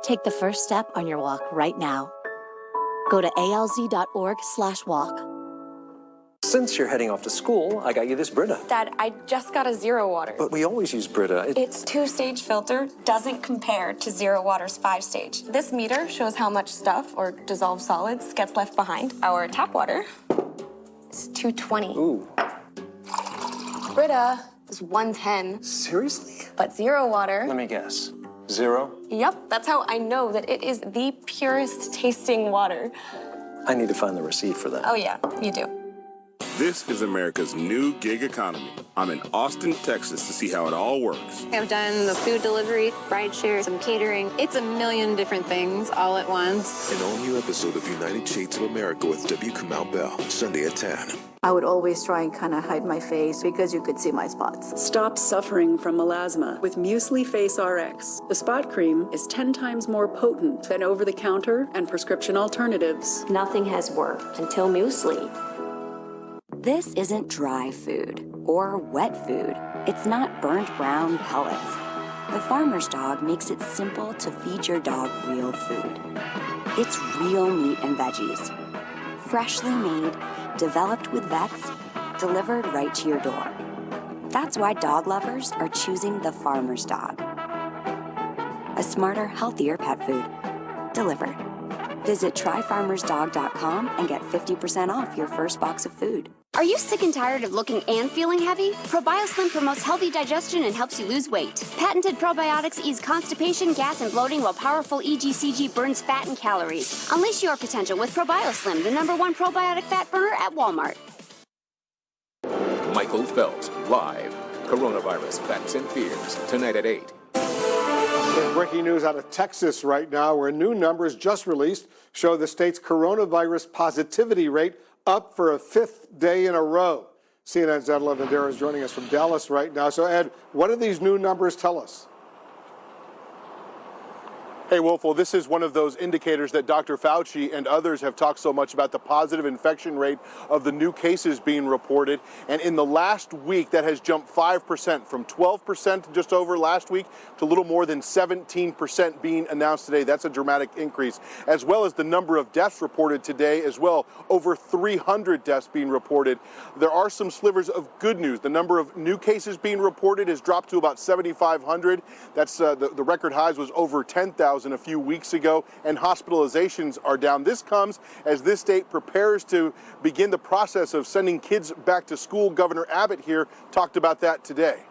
Take the first step on your walk right now. Go to alz.org/walk. Since you're heading off to school, I got you this Brita. Dad, I just got a Zero Water. But we always use Brita. Its 2-stage filter doesn't compare to Zero Water's 5-stage. This meter shows how much stuff or dissolved solids gets left behind. Our tap water is 220. Ooh. Brita is 110. Seriously? But Zero Water... Let me guess. 0? Yep, that's how I know that it is the purest tasting water. I need to find the receipt for that. Oh yeah, you do. This is America's new gig economy. I'm in Austin, Texas to see how it all works. I've done the food delivery, ride share, some catering. It's a million different things all at once. An all-new episode of United Shades of America with W. Kamau Bell, Sunday at 10. I would always try and kind of hide my face because you could see my spots. Stop suffering from melasma with Muesli Face RX. The spot cream is 10 times more potent than over-the-counter and prescription alternatives. Nothing has worked until Muesli. This isn't dry food or wet food. It's not burnt brown pellets. The farmer's dog makes it simple to feed your dog real food. It's real meat and veggies, freshly made, developed with vets, delivered right to your door. That's why dog lovers are choosing the farmer's dog. A smarter, healthier pet food. Delivered. Visit tryfarmersdog.com and get 50% off your first box of food. Are you sick and tired of looking and feeling heavy? ProBioSlim promotes healthy digestion and helps you lose weight. Patented probiotics ease constipation, gas, and bloating, while powerful EGCG burns fat and calories. Unleash your potential with ProBioSlim, the #1 probiotic fat burner at Walmart. Michael Phelps, live. Coronavirus Facts and Fears, tonight at 8. There's breaking news out of Texas right now, where new numbers just released show the state's coronavirus positivity rate up for a 5th day in a row. CNN's Ed Lavendera is joining us from Dallas right now. So, Ed, what do these new numbers tell us? Hey, Wolf, well, this is one of those indicators that Dr. Fauci and others have talked so much about, the positive infection rate of the new cases being reported. And in the last week, that has jumped 5%, from 12% just over last week to a little more than 17% being announced today. That's a dramatic increase, as well as the number of deaths reported today as well. Over 300 deaths being reported. There are some slivers of good news. The number of new cases being reported has dropped to about 7,500. That's the record highs was over 10,000 a few weeks ago, and hospitalizations are down. This comes as this state prepares to begin the process of sending kids back to school. Governor Abbott here talked about that today.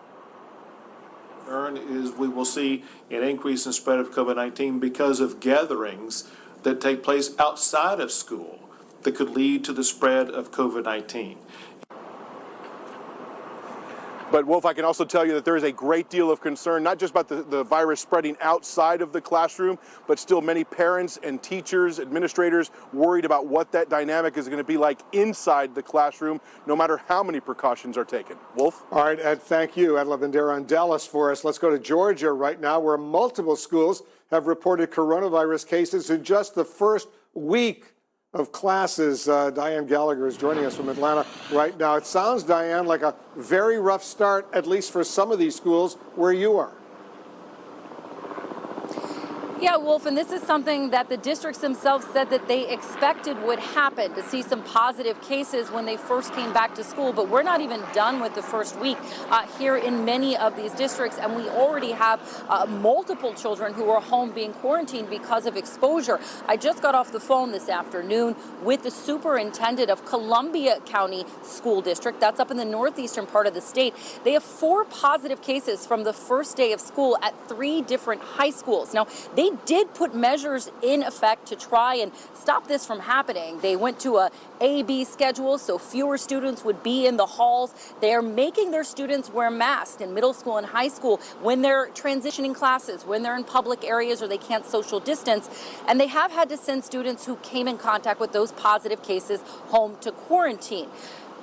Is we will see an increase in spread of COVID-19 because of gatherings that take place outside of school that could lead to the spread of COVID-19. But, Wolf, I can also tell you that there is a great deal of concern, not just about the virus spreading outside of the classroom, but still many parents and teachers, administrators worried about what that dynamic is going to be like inside the classroom, no matter how many precautions are taken. Wolf? All right, Ed, thank you. Ed Lavendera in Dallas for us. Let's go to Georgia right now, where multiple schools have reported coronavirus cases in just the first week of classes. Diane Gallagher is joining us from Atlanta right now. It sounds, Diane, like a very rough start, at least for some of these schools where you are. Yeah, Wolf, and this is something that the districts themselves said that they expected would happen, to see some positive cases when they first came back to school. But we're not even done with the first week here in many of these districts, and we already have multiple children who are home being quarantined because of exposure. I just got off the phone this afternoon with the superintendent of Columbia County School District. That's up in the northeastern part of the state. They have 4 positive cases from the first day of school at 3 different high schools. Now, they did put measures in effect to try and stop this from happening. They went to a A-B schedule, so fewer students would be in the halls. They're making their students wear masks in middle school and high school when they're transitioning classes, when they're in public areas or they can't social distance. And they have had to send students who came in contact with those positive cases home to quarantine.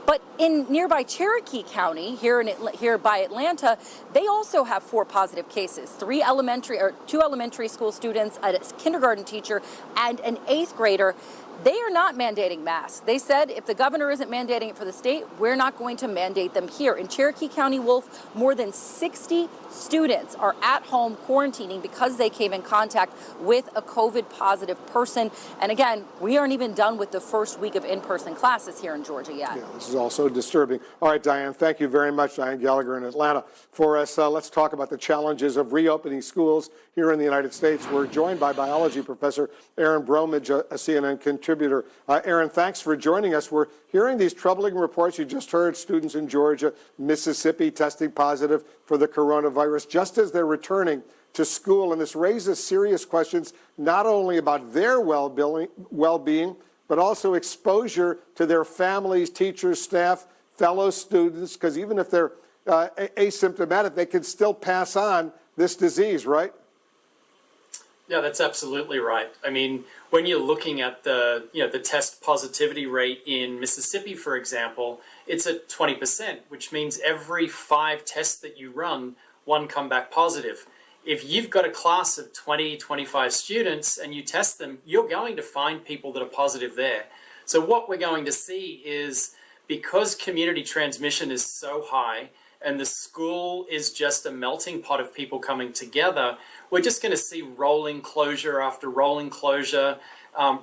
But in nearby Cherokee County, here by Atlanta, they also have 4 positive cases. 2 elementary school students, a kindergarten teacher, and an 8th grader. They are not mandating masks. They said if the governor isn't mandating it for the state, we're not going to mandate them here. In Cherokee County, Wolf, more than 60 students are at home quarantining because they came in contact with a COVID positive person. And again, we aren't even done with the first week of in-person classes here in Georgia yet. Yeah, this is also disturbing. All right, Diane, thank you very much, Diane Gallagher in Atlanta. For us, let's talk about the challenges of reopening schools here in the United States. We're joined by biology professor Aaron Bromage, a CNN contributor. Aaron, thanks for joining us. We're hearing these troubling reports. You just heard students in Georgia, Mississippi testing positive for the coronavirus just as they're returning to school. And this raises serious questions, not only about their well-being, but also exposure to their families, teachers, staff, fellow students, because even if they're asymptomatic, they can still pass on this disease, right? Yeah, that's absolutely right. I mean, when you're looking at the test positivity rate in Mississippi, for example, it's at 20%, which means every 5 tests that you run, 1 come back positive. If you've got a class of 20, 25 students and you test them, you're going to find people that are positive there. So what we're going to see is, because community transmission is so high and the school is just a melting pot of people coming together, we're just going to see rolling closure after rolling closure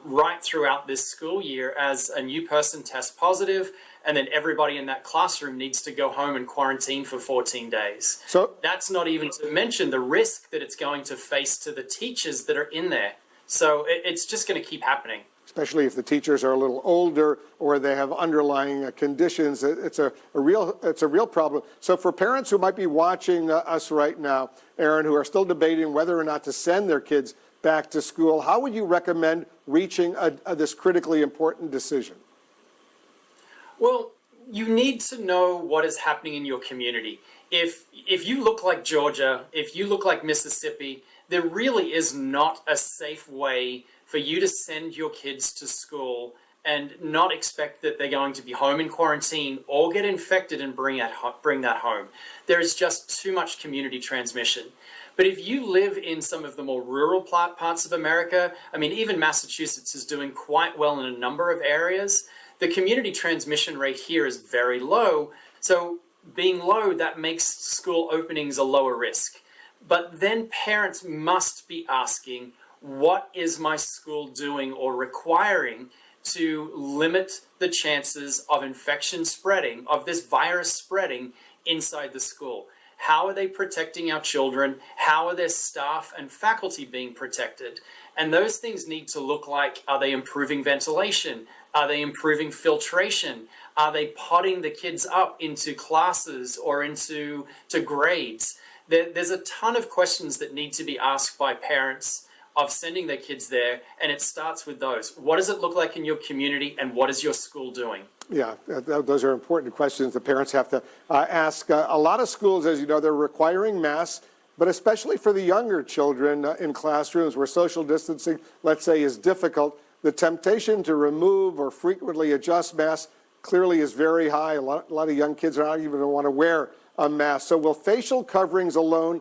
right throughout this school year as a new person tests positive, and then everybody in that classroom needs to go home and quarantine for 14 days. So that's not even to mention the risk that it's going to face to the teachers that are in there. So it's just going to keep happening. Especially if the teachers are a little older or they have underlying conditions. It's a real problem. So for parents who might be watching us right now, Aaron, who are still debating whether or not to send their kids back to school, how would you recommend reaching this critically important decision? Well, you need to know what is happening in your community. If you look like Georgia, if you look like Mississippi, there really is not a safe way for you to send your kids to school and not expect that they're going to be home in quarantine or get infected and bring that home. There is just too much community transmission. But if you live in some of the more rural parts of America, I mean, even Massachusetts is doing quite well in a number of areas. The community transmission rate here is very low. So being low, that makes school openings a lower risk. But then parents must be asking, what is my school doing or requiring to limit the chances of infection spreading, of this virus spreading inside the school? How are they protecting our children? How are their staff and faculty being protected? And those things need to look like, are they improving ventilation? Are they improving filtration? Are they potting the kids up into classes or into grades? There's a ton of questions that need to be asked by parents of sending their kids there, and it starts with those. What does it look like in your community, and what is your school doing? Yeah, those are important questions the parents have to ask. A lot of schools, as you know, they're requiring masks, but especially for the younger children in classrooms where social distancing, let's say, is difficult, the temptation to remove or frequently adjust masks clearly is very high. A lot of young kids are not even going to want to wear a mask. So will facial coverings alone,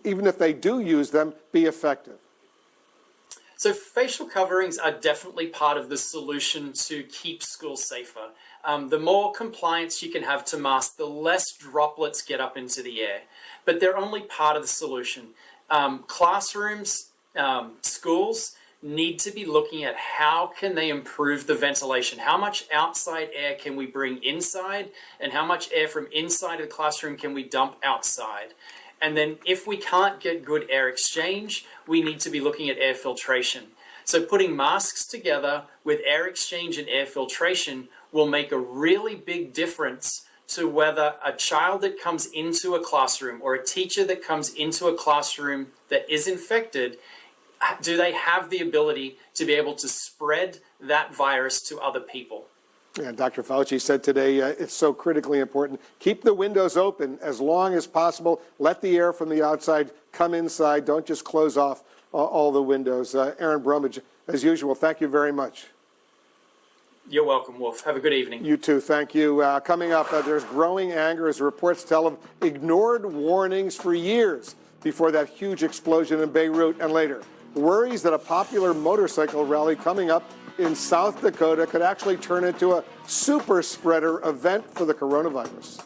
even if they do use them, be effective? So facial coverings are definitely part of the solution to keep schools safer. The more compliance you can have to masks, the less droplets get up into the air. But they're only part of the solution. Classrooms, schools need to be looking at how can they improve the ventilation. How much outside air can we bring inside, and how much air from inside of the classroom can we dump outside? And then if we can't get good air exchange, we need to be looking at air filtration. So putting masks together with air exchange and air filtration will make a really big difference to whether a child that comes into a classroom or a teacher that comes into a classroom that is infected, do they have the ability to be able to spread that virus to other people? Yeah, Dr. Fauci said today it's so critically important. Keep the windows open as long as possible. Let the air from the outside come inside. Don't just close off all the windows. Aaron Brumage, as usual, thank you very much. You're welcome, Wolf. Have a good evening. You too. Thank you. Coming up, there's growing anger as reports tell of ignored warnings for years before that huge explosion in Beirut, and later, worries that a popular motorcycle rally coming up in South Dakota could actually turn into a super spreader event for the coronavirus.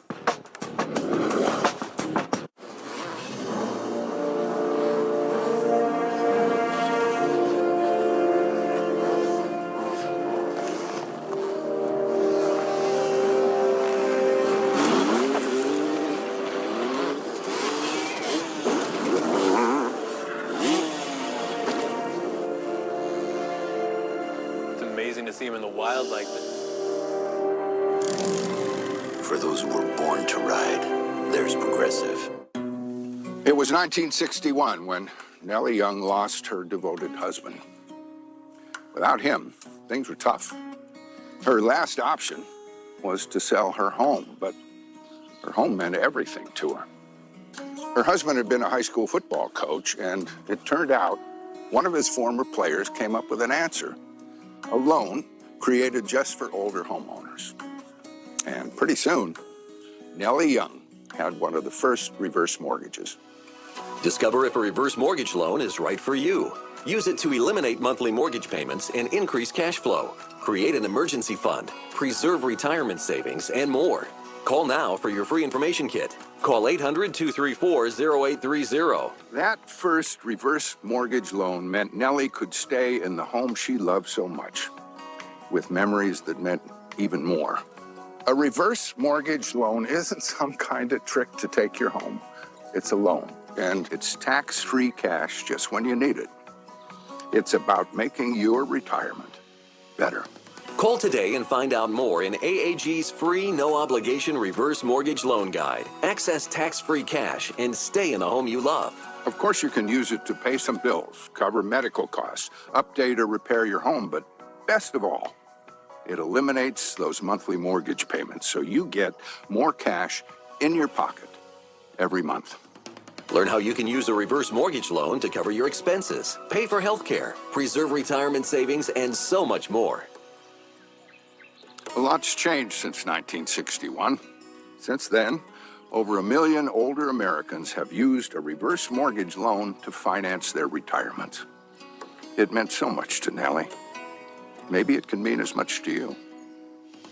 To see him in the wild like this. For those who were born to ride, there's Progressive. It was 1961 when Nellie Young lost her devoted husband. Without him, things were tough. Her last option was to sell her home, but her home meant everything to her. Her husband had been a high school football coach, and it turned out one of his former players came up with an answer. A loan created just for older homeowners. And pretty soon, Nellie Young had one of the first reverse mortgages. Discover if a reverse mortgage loan is right for you. Use it to eliminate monthly mortgage payments and increase cash flow. Create an emergency fund, preserve retirement savings, and more. Call now for your free information kit. Call 800-234-0830. That first reverse mortgage loan meant Nellie could stay in the home she loved so much, with memories that meant even more. A reverse mortgage loan isn't some kind of trick to take your home. It's a loan, and it's tax-free cash just when you need it. It's about making your retirement better. Call today and find out more in AAG's free no-obligation reverse mortgage loan guide. Access tax-free cash and stay in the home you love. Of course, you can use it to pay some bills, cover medical costs, update or repair your home, but best of all, It eliminates those monthly mortgage payments, so you get more cash in your pocket every month. Learn how you can use a reverse mortgage loan to cover your expenses, pay for health care, preserve retirement savings, and so much more. A lot's changed since 1961. Since then, over 1 million older Americans have used a reverse mortgage loan to finance their retirement. It meant so much to Nellie. Maybe it can mean as much to you.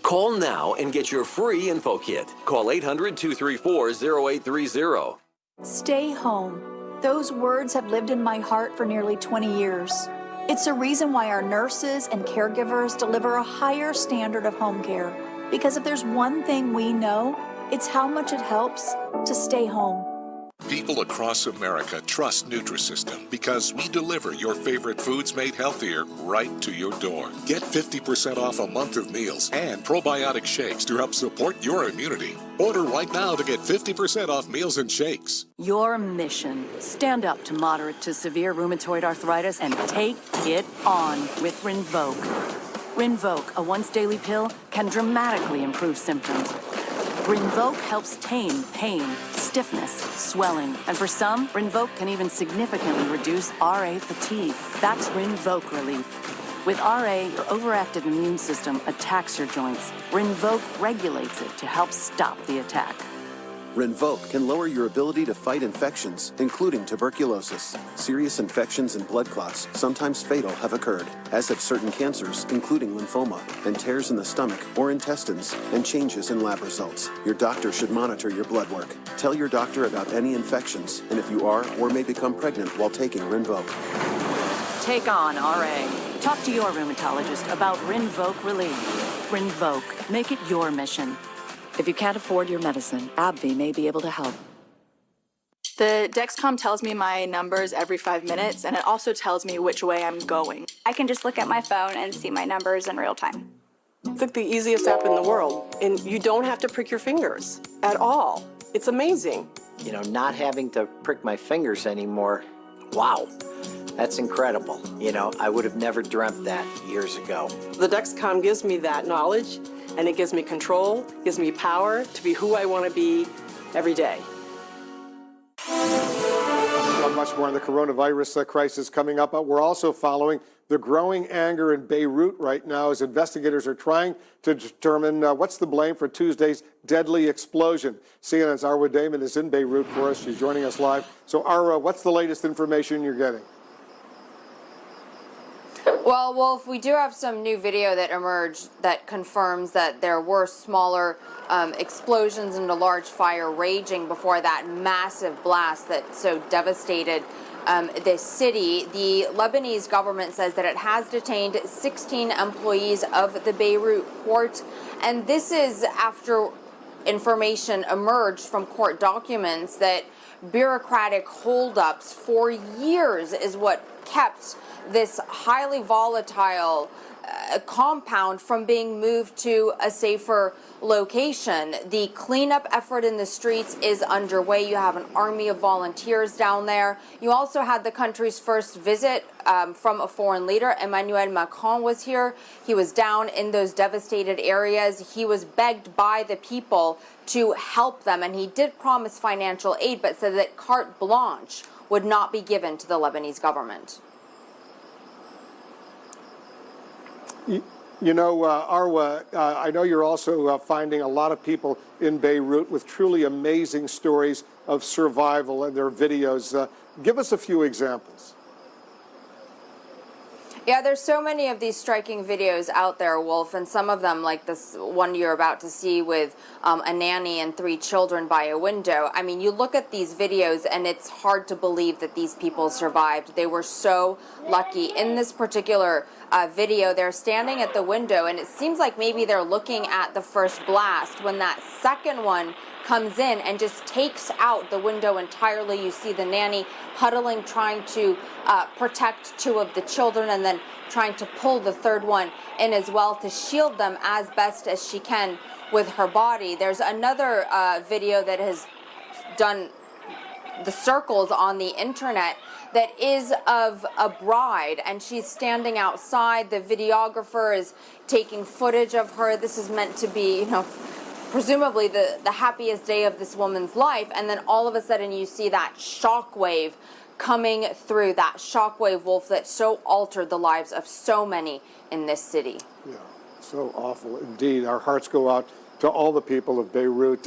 Call now and get your free info kit. Call 800-234-0830. Stay home. Those words have lived in my heart for nearly 20 years. It's a reason why our nurses and caregivers deliver a higher standard of home care. Because if there's one thing we know, it's how much it helps to stay home. People across America trust Nutrisystem because we deliver your favorite foods made healthier right to your door. Get 50% off a month of meals and probiotic shakes to help support your immunity. Order right now to get 50% off meals and shakes. Your mission: stand up to moderate to severe rheumatoid arthritis and take it on with Rinvoq. Rinvoq, a once daily pill, can dramatically improve symptoms. Rinvoq helps tame pain, stiffness, swelling, and for some, Rinvoq can even significantly reduce RA fatigue. That's Rinvoq relief. With RA, your overactive immune system attacks your joints. Rinvoq regulates it to help stop the attack. Rinvoq can lower your ability to fight infections, including tuberculosis. Serious infections and blood clots, sometimes fatal, have occurred, as have certain cancers, including lymphoma, and tears in the stomach or intestines, and changes in lab results. Your doctor should monitor your blood work. Tell your doctor about any infections, and if you are or may become pregnant while taking Rinvoq. Take on RA. Talk to your rheumatologist about Rinvoq relief. Rinvoq. Make it your mission. If you can't afford your medicine, AbbVie may be able to help. The Dexcom tells me my numbers every 5 minutes, and it also tells me which way I'm going. I can just look at my phone and see my numbers in real time. It's like the easiest app in the world, and you don't have to prick your fingers at all. It's amazing. You know, not having to prick my fingers anymore, wow, that's incredible. You know, I would have never dreamt that years ago. The Dexcom gives me that knowledge, and it gives me control, gives me power to be who I want to be every day. Much more on the coronavirus crisis coming up, but we're also following the growing anger in Beirut right now as investigators are trying to determine what's the blame for Tuesday's deadly explosion. CNN's Arwa Damon is in Beirut for us. She's joining us live. So Arwa, what's the latest information you're getting? Well, Wolf, we do have some new video that emerged that confirms that there were smaller explosions and a large fire raging before that massive blast that so devastated this city. The Lebanese government says that it has detained 16 employees of the Beirut port, and this is after information emerged from court documents that bureaucratic holdups for years is what kept this highly volatile compound from being moved to a safer location. The cleanup effort in the streets is underway. You have an army of volunteers down there. You also had the country's first visit from a foreign leader. Emmanuel Macron was here. He was down in those devastated areas. He was begged by the people to help them, and he did promise financial aid, but said that carte blanche would not be given to the Lebanese government. You know, Arwa, I know you're also finding a lot of people in Beirut with truly amazing stories of survival and their videos. Give us a few examples. Yeah, there's so many of these striking videos out there, Wolf, and some of them, like this one you're about to see with a nanny and 3 children by a window. I mean, you look at these videos and it's hard to believe that these people survived. They were so lucky. In this particular video, they're standing at the window, and it seems like maybe they're looking at the first blast when that second one comes in and just takes out the window entirely. You see the nanny huddling, trying to protect 2 of the children, and then trying to pull the third one in as well to shield them as best as she can with her body. There's another video that has done the circles on the internet that is of a bride, and she's standing outside. The videographer is taking footage of her. This is meant to be, you know, presumably the happiest day of this woman's life, and then all of a sudden you see that shockwave coming through, that shockwave, Wolf, that so altered the lives of so many in this city. Yeah, so awful indeed. Our hearts go out to all the people of Beirut.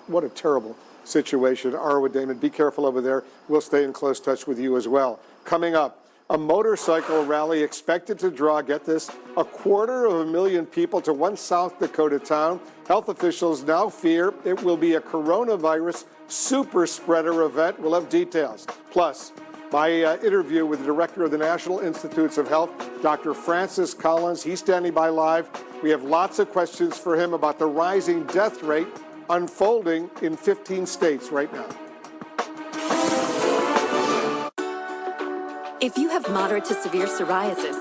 What a terrible situation. Arwa Damon, be careful over there. We'll stay in close touch with you as well. Coming up, a motorcycle rally expected to draw, get this, 250,000 people to one South Dakota town. Health officials now fear it will be a coronavirus super spreader event. We'll have details. Plus, my interview with the director of the National Institutes of Health, Dr. Francis Collins. He's standing by live. We have lots of questions for him about the rising death rate unfolding in 15 states right now. If you have moderate to severe psoriasis,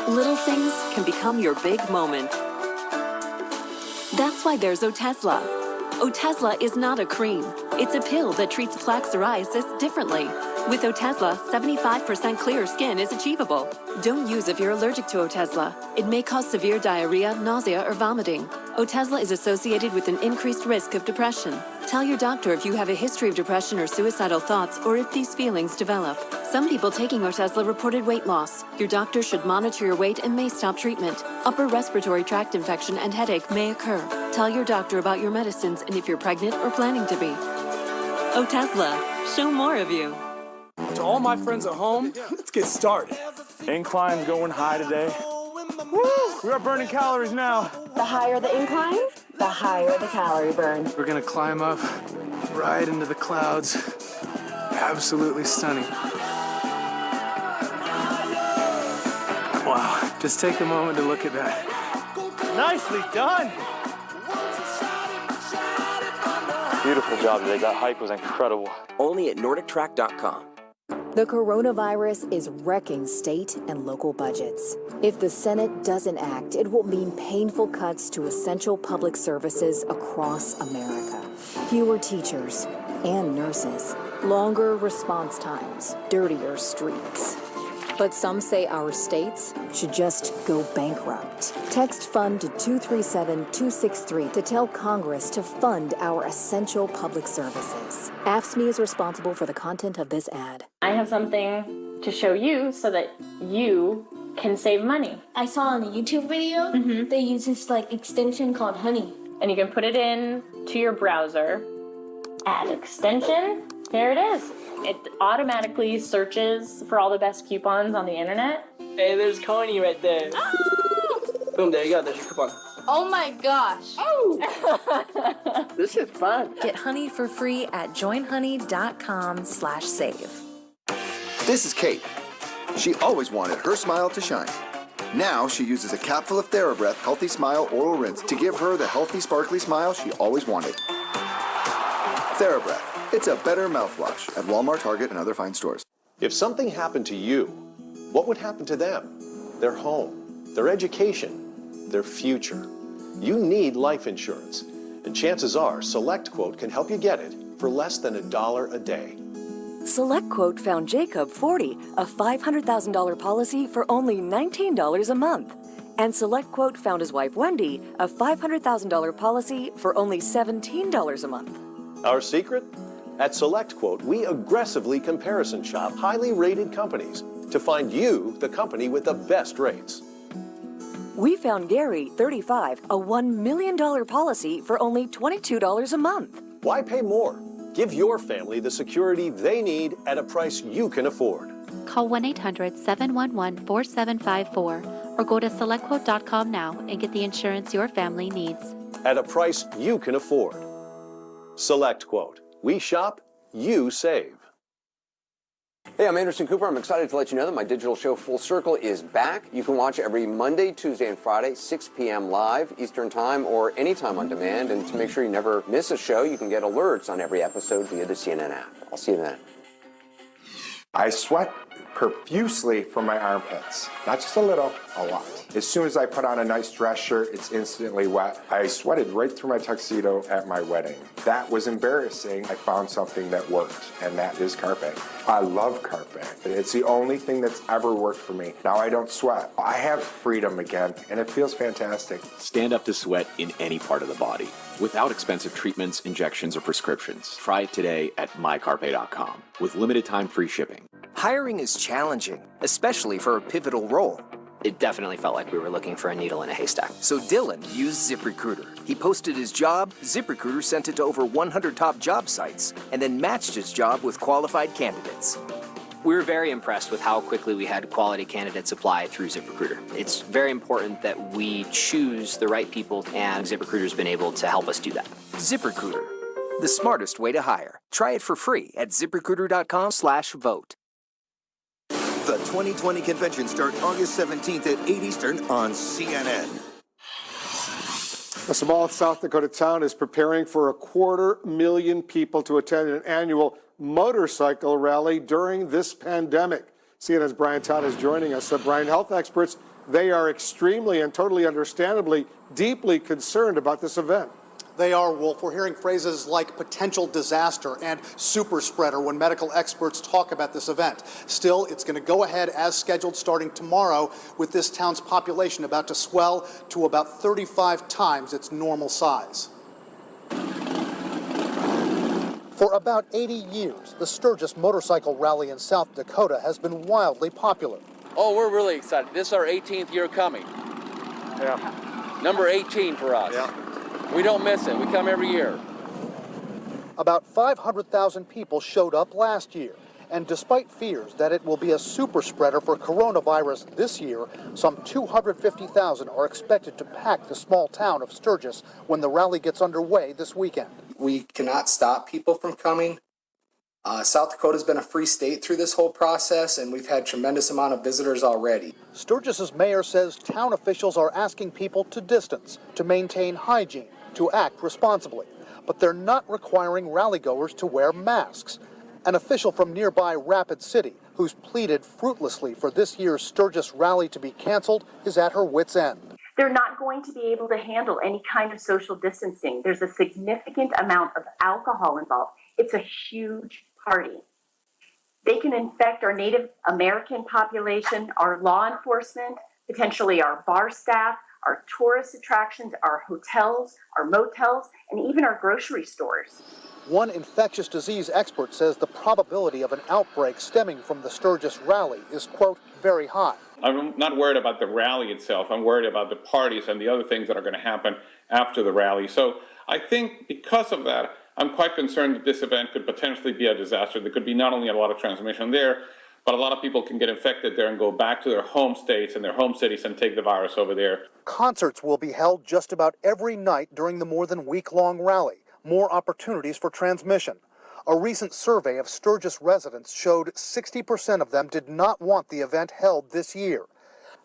little things can become your big moment. That's why there's Otezla. Otezla is not a cream. It's a pill that treats plaque psoriasis differently. With Otezla, 75% clear skin is achievable. Don't use if you're allergic to Otezla. It may cause severe diarrhea, nausea, or vomiting. Otezla is associated with an increased risk of depression. Tell your doctor if you have a history of depression or suicidal thoughts, or if these feelings develop. Some people taking Otezla reported weight loss. Your doctor should monitor your weight and may stop treatment. Upper respiratory tract infection and headache may occur. Tell your doctor about your medicines and if you're pregnant or planning to be. Otezla, show more of you. To all my friends at home, let's get started. Incline's going high today. Woo! We are burning calories now. The higher the incline, the higher the calorie burn. We're gonna climb up right into the clouds. Absolutely stunning. Wow, just take a moment to look at that. Nicely done. Beautiful job today. That hike was incredible. Only at NordicTrack.com. The coronavirus is wrecking state and local budgets. If the Senate doesn't act, it will mean painful cuts to essential public services across America. Fewer teachers and nurses, longer response times, dirtier streets. But some say our states should just go bankrupt. Text FUND to 237-263 to tell Congress to fund our essential public services. AFSCME is responsible for the content of this ad. I have something to show you so that you can save money. I saw in a YouTube video, they use this extension called Honey. And you can put it in to your browser, add extension, there it is. It automatically searches for all the best coupons on the internet. Hey, there's Coney right there. Boom, there you go. There's your coupon. Oh my gosh. Oh! This is fun. Get Honey for free at joinhoney.com/save. This is Kate. She always wanted her smile to shine. Now she uses a capful of TheraBreath Healthy Smile Oral Rinse to give her the healthy, sparkly smile she always wanted. TheraBreath. It's a better mouthwash at Walmart, Target, and other fine stores. If something happened to you, what would happen to them? Their home, their education, their future. You need life insurance, and chances are SelectQuote can help you get it for less than $1 a day. SelectQuote found Jacob 40, a $500,000 policy for only $19 a month. And SelectQuote found his wife Wendy, a $500,000 policy for only $17 a month. Our secret? At SelectQuote, we aggressively comparison shop highly rated companies to find you the company with the best rates. We found Gary, 35, a $1 million policy for only $22 a month. Why pay more? Give your family the security they need at a price you can afford. Call 1-800-711-4754 or go to SelectQuote.com now and get the insurance your family needs. At a price you can afford. SelectQuote. We shop, you save. Hey, I'm Anderson Cooper. I'm excited to let you know that my digital show Full Circle is back. You can watch every Monday, Tuesday, and Friday, 6 p.m. live, Eastern Time, or anytime on demand. And to make sure you never miss a show, you can get alerts on every episode via the CNN app. I'll see you then. I sweat profusely from my armpits. Not just a little, a lot. As soon as I put on a nice dress shirt, it's instantly wet. I sweated right through my tuxedo at my wedding. That was embarrassing. I found something that worked, and that is carpet. I love carpet. It's the only thing that's ever worked for me. Now I don't sweat. I have freedom again, and it feels fantastic. Stand up to sweat in any part of the body, without expensive treatments, injections, or prescriptions. Try it today at mycarpe.com with limited time free shipping. Hiring is challenging, especially for a pivotal role. It definitely felt like we were looking for a needle in a haystack. So Dylan used ZipRecruiter. He posted his job, ZipRecruiter sent it to over 100 top job sites, and then matched his job with qualified candidates. We were very impressed with how quickly we had quality candidates apply through ZipRecruiter. It's very important that we choose the right people, and ZipRecruiter's been able to help us do that. ZipRecruiter, the smartest way to hire. Try it for free at ZipRecruiter.com/vote. The 2020 convention starts August 17th at 8 Eastern on CNN. A small South Dakota town is preparing for 250,000 people to attend an annual motorcycle rally during this pandemic. CNN's Brian Todd is joining us. Brian, health experts, they are extremely and totally understandably deeply concerned about this event. They are, Wolf. We're hearing phrases like potential disaster and super spreader when medical experts talk about this event. Still, it's going to go ahead as scheduled starting tomorrow, with this town's population about to swell to about 35 times its normal size. For about 80 years, the Sturgis Motorcycle Rally in South Dakota has been wildly popular. Oh, we're really excited. This is our 18th year coming. Yeah. Number 18 for us. Yeah. We don't miss it. We come every year. About 500,000 people showed up last year, and despite fears that it will be a super spreader for coronavirus this year, some 250,000 are expected to pack the small town of Sturgis when the rally gets underway this weekend. We cannot stop people from coming. South Dakota's been a free state through this whole process, and we've had tremendous amount of visitors already. Sturgis's mayor says town officials are asking people to distance, to maintain hygiene, to act responsibly, but they're not requiring rallygoers to wear masks. An official from nearby Rapid City, who's pleaded fruitlessly for this year's Sturgis rally to be canceled, is at her wit's end. They're not going to be able to handle any kind of social distancing. There's a significant amount of alcohol involved. It's a huge party. They can infect our Native American population, our law enforcement, potentially our bar staff, our tourist attractions, our hotels, our motels, and even our grocery stores. One infectious disease expert says the probability of an outbreak stemming from the Sturgis rally is, quote, very high. I'm not worried about the rally itself. I'm worried about the parties and the other things that are going to happen after the rally. So I think because of that, I'm quite concerned that this event could potentially be a disaster. There could be not only a lot of transmission there, but a lot of people can get infected there and go back to their home states and their home cities and take the virus over there. Concerts will be held just about every night during the more than week-long rally. More opportunities for transmission. A recent survey of Sturgis residents showed 60% of them did not want the event held this year.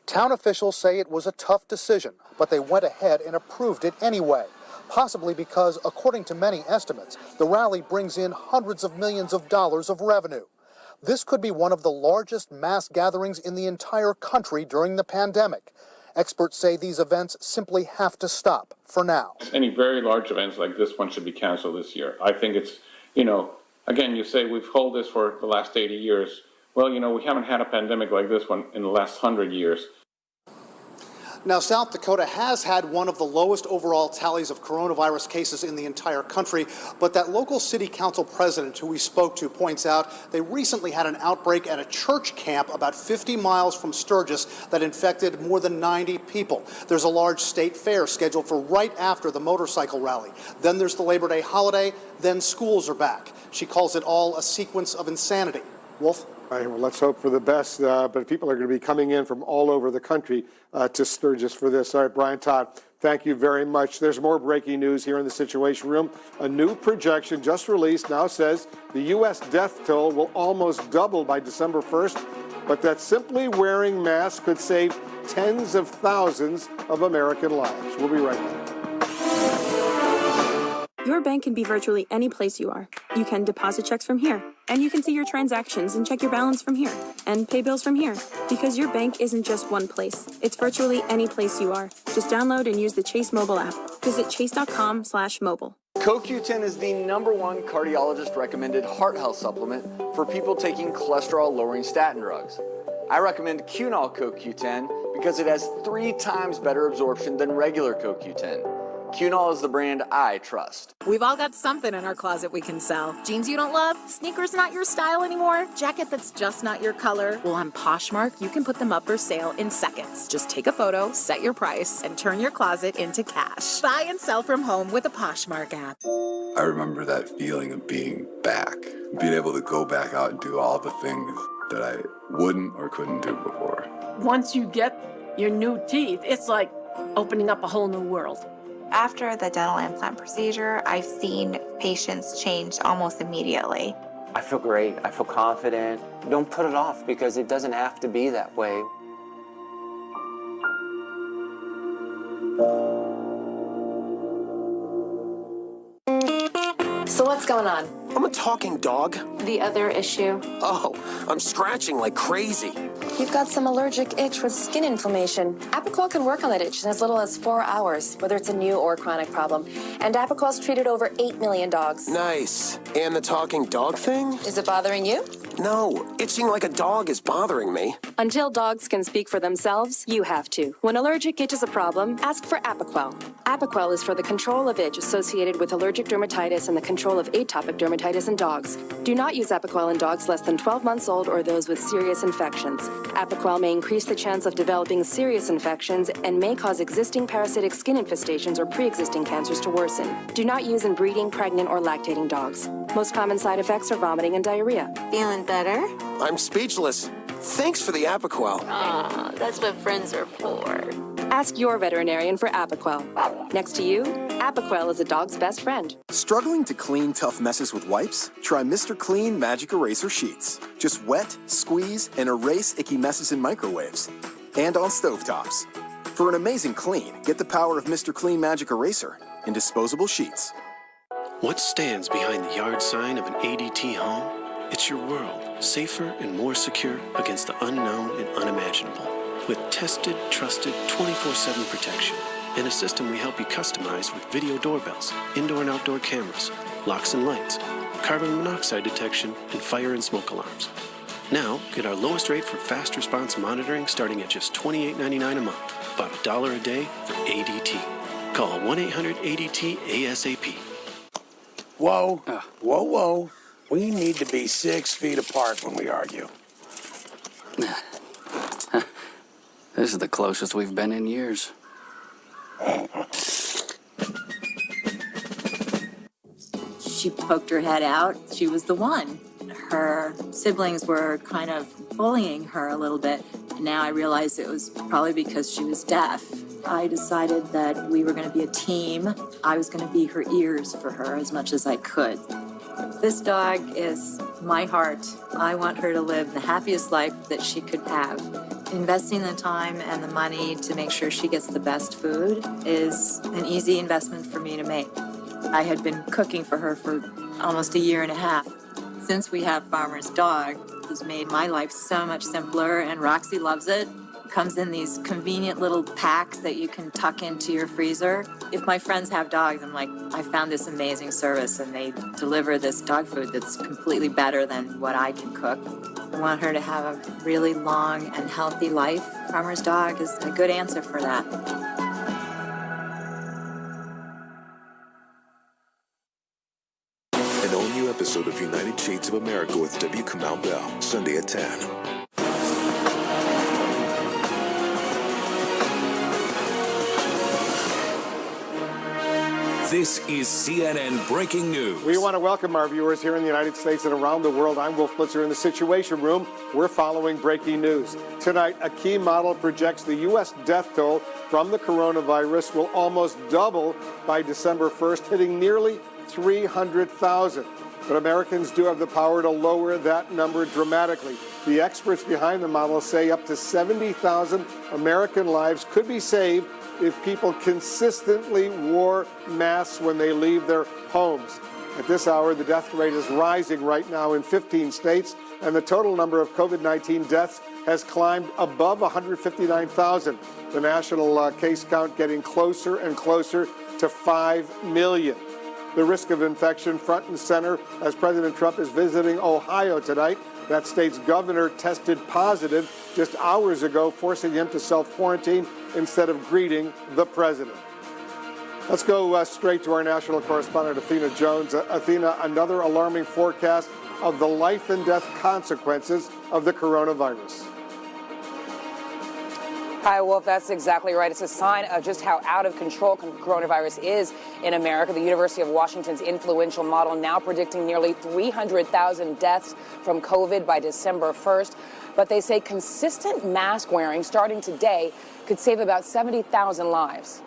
Town officials say it was a tough decision, but they went ahead and approved it anyway, possibly because, according to many estimates, the rally brings in hundreds of millions of dollars of revenue. This could be one of the largest mass gatherings in the entire country during the pandemic. Experts say these events simply have to stop for now. Any very large events like this one should be canceled this year. I think it's, again, you say we've held this for the last 80 years. Well, we haven't had a pandemic like this one in the last 100 years. Now, South Dakota has had one of the lowest overall tallies of coronavirus cases in the entire country, but that local city council president who we spoke to points out they recently had an outbreak at a church camp about 50 miles from Sturgis that infected more than 90 people. There's a large state fair scheduled for right after the motorcycle rally. Then there's the Labor Day holiday, then schools are back. She calls it all a sequence of insanity. Wolf? All right, well, let's hope for the best, but people are going to be coming in from all over the country to Sturgis for this. All right, Brian Todd, thank you very much. There's more breaking news here in the Situation Room. A new projection just released now says the U.S. death toll will almost double by December 1st, but that simply wearing masks could save tens of thousands of American lives. We'll be right back. Your bank can be virtually any place you are. You can deposit checks from here, and you can see your transactions and check your balance from here, and pay bills from here. Because your bank isn't just one place. It's virtually any place you are. Just download and use the Chase mobile app. Visit chase.com/mobile. CoQ10 is the #1 cardiologist-recommended heart health supplement for people taking cholesterol-lowering statin drugs. I recommend Cunol CoQ10 because it has 3 times better absorption than regular CoQ10. Cunol is the brand I trust. We've all got something in our closet we can sell. Jeans you don't love, sneakers not your style anymore, jacket that's just not your color. Well, on Poshmark, you can put them up for sale in seconds. Just take a photo, set your price, and turn your closet into cash. Buy and sell from home with the Poshmark app. I remember that feeling of being back, being able to go back out and do all the things that I wouldn't or couldn't do before. Once you get your new teeth, it's like opening up a whole new world. After the dental implant procedure, I've seen patients change almost immediately. I feel great. I feel confident. Don't put it off because it doesn't have to be that way. So what's going on? I'm a talking dog. The other issue? Oh, I'm scratching like crazy. You've got some allergic itch with skin inflammation. Apoquel can work on that itch in as little as 4 hours, whether it's a new or chronic problem. And Apoquel's treated over 8 million dogs. Nice. And the talking dog thing? Is it bothering you? No, itching like a dog is bothering me. Until dogs can speak for themselves, you have to. When allergic itch is a problem, ask for Apoquel. Apoquel is for the control of itch associated with allergic dermatitis and the control of atopic dermatitis in dogs. Do not use Apoquel in dogs less than 12 months old or those with serious infections. Apoquel may increase the chance of developing serious infections and may cause existing parasitic skin infestations or pre-existing cancers to worsen. Do not use in breeding, pregnant, or lactating dogs. Most common side effects are vomiting and diarrhea. Feeling better? I'm speechless. Thanks for the Apoquel. Aw, that's what friends are for. Ask your veterinarian for Apoquel. Next to you, Apoquel is a dog's best friend. Struggling to clean tough messes with wipes? Try Mr. Clean Magic Eraser Sheets. Just wet, squeeze, and erase icky messes in microwaves. And on stovetops. For an amazing clean, get the power of Mr. Clean Magic Eraser in disposable sheets. What stands behind the yard sign of an ADT home? It's your world, safer and more secure against the unknown and unimaginable. With tested, trusted, 24/7 protection and a system we help you customize with video doorbells, indoor and outdoor cameras, locks and lights, carbon monoxide detection, and fire and smoke alarms. Now, get our lowest rate for fast response monitoring starting at just $28.99 a month, about $1 a day for ADT. Call 1-800-ADT ASAP. Whoa, whoa. We need to be 6 feet apart when we argue. This is the closest we've been in years. She poked her head out. She was the one. Her siblings were kind of bullying her a little bit. And now I realize it was probably because she was deaf. I decided that we were going to be a team. I was going to be her ears for her as much as I could. This dog is my heart. I want her to live the happiest life that she could have. Investing the time and the money to make sure she gets the best food is an easy investment for me to make. I had been cooking for her for almost a year and a half. Since we have Farmer's Dog, it's made my life so much simpler, and Roxy loves it. It comes in these convenient little packs that you can tuck into your freezer. If my friends have dogs, I'm like, I found this amazing service, and they deliver this dog food that's completely better than what I can cook. I want her to have a really long and healthy life. Farmer's Dog is a good answer for that. An all-new episode of United Shades of America with W. Kamau Bell, Sunday at 10. This is CNN Breaking News. We want to welcome our viewers here in the United States and around the world. I'm Wolf Blitzer in the Situation Room. We're following breaking news. Tonight, a key model projects the U.S. death toll from the coronavirus will almost double by December 1st, hitting nearly 300,000. But Americans do have the power to lower that number dramatically. The experts behind the model say up to 70,000 American lives could be saved if people consistently wore masks when they leave their homes. At this hour, the death rate is rising right now in 15 states, and the total number of COVID-19 deaths has climbed above 159,000. The national case count getting closer and closer to 5 million. The risk of infection front and center as President Trump is visiting Ohio tonight. That state's governor tested positive just hours ago, forcing him to self-quarantine instead of greeting the president. Let's go straight to our national correspondent, Athena Jones. Athena, another alarming forecast of the life and death consequences of the coronavirus. Hi, Wolf. That's exactly right. It's a sign of just how out of control coronavirus is in America. The University of Washington's influential model now predicting nearly 300,000 deaths from COVID by December 1st. But they say consistent mask wearing starting today could save about 70,000 lives.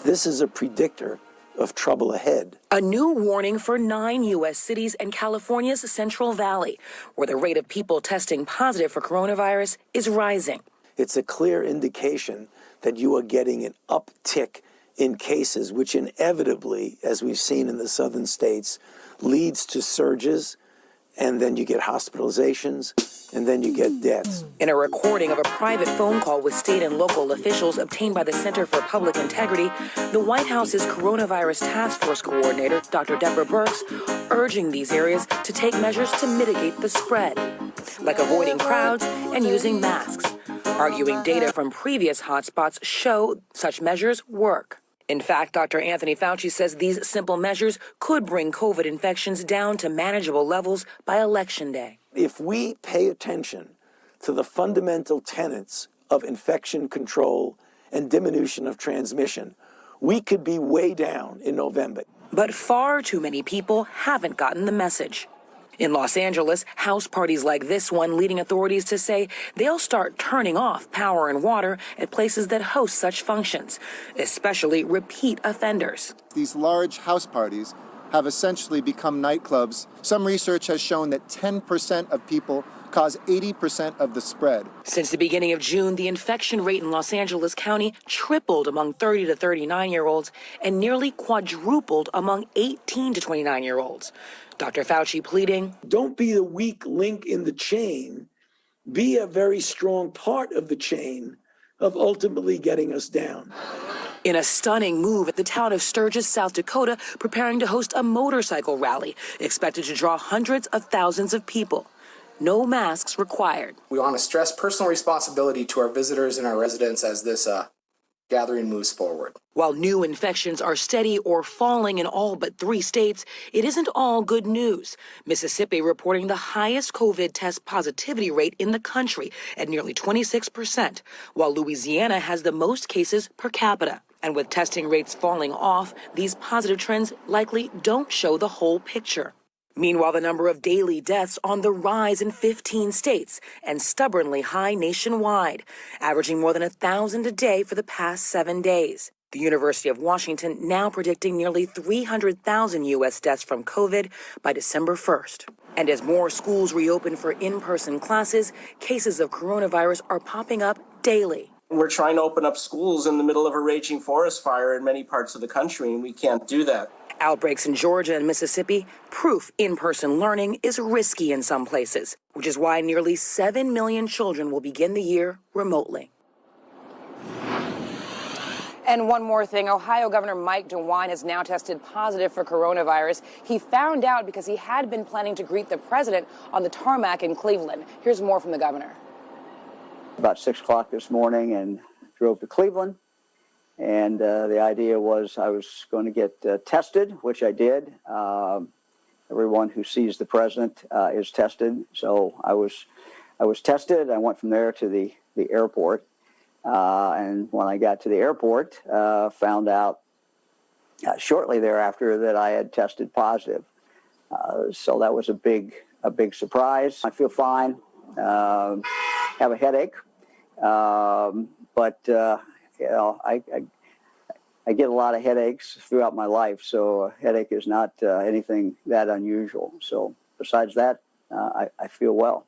This is a predictor of trouble ahead. A new warning for 9 U.S. cities and California's Central Valley, where the rate of people testing positive for coronavirus is rising. It's a clear indication that you are getting an uptick in cases, which inevitably, as we've seen in the southern states, leads to surges, and then you get hospitalizations, and then you get deaths. In a recording of a private phone call with state and local officials obtained by the Center for Public Integrity, the White House's coronavirus task force coordinator, Dr. Deborah Birx, urging these areas to take measures to mitigate the spread, like avoiding crowds and using masks, arguing data from previous hotspots show such measures work. In fact, Dr. Anthony Fauci says these simple measures could bring COVID infections down to manageable levels by Election Day. If we pay attention to the fundamental tenets of infection control and diminution of transmission, we could be way down in November. But far too many people haven't gotten the message. In Los Angeles, house parties like this one leading authorities to say they'll start turning off power and water at places that host such functions, especially repeat offenders. These large house parties have essentially become nightclubs. Some research has shown that 10% of people cause 80% of the spread. Since the beginning of June, the infection rate in Los Angeles County tripled among 30 to 39-year-olds and nearly quadrupled among 18 to 29-year-olds. Dr. Fauci pleading, don't be the weak link in the chain. Be a very strong part of the chain of ultimately getting us down. In a stunning move at the town of Sturgis, South Dakota, preparing to host a motorcycle rally expected to draw hundreds of thousands of people. No masks required. We want to stress personal responsibility to our visitors and our residents as this gathering moves forward. While new infections are steady or falling in all but 3 states, it isn't all good news. Mississippi reporting the highest COVID test positivity rate in the country at nearly 26%, while Louisiana has the most cases per capita. And with testing rates falling off, these positive trends likely don't show the whole picture. Meanwhile, the number of daily deaths on the rise in 15 states and stubbornly high nationwide, averaging more than 1,000 a day for the past 7 days. The University of Washington now predicting nearly 300,000 U.S. deaths from COVID by December 1st. And as more schools reopen for in-person classes, cases of coronavirus are popping up daily. We're trying to open up schools in the middle of a raging forest fire in many parts of the country, and we can't do that. Outbreaks in Georgia and Mississippi, proof in-person learning is risky in some places, which is why nearly 7 million children will begin the year remotely. And one more thing, Ohio Governor Mike DeWine has now tested positive for coronavirus. He found out because he had been planning to greet the president on the tarmac in Cleveland. Here's more from the governor. About 6 o'clock this morning and drove to Cleveland. And the idea was I was going to get tested, which I did. Everyone who sees the president is tested. So I was tested. I went from there to the airport. And when I got to the airport, found out shortly thereafter that I had tested positive. So that was a big surprise. I feel fine. Have a headache. But I get a lot of headaches throughout my life, so a headache is not anything that unusual. So besides that, I feel well.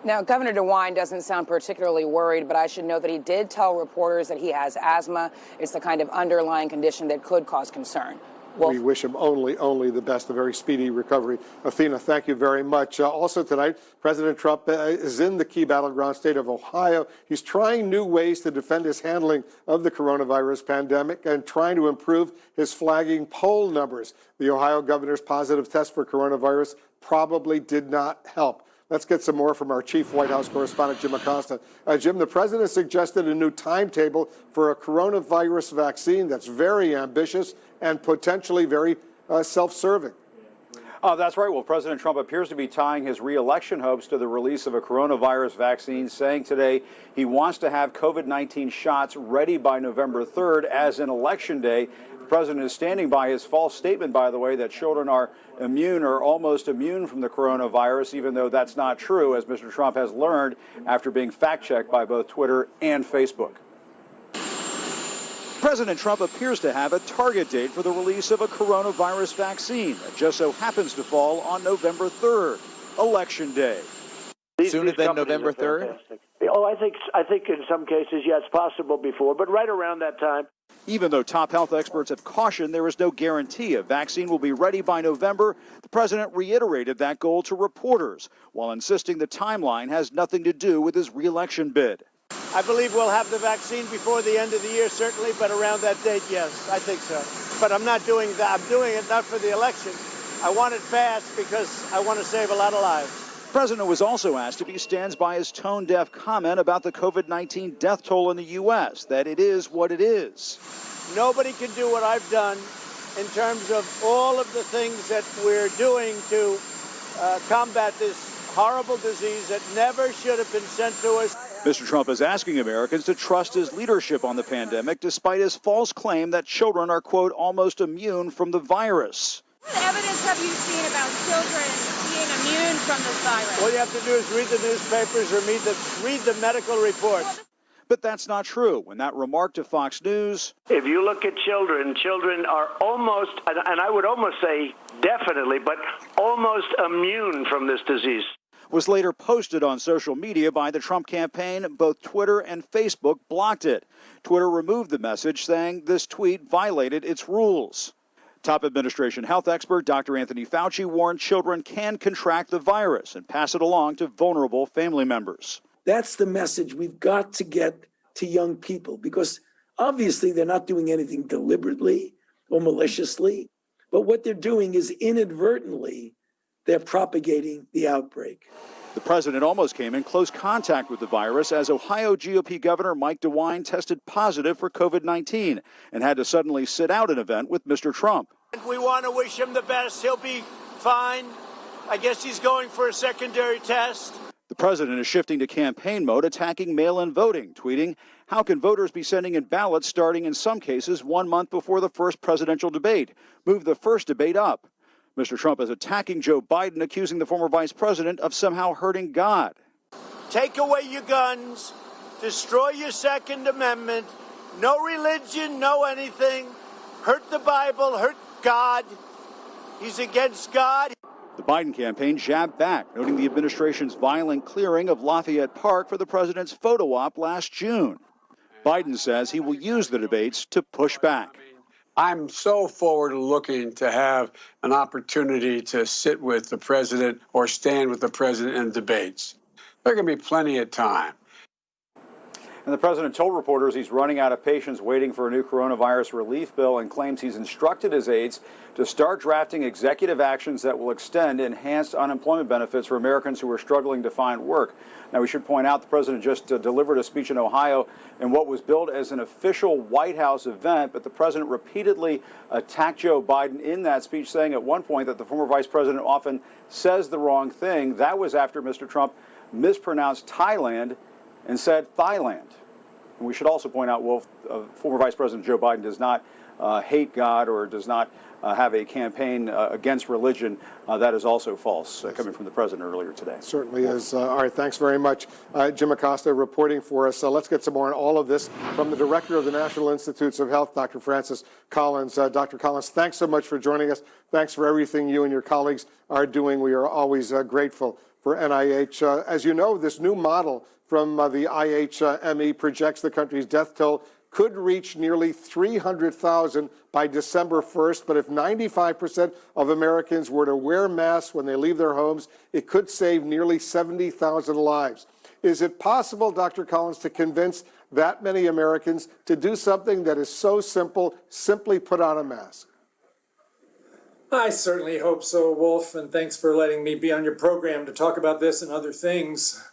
Now, Governor DeWine doesn't sound particularly worried, but I should note that he did tell reporters that he has asthma. It's the kind of underlying condition that could cause concern. Wolf? We wish him only the best, a very speedy recovery. Athena, thank you very much. Also tonight, President Trump is in the key battleground state of Ohio. He's trying new ways to defend his handling of the coronavirus pandemic and trying to improve his flagging poll numbers. The Ohio governor's positive test for coronavirus probably did not help. Let's get some more from our chief White House correspondent, Jim Acosta. Jim, the president suggested a new timetable for a coronavirus vaccine that's very ambitious and potentially very self-serving. That's right. Well, President Trump appears to be tying his re-election hopes to the release of a coronavirus vaccine, saying today he wants to have COVID-19 shots ready by November 3rd as an election day. The president is standing by his false statement, by the way, that children are immune or almost immune from the coronavirus, even though that's not true, as Mr. Trump has learned after being fact-checked by both Twitter and Facebook. President Trump appears to have a target date for the release of a coronavirus vaccine that just so happens to fall on November 3rd, Election Day. Sooner than November 3rd? Oh, I think in some cases, yes, possible before, but right around that time. Even though top health experts have cautioned there is no guarantee a vaccine will be ready by November, the president reiterated that goal to reporters while insisting the timeline has nothing to do with his re-election bid. I believe we'll have the vaccine before the end of the year, certainly, but around that date, yes, I think so. But I'm not doing that. I'm doing it not for the election. I want it fast because I want to save a lot of lives. The president was also asked if he stands by his tone-deaf comment about the COVID-19 death toll in the U.S., that it is what it is. Nobody can do what I've done in terms of all of the things that we're doing to combat this horrible disease that never should have been sent to us. Mr. Trump is asking Americans to trust his leadership on the pandemic, despite his false claim that children are, quote, almost immune from the virus. What evidence have you seen about children being immune from this virus? All you have to do is read the newspapers or read the medical reports. But that's not true. When that remark to Fox News... If you look at children are almost, and I would almost say definitely, but almost immune from this disease. Was later posted on social media by the Trump campaign. Both Twitter and Facebook blocked it. Twitter removed the message, saying this tweet violated its rules. Top administration health expert Dr. Anthony Fauci warned children can contract the virus and pass it along to vulnerable family members. That's the message we've got to get to young people, because obviously they're not doing anything deliberately or maliciously, but what they're doing is inadvertently they're propagating the outbreak. The president almost came in close contact with the virus as Ohio GOP Governor Mike DeWine tested positive for COVID-19 and had to suddenly sit out an event with Mr. Trump. We want to wish him the best. He'll be fine. I guess he's going for a secondary test. The president is shifting to campaign mode, attacking mail-in voting, tweeting, "How can voters be sending in ballots starting in some cases 1 month before the first presidential debate? Move the first debate up." Mr. Trump is attacking Joe Biden, accusing the former vice president of somehow hurting God. Take away your guns, destroy your Second Amendment, no religion, no anything, hurt the Bible, hurt God. He's against God. The Biden campaign jabbed back, noting the administration's violent clearing of Lafayette Park for the president's photo op last June. Biden says he will use the debates to push back. I'm so forward-looking to have an opportunity to sit with the president or stand with the president in debates. There can be plenty of time. And the president told reporters he's running out of patience waiting for a new coronavirus relief bill and claims he's instructed his aides to start drafting executive actions that will extend enhanced unemployment benefits for Americans who are struggling to find work. Now, we should point out the president just delivered a speech in Ohio in what was billed as an official White House event, but the president repeatedly attacked Joe Biden in that speech, saying at one point that the former vice president often says the wrong thing. That was after Mr. Trump mispronounced Thailand and said Thailand. And we should also point out, Wolf, former Vice President Joe Biden does not hate God or does not have a campaign against religion. That is also false, coming from the president earlier today. Certainly is. All right, thanks very much. Jim Acosta reporting for us. Let's get some more on all of this from the director of the National Institutes of Health, Dr. Francis Collins. Dr. Collins, thanks so much for joining us. Thanks for everything you and your colleagues are doing. We are always grateful for NIH. As you know, this new model from the IHME projects the country's death toll could reach nearly 300,000 by December 1st. But if 95% of Americans were to wear masks when they leave their homes, it could save nearly 70,000 lives. Is it possible, Dr. Collins, to convince that many Americans to do something that is so simple, simply put on a mask? I certainly hope so, Wolf, and thanks for letting me be on your program to talk about this and other things.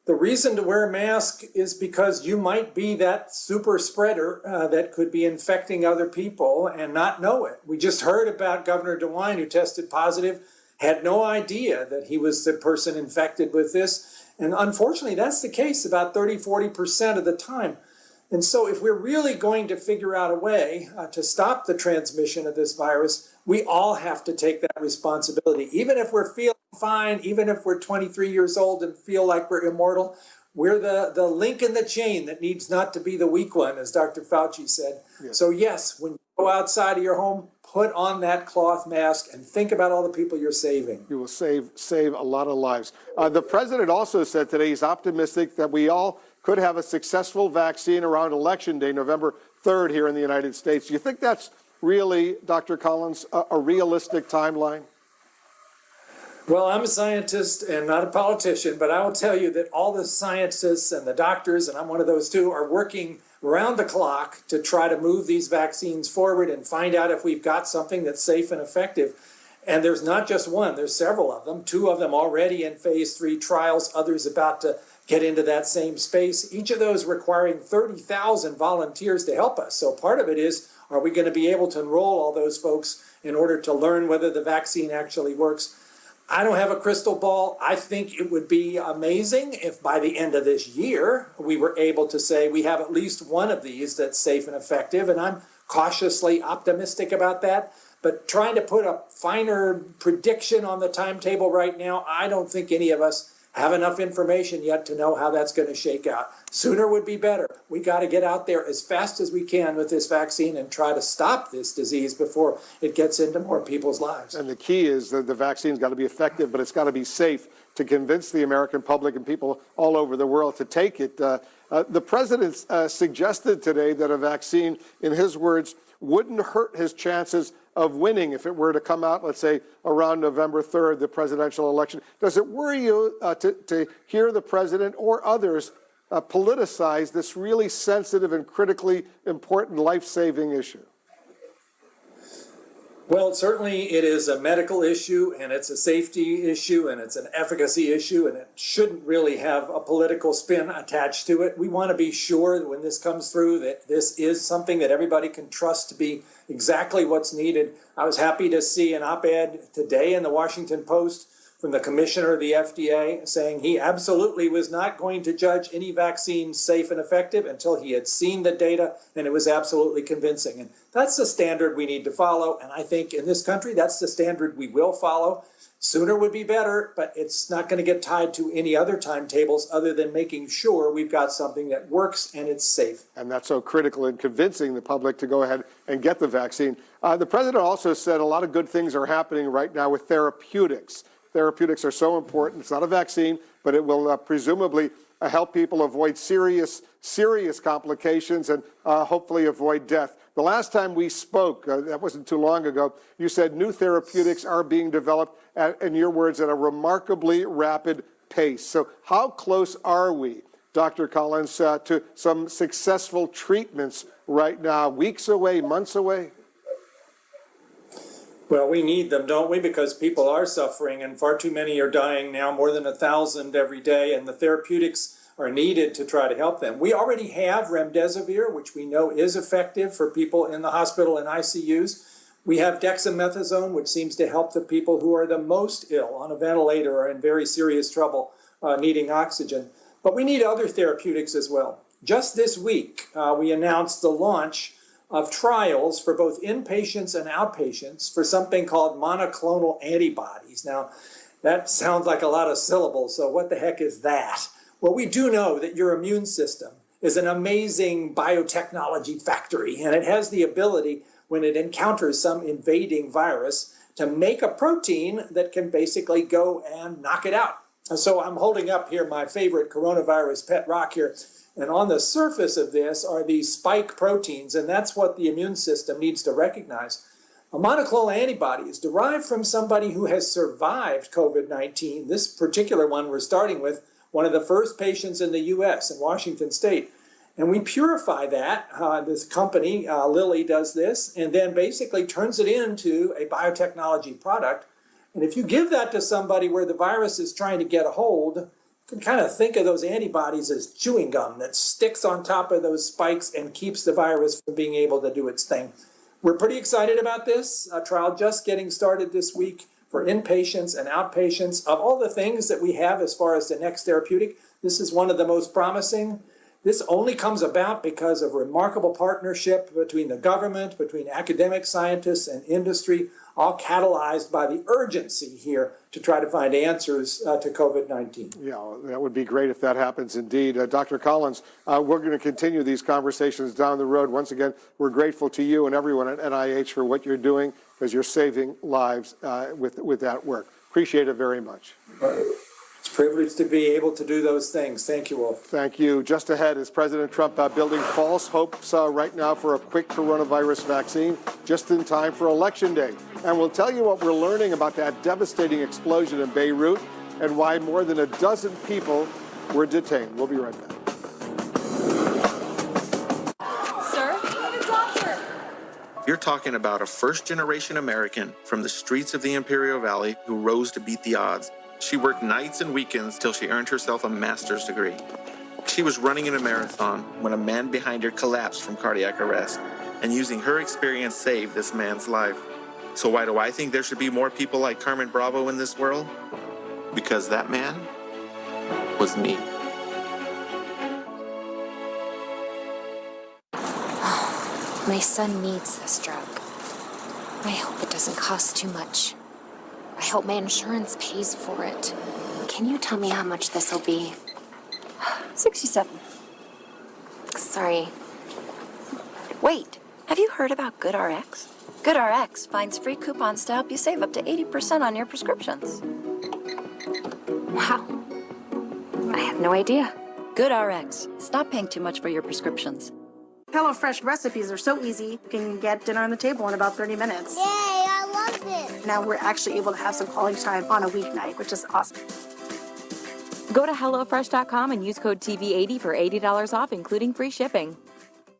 The reason to wear a mask is because you might be that super spreader that could be infecting other people and not know it. We just heard about Governor DeWine, who tested positive, had no idea that he was the person infected with this. And unfortunately, that's the case about 30-40% of the time. And so if we're really going to figure out a way to stop the transmission of this virus, we all have to take that responsibility. Even if we're feeling fine, even if we're 23 years old and feel like we're immortal, we're the link in the chain that needs not to be the weak one, as Dr. Fauci said. Yes. So yes, when you go outside of your home, put on that cloth mask and think about all the people you're saving. You will save a lot of lives. The president also said today he's optimistic that we all could have a successful vaccine around Election Day, November 3rd here in the United States. Do you think that's really, Dr. Collins, a realistic timeline? Well, I'm a scientist and not a politician, but I will tell you that all the scientists and the doctors, and I'm one of those too, are working around the clock to try to move these vaccines forward and find out if we've got something that's safe and effective. And there's not just one, there's several of them, 2 of them already in phase 3 trials, others about to get into that same space, each of those requiring 30,000 volunteers to help us. So part of it is, are we going to be able to enroll all those folks in order to learn whether the vaccine actually works? I don't have a crystal ball. I think it would be amazing if by the end of this year, we were able to say we have at least one of these that's safe and effective. And I'm cautiously optimistic about that. But trying to put a finer prediction on the timetable right now, I don't think any of us have enough information yet to know how that's going to shake out. Sooner would be better. We got to get out there as fast as we can with this vaccine and try to stop this disease before it gets into more people's lives. And the key is that the vaccine's got to be effective, but it's got to be safe to convince the American public and people all over the world to take it. The president suggested today that a vaccine, in his words, wouldn't hurt his chances of winning if it were to come out, let's say, around November 3rd, the presidential election. Does it worry you to hear the president or others politicize this really sensitive and critically important life-saving issue? Well, certainly it is a medical issue, and it's a safety issue, and it's an efficacy issue, and it shouldn't really have a political spin attached to it. We want to be sure that when this comes through that this is something that everybody can trust to be exactly what's needed. I was happy to see an op-ed today in the Washington Post from the commissioner of the FDA saying he absolutely was not going to judge any vaccine safe and effective until he had seen the data and it was absolutely convincing. And that's the standard we need to follow. And I think in this country, that's the standard we will follow. Sooner would be better, but it's not going to get tied to any other timetables other than making sure we've got something that works and it's safe. And that's so critical in convincing the public to go ahead and get the vaccine. The president also said a lot of good things are happening right now with therapeutics. Therapeutics are so important. It's not a vaccine, but it will presumably help people avoid serious complications and hopefully avoid death. The last time we spoke, that wasn't too long ago, you said new therapeutics are being developed, in your words, at a remarkably rapid pace. So how close are we, Dr. Collins, to some successful treatments right now? Weeks away, months away? Well, we need them, don't we? Because people are suffering and far too many are dying now, more than 1,000 every day, and the therapeutics are needed to try to help them. We already have remdesivir, which we know is effective for people in the hospital and ICUs. We have dexamethasone, which seems to help the people who are the most ill on a ventilator or in very serious trouble needing oxygen. But we need other therapeutics as well. Just this week, we announced the launch of trials for both inpatients and outpatients for something called monoclonal antibodies. Now, that sounds like a lot of syllables, so what the heck is that? Well, we do know that your immune system is an amazing biotechnology factory, and it has the ability, when it encounters some invading virus, to make a protein that can basically go and knock it out. So I'm holding up here my favorite coronavirus pet rock here. And on the surface of this are these spike proteins, and that's what the immune system needs to recognize. A monoclonal antibody is derived from somebody who has survived COVID-19. This particular one we're starting with, one of the first patients in the U.S. in Washington State. And we purify that. This company, Lilly, does this, and then basically turns it into a biotechnology product. And if you give that to somebody where the virus is trying to get a hold, you can kind of think of those antibodies as chewing gum that sticks on top of those spikes and keeps the virus from being able to do its thing. We're pretty excited about this. A trial just getting started this week for inpatients and outpatients. Of all the things that we have as far as the next therapeutic, this is one of the most promising. This only comes about because of remarkable partnership between the government, between academic scientists and industry, all catalyzed by the urgency here to try to find answers to COVID-19. Yeah, that would be great if that happens indeed. Dr. Collins, we're going to continue these conversations down the road. Once again, we're grateful to you and everyone at NIH for what you're doing, because you're saving lives with that work. Appreciate it very much. It's a privilege to be able to do those things. Thank you, Wolf. Thank you. Just ahead is President Trump building false hopes right now for a quick coronavirus vaccine just in time for Election Day. And we'll tell you what we're learning about that devastating explosion in Beirut and why more than a dozen people were detained. We'll be right back. Sir, I'm a doctor. You're talking about a first-generation American from the streets of the Imperial Valley who rose to beat the odds. She worked nights and weekends till she earned herself a master's degree. She was running in a marathon when a man behind her collapsed from cardiac arrest, and using her experience saved this man's life. So why do I think there should be more people like Carmen Bravo in this world? Because that man was me. My son needs this drug. I hope it doesn't cost too much. I hope my insurance pays for it. Can you tell me how much this will be? $67. Sorry. Wait, have you heard about GoodRx? GoodRx finds free coupons to help you save up to 80% on your prescriptions. Wow. I had no idea. GoodRx. Stop paying too much for your prescriptions. HelloFresh recipes are so easy. You can get dinner on the table in about 30 minutes. Yay, I love it. Now we're actually able to have some quality time on a weeknight, which is awesome. Go to HelloFresh.com and use code TV80 for $80 off, including free shipping.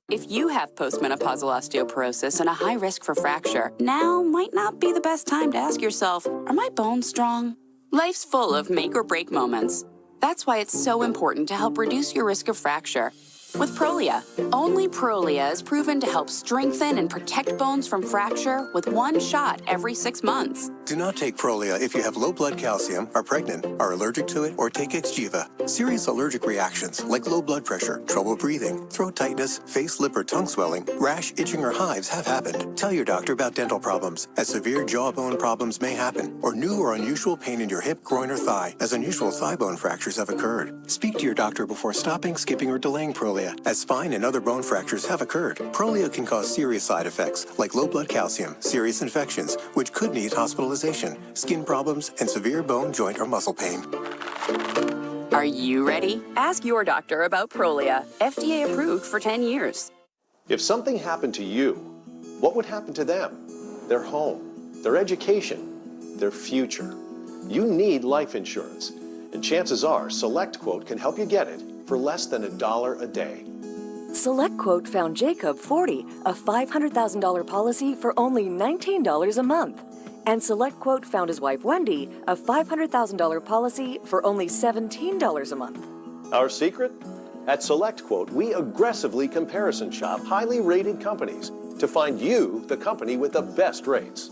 If you have postmenopausal osteoporosis and a high risk for fracture, now might not be the best time to ask yourself, are my bones strong? Life's full of make or break moments. That's why it's so important to help reduce your risk of fracture. With Prolia. Only Prolia is proven to help strengthen and protect bones from fracture with one shot every 6 months. Do not take Prolia if you have low blood calcium, are pregnant, are allergic to it, or take Xgeva. Serious allergic reactions like low blood pressure, trouble breathing, throat tightness, face, lip, or tongue swelling, rash, itching, or hives have happened. Tell your doctor about dental problems, as severe jawbone problems may happen, or new or unusual pain in your hip, groin, or thigh, as unusual thigh bone fractures have occurred. Speak to your doctor before stopping, skipping, or delaying Prolia, as spine and other bone fractures have occurred. Prolia can cause serious side effects like low blood calcium, serious infections, which could need hospitalization, skin problems, and severe bone, joint, or muscle pain. Are you ready? Ask your doctor about Prolia. FDA approved for 10 years. If something happened to you, what would happen to them? Their home, their education, their future. You need life insurance, and chances are SelectQuote can help you get it for less than $1 a day. SelectQuote found Jacob 40, a $500,000 policy for only $19 a month. And SelectQuote found his wife Wendy, a $500,000 policy for only $17 a month. Our secret? At SelectQuote, we aggressively comparison shop highly rated companies to find you the company with the best rates.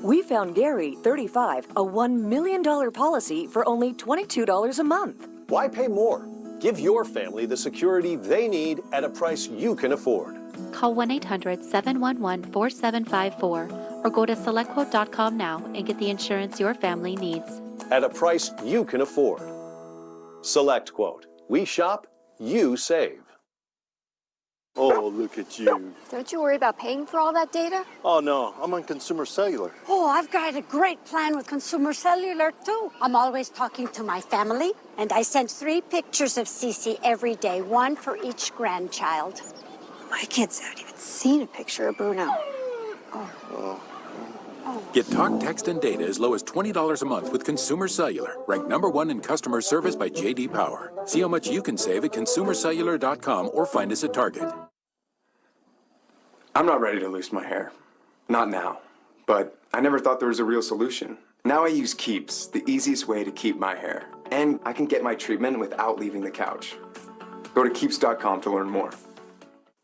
We found Gary, 35, a $1 million policy for only $22 a month. Why pay more? Give your family the security they need at a price you can afford. Call 1-800-711-4754 or go to SelectQuote.com now and get the insurance your family needs. At a price you can afford. SelectQuote. We shop, you save. Oh, look at you. Don't you worry about paying for all that data? Oh, no, I'm on Consumer Cellular. Oh, I've got a great plan with Consumer Cellular, too. I'm always talking to my family, and I send 3 pictures of Cece every day, 1 for each grandchild. My kids haven't even seen a picture of Bruno. Get talk, text, and data as low as $20 a month with Consumer Cellular, ranked #1 in customer service by J.D. Power. See how much you can save at consumercellular.com or find us at Target. I'm not ready to lose my hair. Not now. But I never thought there was a real solution. Now I use Keeps, the easiest way to keep my hair. And I can get my treatment without leaving the couch. Go to Keeps.com to learn more.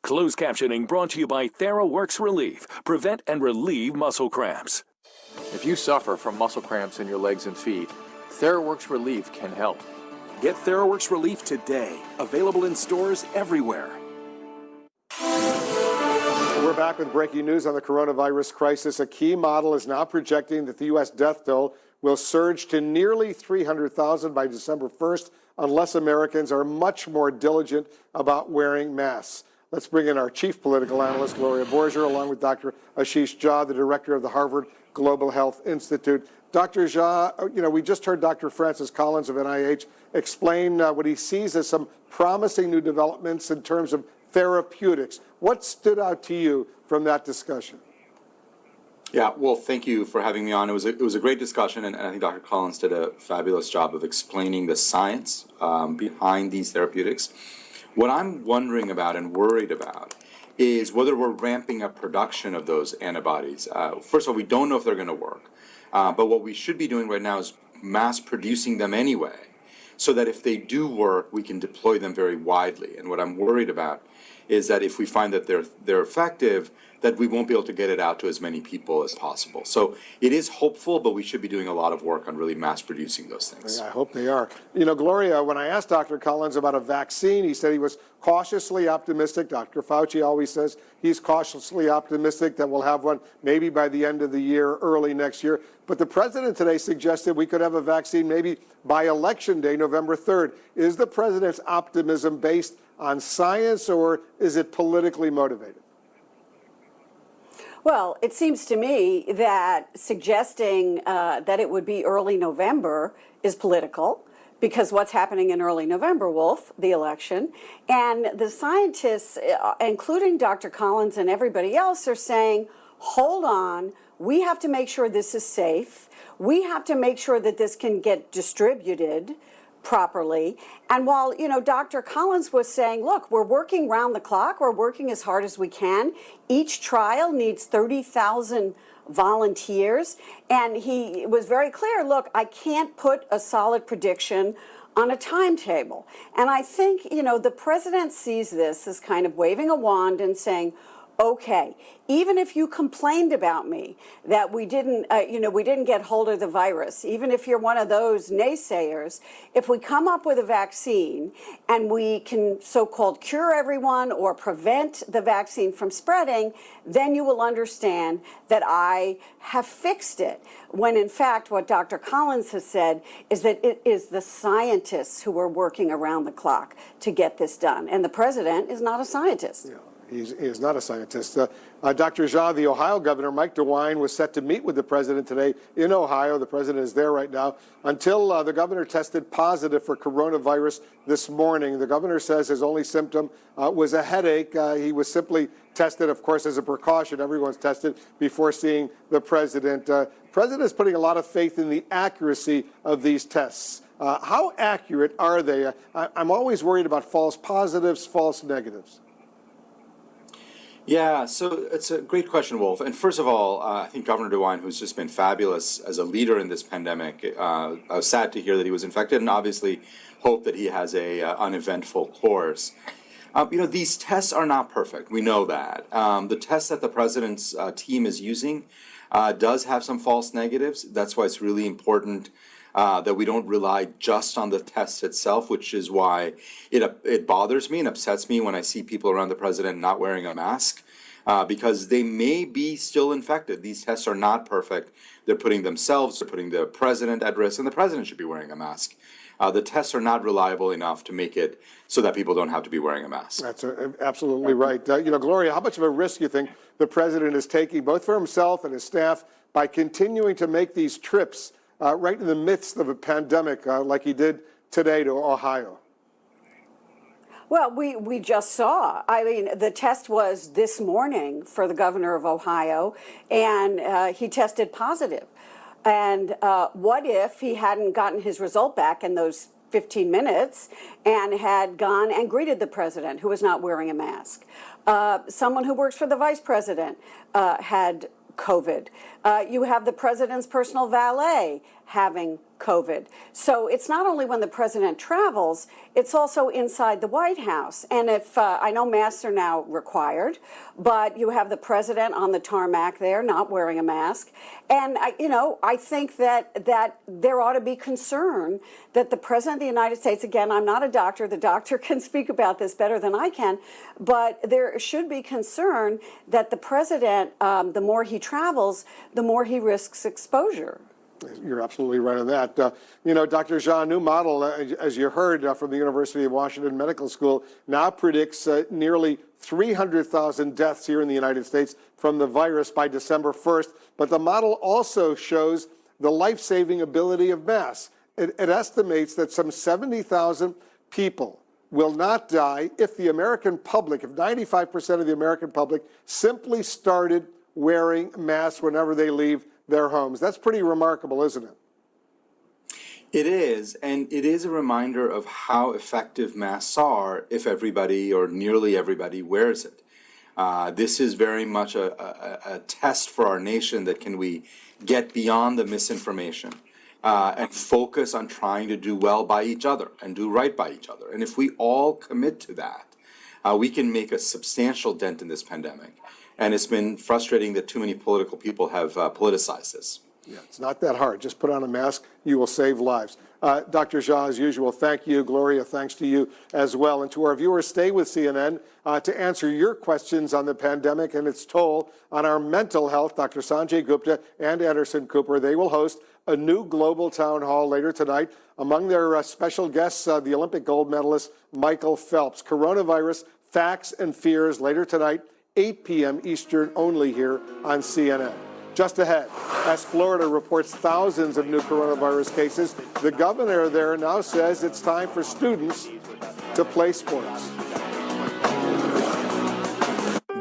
Closed captioning brought to you by TheraWorks Relief. Prevent and relieve muscle cramps. If you suffer from muscle cramps in your legs and feet, TheraWorks Relief can help. Get TheraWorks Relief today. Available in stores everywhere. We're back with breaking news on the coronavirus crisis. A key model is now projecting that the U.S. death toll will surge to nearly 300,000 by December 1st unless Americans are much more diligent about wearing masks. Let's bring in our chief political analyst, Gloria Borger, along with Dr. Ashish Jha, the director of the Harvard Global Health Institute. Dr. Jha, we just heard Dr. Francis Collins of NIH explain what he sees as some promising new developments in terms of therapeutics. What stood out to you from that discussion? Yeah, well, thank you for having me on. It was a great discussion, and I think Dr. Collins did a fabulous job of explaining the science behind these therapeutics. What I'm wondering about and worried about is whether we're ramping up production of those antibodies. First of all, we don't know if they're going to work, but what we should be doing right now is mass producing them anyway, so that if they do work, we can deploy them very widely. And what I'm worried about is that if we find that they're effective, that we won't be able to get it out to as many people as possible. So it is hopeful, but we should be doing a lot of work on really mass producing those things. Yeah, I hope they are. Gloria, when I asked Dr. Collins about a vaccine, he said he was cautiously optimistic. Dr. Fauci always says he's cautiously optimistic that we'll have one maybe by the end of the year, early next year. But the president today suggested we could have a vaccine maybe by Election Day, November 3rd. Is the president's optimism based on science, or is it politically motivated? Well, it seems to me that suggesting that it would be early November is political, because what's happening in early November, Wolf, the election, and the scientists, including Dr. Collins and everybody else, are saying, hold on, we have to make sure this is safe. We have to make sure that this can get distributed properly. And while, Dr. Collins was saying, look, we're working round the clock, we're working as hard as we can. Each trial needs 30,000 volunteers. And he was very clear, look, I can't put a solid prediction on a timetable. And I think, the president sees this as kind of waving a wand and saying, okay, even if you complained about me that we didn't get hold of the virus, even if you're one of those naysayers, if we come up with a vaccine and we can so-called cure everyone or prevent the vaccine from spreading, then you will understand that I have fixed it. When in fact, what Dr. Collins has said is that it is the scientists who are working around the clock to get this done. And the president is not a scientist. Yeah. He is not a scientist. Dr. Jha, the Ohio governor, Mike DeWine, was set to meet with the president today in Ohio. The president is there right now. Until the governor tested positive for coronavirus this morning. The governor says his only symptom was a headache. He was simply tested, of course, as a precaution. Everyone's tested before seeing the president. The president is putting a lot of faith in the accuracy of these tests. How accurate are they? I'm always worried about false positives, false negatives. Yeah, so it's a great question, Wolf. And first of all, I think Governor DeWine, who's just been fabulous as a leader in this pandemic, I was sad to hear that he was infected, and obviously hope that he has a uneventful course. These tests are not perfect. We know that. The test that the president's team is using does have some false negatives. That's why it's really important that we don't rely just on the test itself, which is why it bothers me and upsets me when I see people around the president not wearing a mask, because they may be still infected. These tests are not perfect. They're putting themselves, they're putting the president at risk, and the president should be wearing a mask. The tests are not reliable enough to make it so that people don't have to be wearing a mask. That's absolutely right. Gloria, how much of a risk do you think the president is taking, both for himself and his staff, by continuing to make these trips right in the midst of a pandemic like he did today to Ohio? Well, we just saw. I mean, the test was this morning for the governor of Ohio, and he tested positive. And what if he hadn't gotten his result back in those 15 minutes and had gone and greeted the president, who was not wearing a mask? Someone who works for the vice president had COVID. You have the president's personal valet having COVID. So it's not only when the president travels, it's also inside the White House. And if I know masks are now required, but you have the president on the tarmac there not wearing a mask. And I think that there ought to be concern that the president of the United States, again, I'm not a doctor, the doctor can speak about this better than I can, but there should be concern that the president, the more he travels, the more he risks exposure. You're absolutely right on that. Dr. Zha, a new model, as you heard from the University of Washington Medical School, now predicts nearly 300,000 deaths here in the United States from the virus by December 1st. But the model also shows the life-saving ability of masks. It estimates that some 70,000 people will not die if the American public, if 95% of the American public simply started wearing masks whenever they leave their homes. That's pretty remarkable, isn't it? It is, and it is a reminder of how effective masks are if everybody or nearly everybody wears it. This is very much a test for our nation that can we get beyond the misinformation and focus on trying to do well by each other and do right by each other. And if we all commit to that, we can make a substantial dent in this pandemic. And it's been frustrating that too many political people have politicized this. Yeah, it's not that hard. Just put on a mask. You will save lives. Dr. Zha, as usual, thank you. Gloria, thanks to you as well. And to our viewers, stay with CNN to answer your questions on the pandemic and its toll on our mental health. Dr. Sanjay Gupta and Anderson Cooper, they will host a new global town hall later tonight. Among their special guests, the Olympic gold medalist Michael Phelps. Coronavirus, facts and fears later tonight, 8 p.m. Eastern, only here on CNN. Just ahead, as Florida reports thousands of new coronavirus cases, the governor there now says it's time for students to play sports.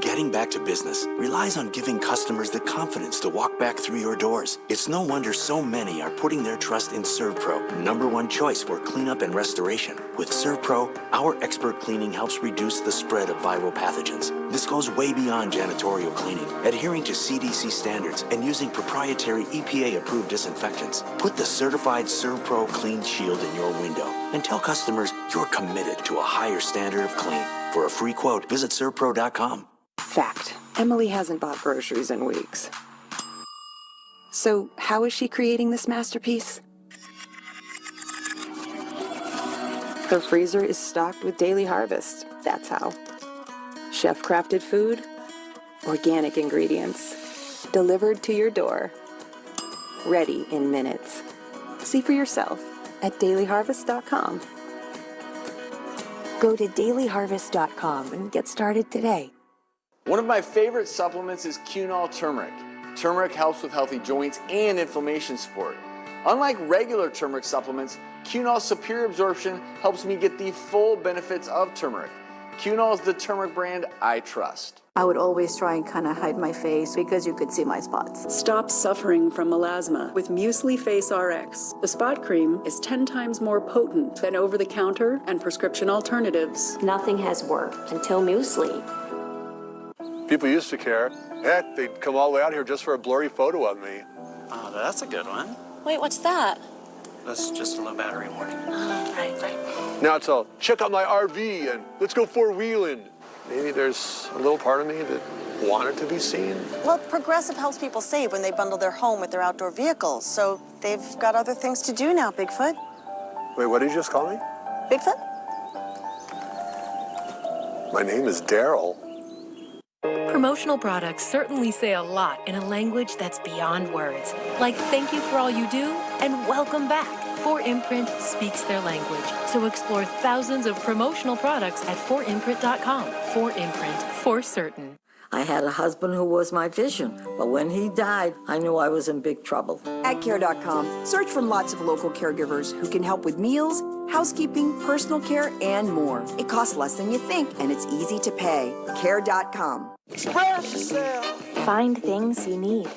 Getting back to business relies on giving customers the confidence to walk back through your doors. It's no wonder so many are putting their trust in ServPro, #1 choice for cleanup and restoration. With ServPro, our expert cleaning helps reduce the spread of viral pathogens. This goes way beyond janitorial cleaning, adhering to CDC standards and using proprietary EPA-approved disinfectants. Put the certified ServPro Clean Shield in your window and tell customers you're committed to a higher standard of clean. For a free quote, visit servpro.com. Fact. Emily hasn't bought groceries in weeks. So how is she creating this masterpiece? Her freezer is stocked with Daily Harvest. That's how. Chef-crafted food, organic ingredients, delivered to your door, ready in minutes. See for yourself at dailyharvest.com. Go to dailyharvest.com and get started today. One of my favorite supplements is Cunol Turmeric. Turmeric helps with healthy joints and inflammation support. Unlike regular turmeric supplements, Cunol's superior absorption helps me get the full benefits of turmeric. Cunol is the turmeric brand I trust. I would always try and kind of hide my face because you could see my spots. Stop suffering from melasma with Muesli Face RX. The spot cream is 10 times more potent than over-the-counter and prescription alternatives. Nothing has worked until Muesli. People used to care. Heck, they'd come all the way out here just for a blurry photo of me. Oh, that's a good one. Wait, what's that? That's just a low battery warning. Right. Now it's all, check out my RV and let's go four-wheeling. Maybe there's a little part of me that wanted to be seen. Well, Progressive helps people save when they bundle their home with their outdoor vehicles, so they've got other things to do now, Bigfoot. Wait, what did you just call me? Bigfoot? My name is Daryl. Promotional products certainly say a lot in a language that's beyond words. Like thank you for all you do and welcome back 4imprint speaks their language. So explore thousands of promotional products at 4imprint.com. 4imprint, for certain. I had a husband who was my vision, but when he died, I knew I was in big trouble. At care.com, search for lots of local caregivers who can help with meals, housekeeping, personal care, and more. It costs less than you think, and it's easy to pay. Care.com. Express yourself. Find things you need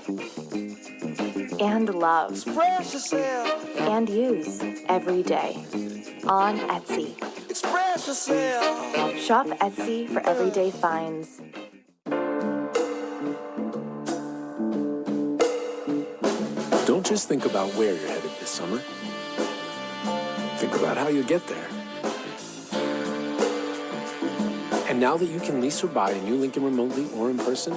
and love. Express yourself. And use every day on Etsy. Express yourself. Shop Etsy for everyday finds. Don't just think about where you're headed this summer. Think about how you get there. And now that you can lease or buy a new Lincoln remotely or in person,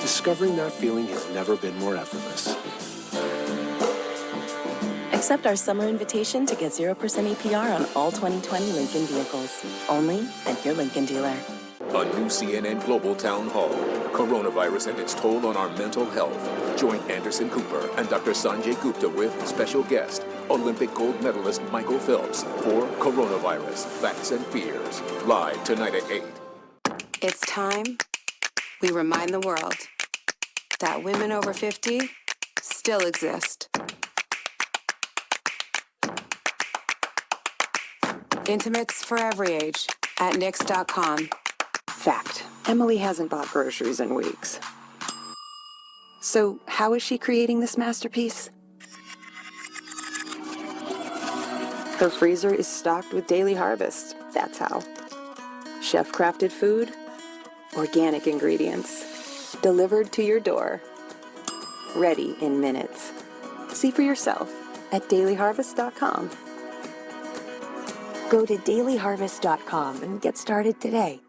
discovering that feeling has never been more effortless. Accept our summer invitation to get 0% APR on all 2020 Lincoln vehicles. Only at your Lincoln dealer. A new CNN Global Town Hall. Coronavirus and its toll on our mental health. Join Anderson Cooper and Dr. Sanjay Gupta with special guest, Olympic gold medalist Michael Phelps for Coronavirus, Facts and Fears. Live tonight at 8. It's time we remind the world that women over 50 still exist. Intimates for every age at Nix.com. Fact. Emily hasn't bought groceries in weeks. So how is she creating this masterpiece? Her freezer is stocked with Daily Harvest. That's how. Chef-crafted food, organic ingredients, delivered to your door, ready in minutes. See for yourself at dailyharvest.com. Go to dailyharvest.com and get started today.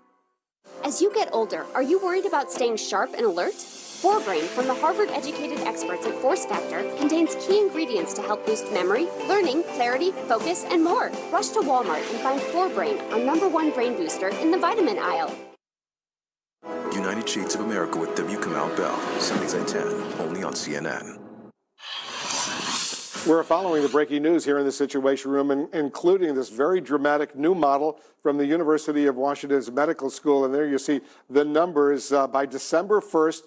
As you get older, are you worried about staying sharp and alert? 4Brain from the Harvard-educated experts at Force Factor contains key ingredients to help boost memory, learning, clarity, focus, and more. Rush to Walmart and find 4Brain, our #1 brain booster in the vitamin aisle. United Shades of America with W. Kamau Bell, Sundays at 10, only on CNN. We're following the breaking news here in the Situation Room, including this very dramatic new model from the University of Washington's Medical School. And there you see the numbers by December 1st.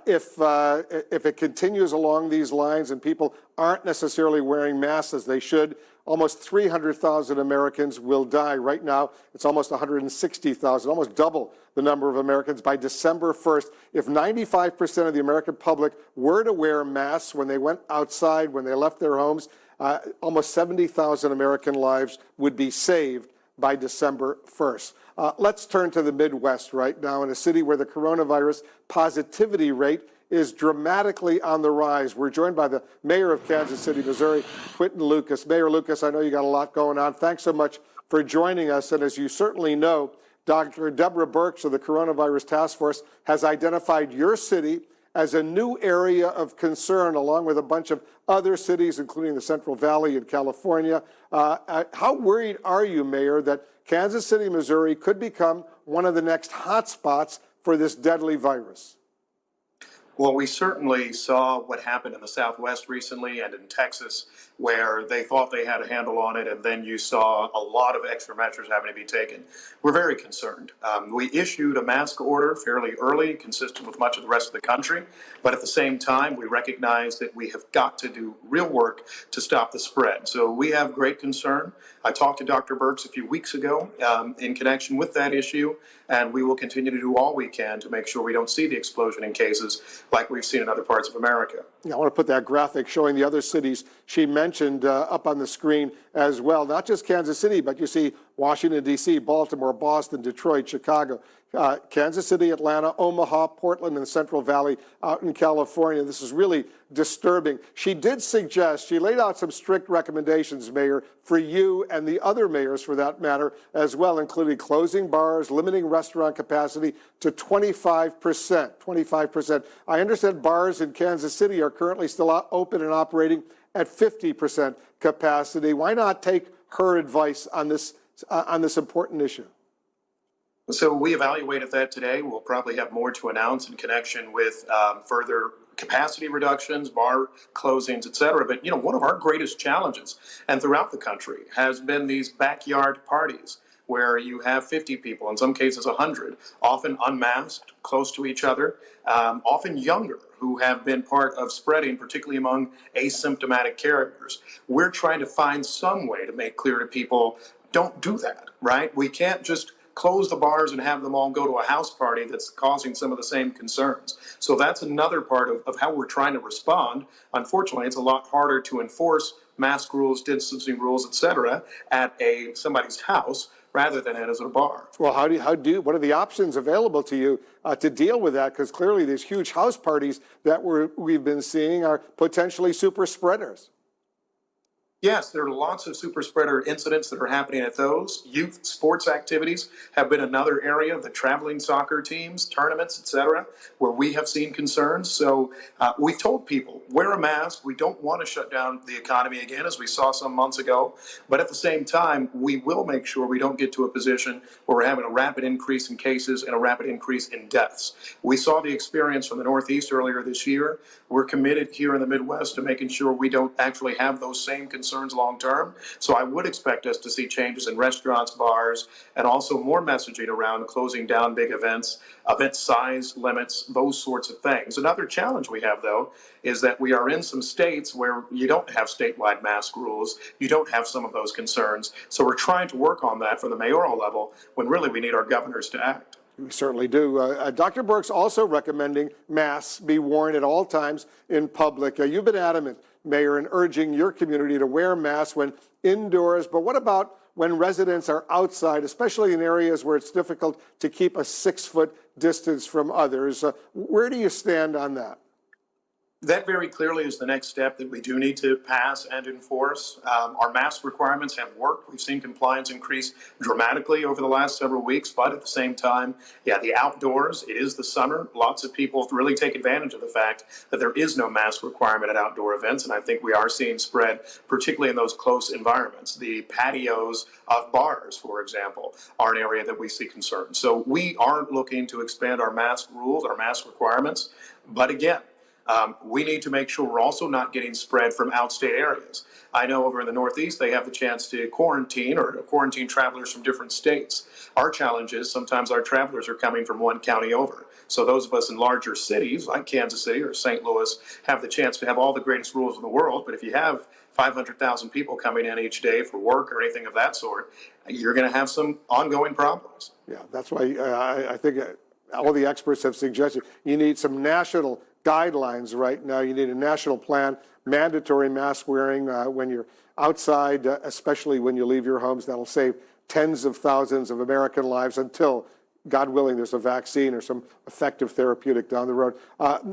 If it continues along these lines and people aren't necessarily wearing masks as they should, almost 300,000 Americans will die. Right now, it's almost 160,000, almost double the number of Americans by December 1st. If 95% of the American public were to wear masks when they went outside, when they left their homes, almost 70,000 American lives would be saved by December 1st. Let's turn to the Midwest right now, in a city where the coronavirus positivity rate is dramatically on the rise. We're joined by the mayor of Kansas City, Missouri, Quinton Lucas. Mayor Lucas, I know you got a lot going on. Thanks so much for joining us. And as you certainly know, Dr. Deborah Birx of the Coronavirus Task Force has identified your city as a new area of concern, along with a bunch of other cities, including the Central Valley in California. How worried are you, Mayor, that Kansas City, Missouri could become one of the next hotspots for this deadly virus? Well, we certainly saw what happened in the Southwest recently and in Texas, where they thought they had a handle on it, and then you saw a lot of extra measures having to be taken. We're very concerned. We issued a mask order fairly early, consistent with much of the rest of the country, but at the same time, we recognize that we have got to do real work to stop the spread. So we have great concern. I talked to Dr. Birx a few weeks ago in connection with that issue, and we will continue to do all we can to make sure we don't see the explosion in cases like we've seen in other parts of America. I want to put that graphic showing the other cities she mentioned up on the screen as well. Not just Kansas City, but you see Washington, D.C., Baltimore, Boston, Detroit, Chicago, Kansas City, Atlanta, Omaha, Portland, and the Central Valley out in California. This is really disturbing. She did suggest, she laid out some strict recommendations, Mayor, for you and the other mayors for that matter as well, including closing bars, limiting restaurant capacity to 25%. 25%. I understand bars in Kansas City are currently still open and operating at 50% capacity. Why not take her advice on this important issue? So we evaluated that today. We'll probably have more to announce in connection with further capacity reductions, bar closings, et cetera. But, one of our greatest challenges, and throughout the country, has been these backyard parties where you have 50 people, in some cases 100, often unmasked, close to each other, often younger, who have been part of spreading, particularly among asymptomatic carriers. We're trying to find some way to make clear to people, don't do that, right? We can't just close the bars and have them all go to a house party that's causing some of the same concerns. So that's another part of how we're trying to respond. Unfortunately, it's a lot harder to enforce mask rules, distancing rules, et cetera, at somebody's house rather than at a bar. Well, what are the options available to you to deal with that? Because clearly these huge house parties that we've been seeing are potentially super spreaders. Yes, there are lots of super spreader incidents that are happening at those. Youth sports activities have been another area, the traveling soccer teams, tournaments, et cetera, where we have seen concerns. So we've told people, wear a mask. We don't want to shut down the economy again, as we saw some months ago. But at the same time, we will make sure we don't get to a position where we're having a rapid increase in cases and a rapid increase in deaths. We saw the experience from the Northeast earlier this year. We're committed here in the Midwest to making sure we don't actually have those same concerns long term. So I would expect us to see changes in restaurants, bars, and also more messaging around closing down big events, event size limits, those sorts of things. Another challenge we have, though, is that we are in some states where you don't have statewide mask rules. You don't have some of those concerns. So we're trying to work on that from the mayoral level when really we need our governors to act. We certainly do. Dr. Burke's also recommending masks be worn at all times in public. You've been adamant, Mayor, in urging your community to wear masks when indoors. But what about when residents are outside, especially in areas where it's difficult to keep a 6-foot distance from others? Where do you stand on that? That very clearly is the next step that we do need to pass and enforce. Our mask requirements have worked. We've seen compliance increase dramatically over the last several weeks, but at the same time, the outdoors, it is the summer. Lots of people really take advantage of the fact that there is no mask requirement at outdoor events, and I think we are seeing spread, particularly in those close environments. The patios of bars, for example, are an area that we see concern. So we are looking to expand our mask rules, our mask requirements, but again, we need to make sure we're also not getting spread from outstate areas. I know over in the Northeast, they have the chance to quarantine travelers from different states. Our challenge is sometimes our travelers are coming from one county over. So those of us in larger cities like Kansas City or St. Louis have the chance to have all the greatest rules in the world. But if you have 500,000 people coming in each day for work or anything of that sort, you're going to have some ongoing problems. Yeah, that's why I think all the experts have suggested you need some national guidelines right now. You need a national plan, mandatory mask wearing when you're outside, especially when you leave your homes. That'll save tens of thousands of American lives until, God willing, there's a vaccine or some effective therapeutic down the road.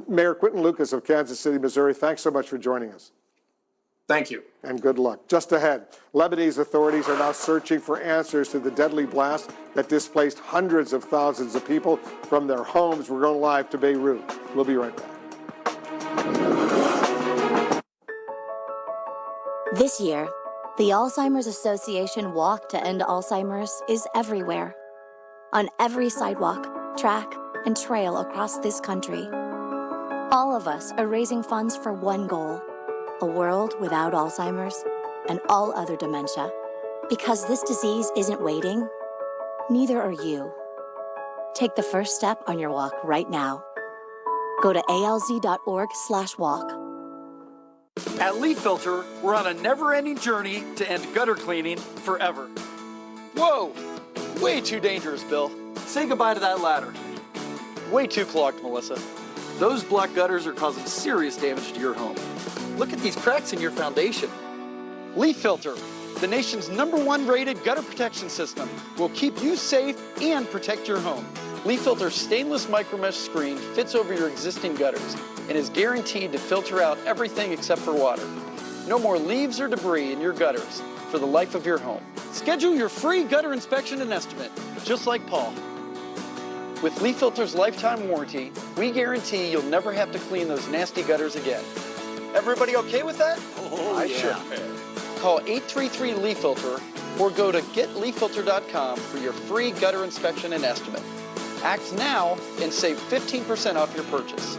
Mayor Quinton Lucas of Kansas City, Missouri, thanks so much for joining us. Thank you. And good luck. Just ahead, Lebanese authorities are now searching for answers to the deadly blast that displaced hundreds of thousands of people from their homes. We're going live to Beirut. We'll be right back. This year, the Alzheimer's Association Walk to End Alzheimer's is everywhere. On every sidewalk, track, and trail across this country. All of us are raising funds for one goal: a world without Alzheimer's and all other dementia. Because this disease isn't waiting, neither are you. Take the first step on your walk right now. Go to alz.org/walk. At Leaf Filter, we're on a never-ending journey to end gutter cleaning forever. Whoa! Way too dangerous, Bill. Say goodbye to that ladder. Way too clogged, Melissa. Those black gutters are causing serious damage to your home. Look at these cracks in your foundation. Leaf Filter, the nation's #1 rated gutter protection system, will keep you safe and protect your home. Leaf Filter's stainless micromesh screen fits over your existing gutters and is guaranteed to filter out everything except for water. No more leaves or debris in your gutters for the life of your home. Schedule your free gutter inspection and estimate, just like Paul. With Leaf Filter's lifetime warranty, we guarantee you'll never have to clean those nasty gutters again. Everybody okay with that? I sure am. Call 833 Filter or go to getleaffilter.com for your free gutter inspection and estimate. Act now and save 15% off your purchase.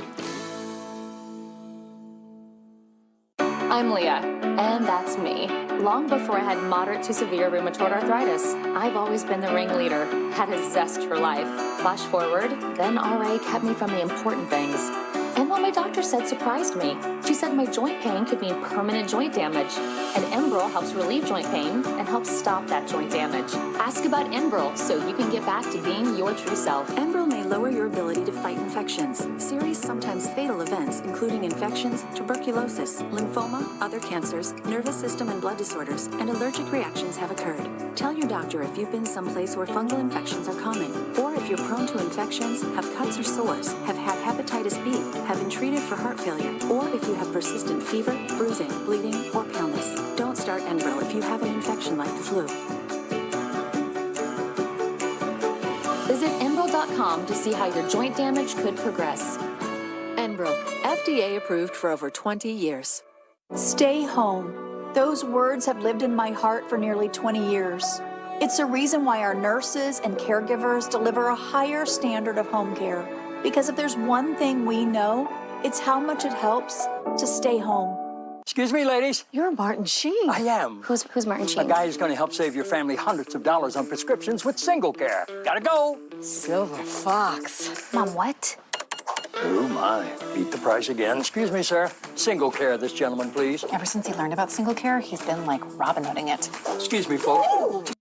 I'm Leah, and that's me. Long before I had moderate to severe rheumatoid arthritis, I've always been the ringleader, had a zest for life. Flash forward, then RA kept me from the important things. And what my doctor said surprised me. She said my joint pain could mean permanent joint damage. And Enbrel helps relieve joint pain and helps stop that joint damage. Ask about Enbrel so you can get back to being your true self. Enbrel may lower your ability to fight infections. Serious, sometimes fatal events, including infections, tuberculosis, lymphoma, other cancers, nervous system and blood disorders, and allergic reactions have occurred. Tell your doctor if you've been someplace where fungal infections are common, or if you're prone to infections, have cuts or sores, have had hepatitis B, have been treated for heart failure, or if you have persistent fever, bruising, bleeding, or paleness. Don't start Enbrel if you have an infection like the flu. Visit Enbrel.com to see how your joint damage could progress. Enbrel, FDA approved for over 20 years. Stay home. Those words have lived in my heart for nearly 20 years. It's a reason why our nurses and caregivers deliver a higher standard of home care. Because if there's one thing we know, it's how much it helps to stay home. Excuse me, ladies. You're Martin Sheen. I am. Who's Martin Sheen? A guy who's going to help save your family hundreds of dollars on prescriptions with Single Care. Gotta go. Silver Fox. Mom, what? Oh, my. Beat the price again. Excuse me, sir. Single Care, this gentleman, please. Ever since he learned about Single Care, he's been like Robin Hooding it. Excuse me, folks.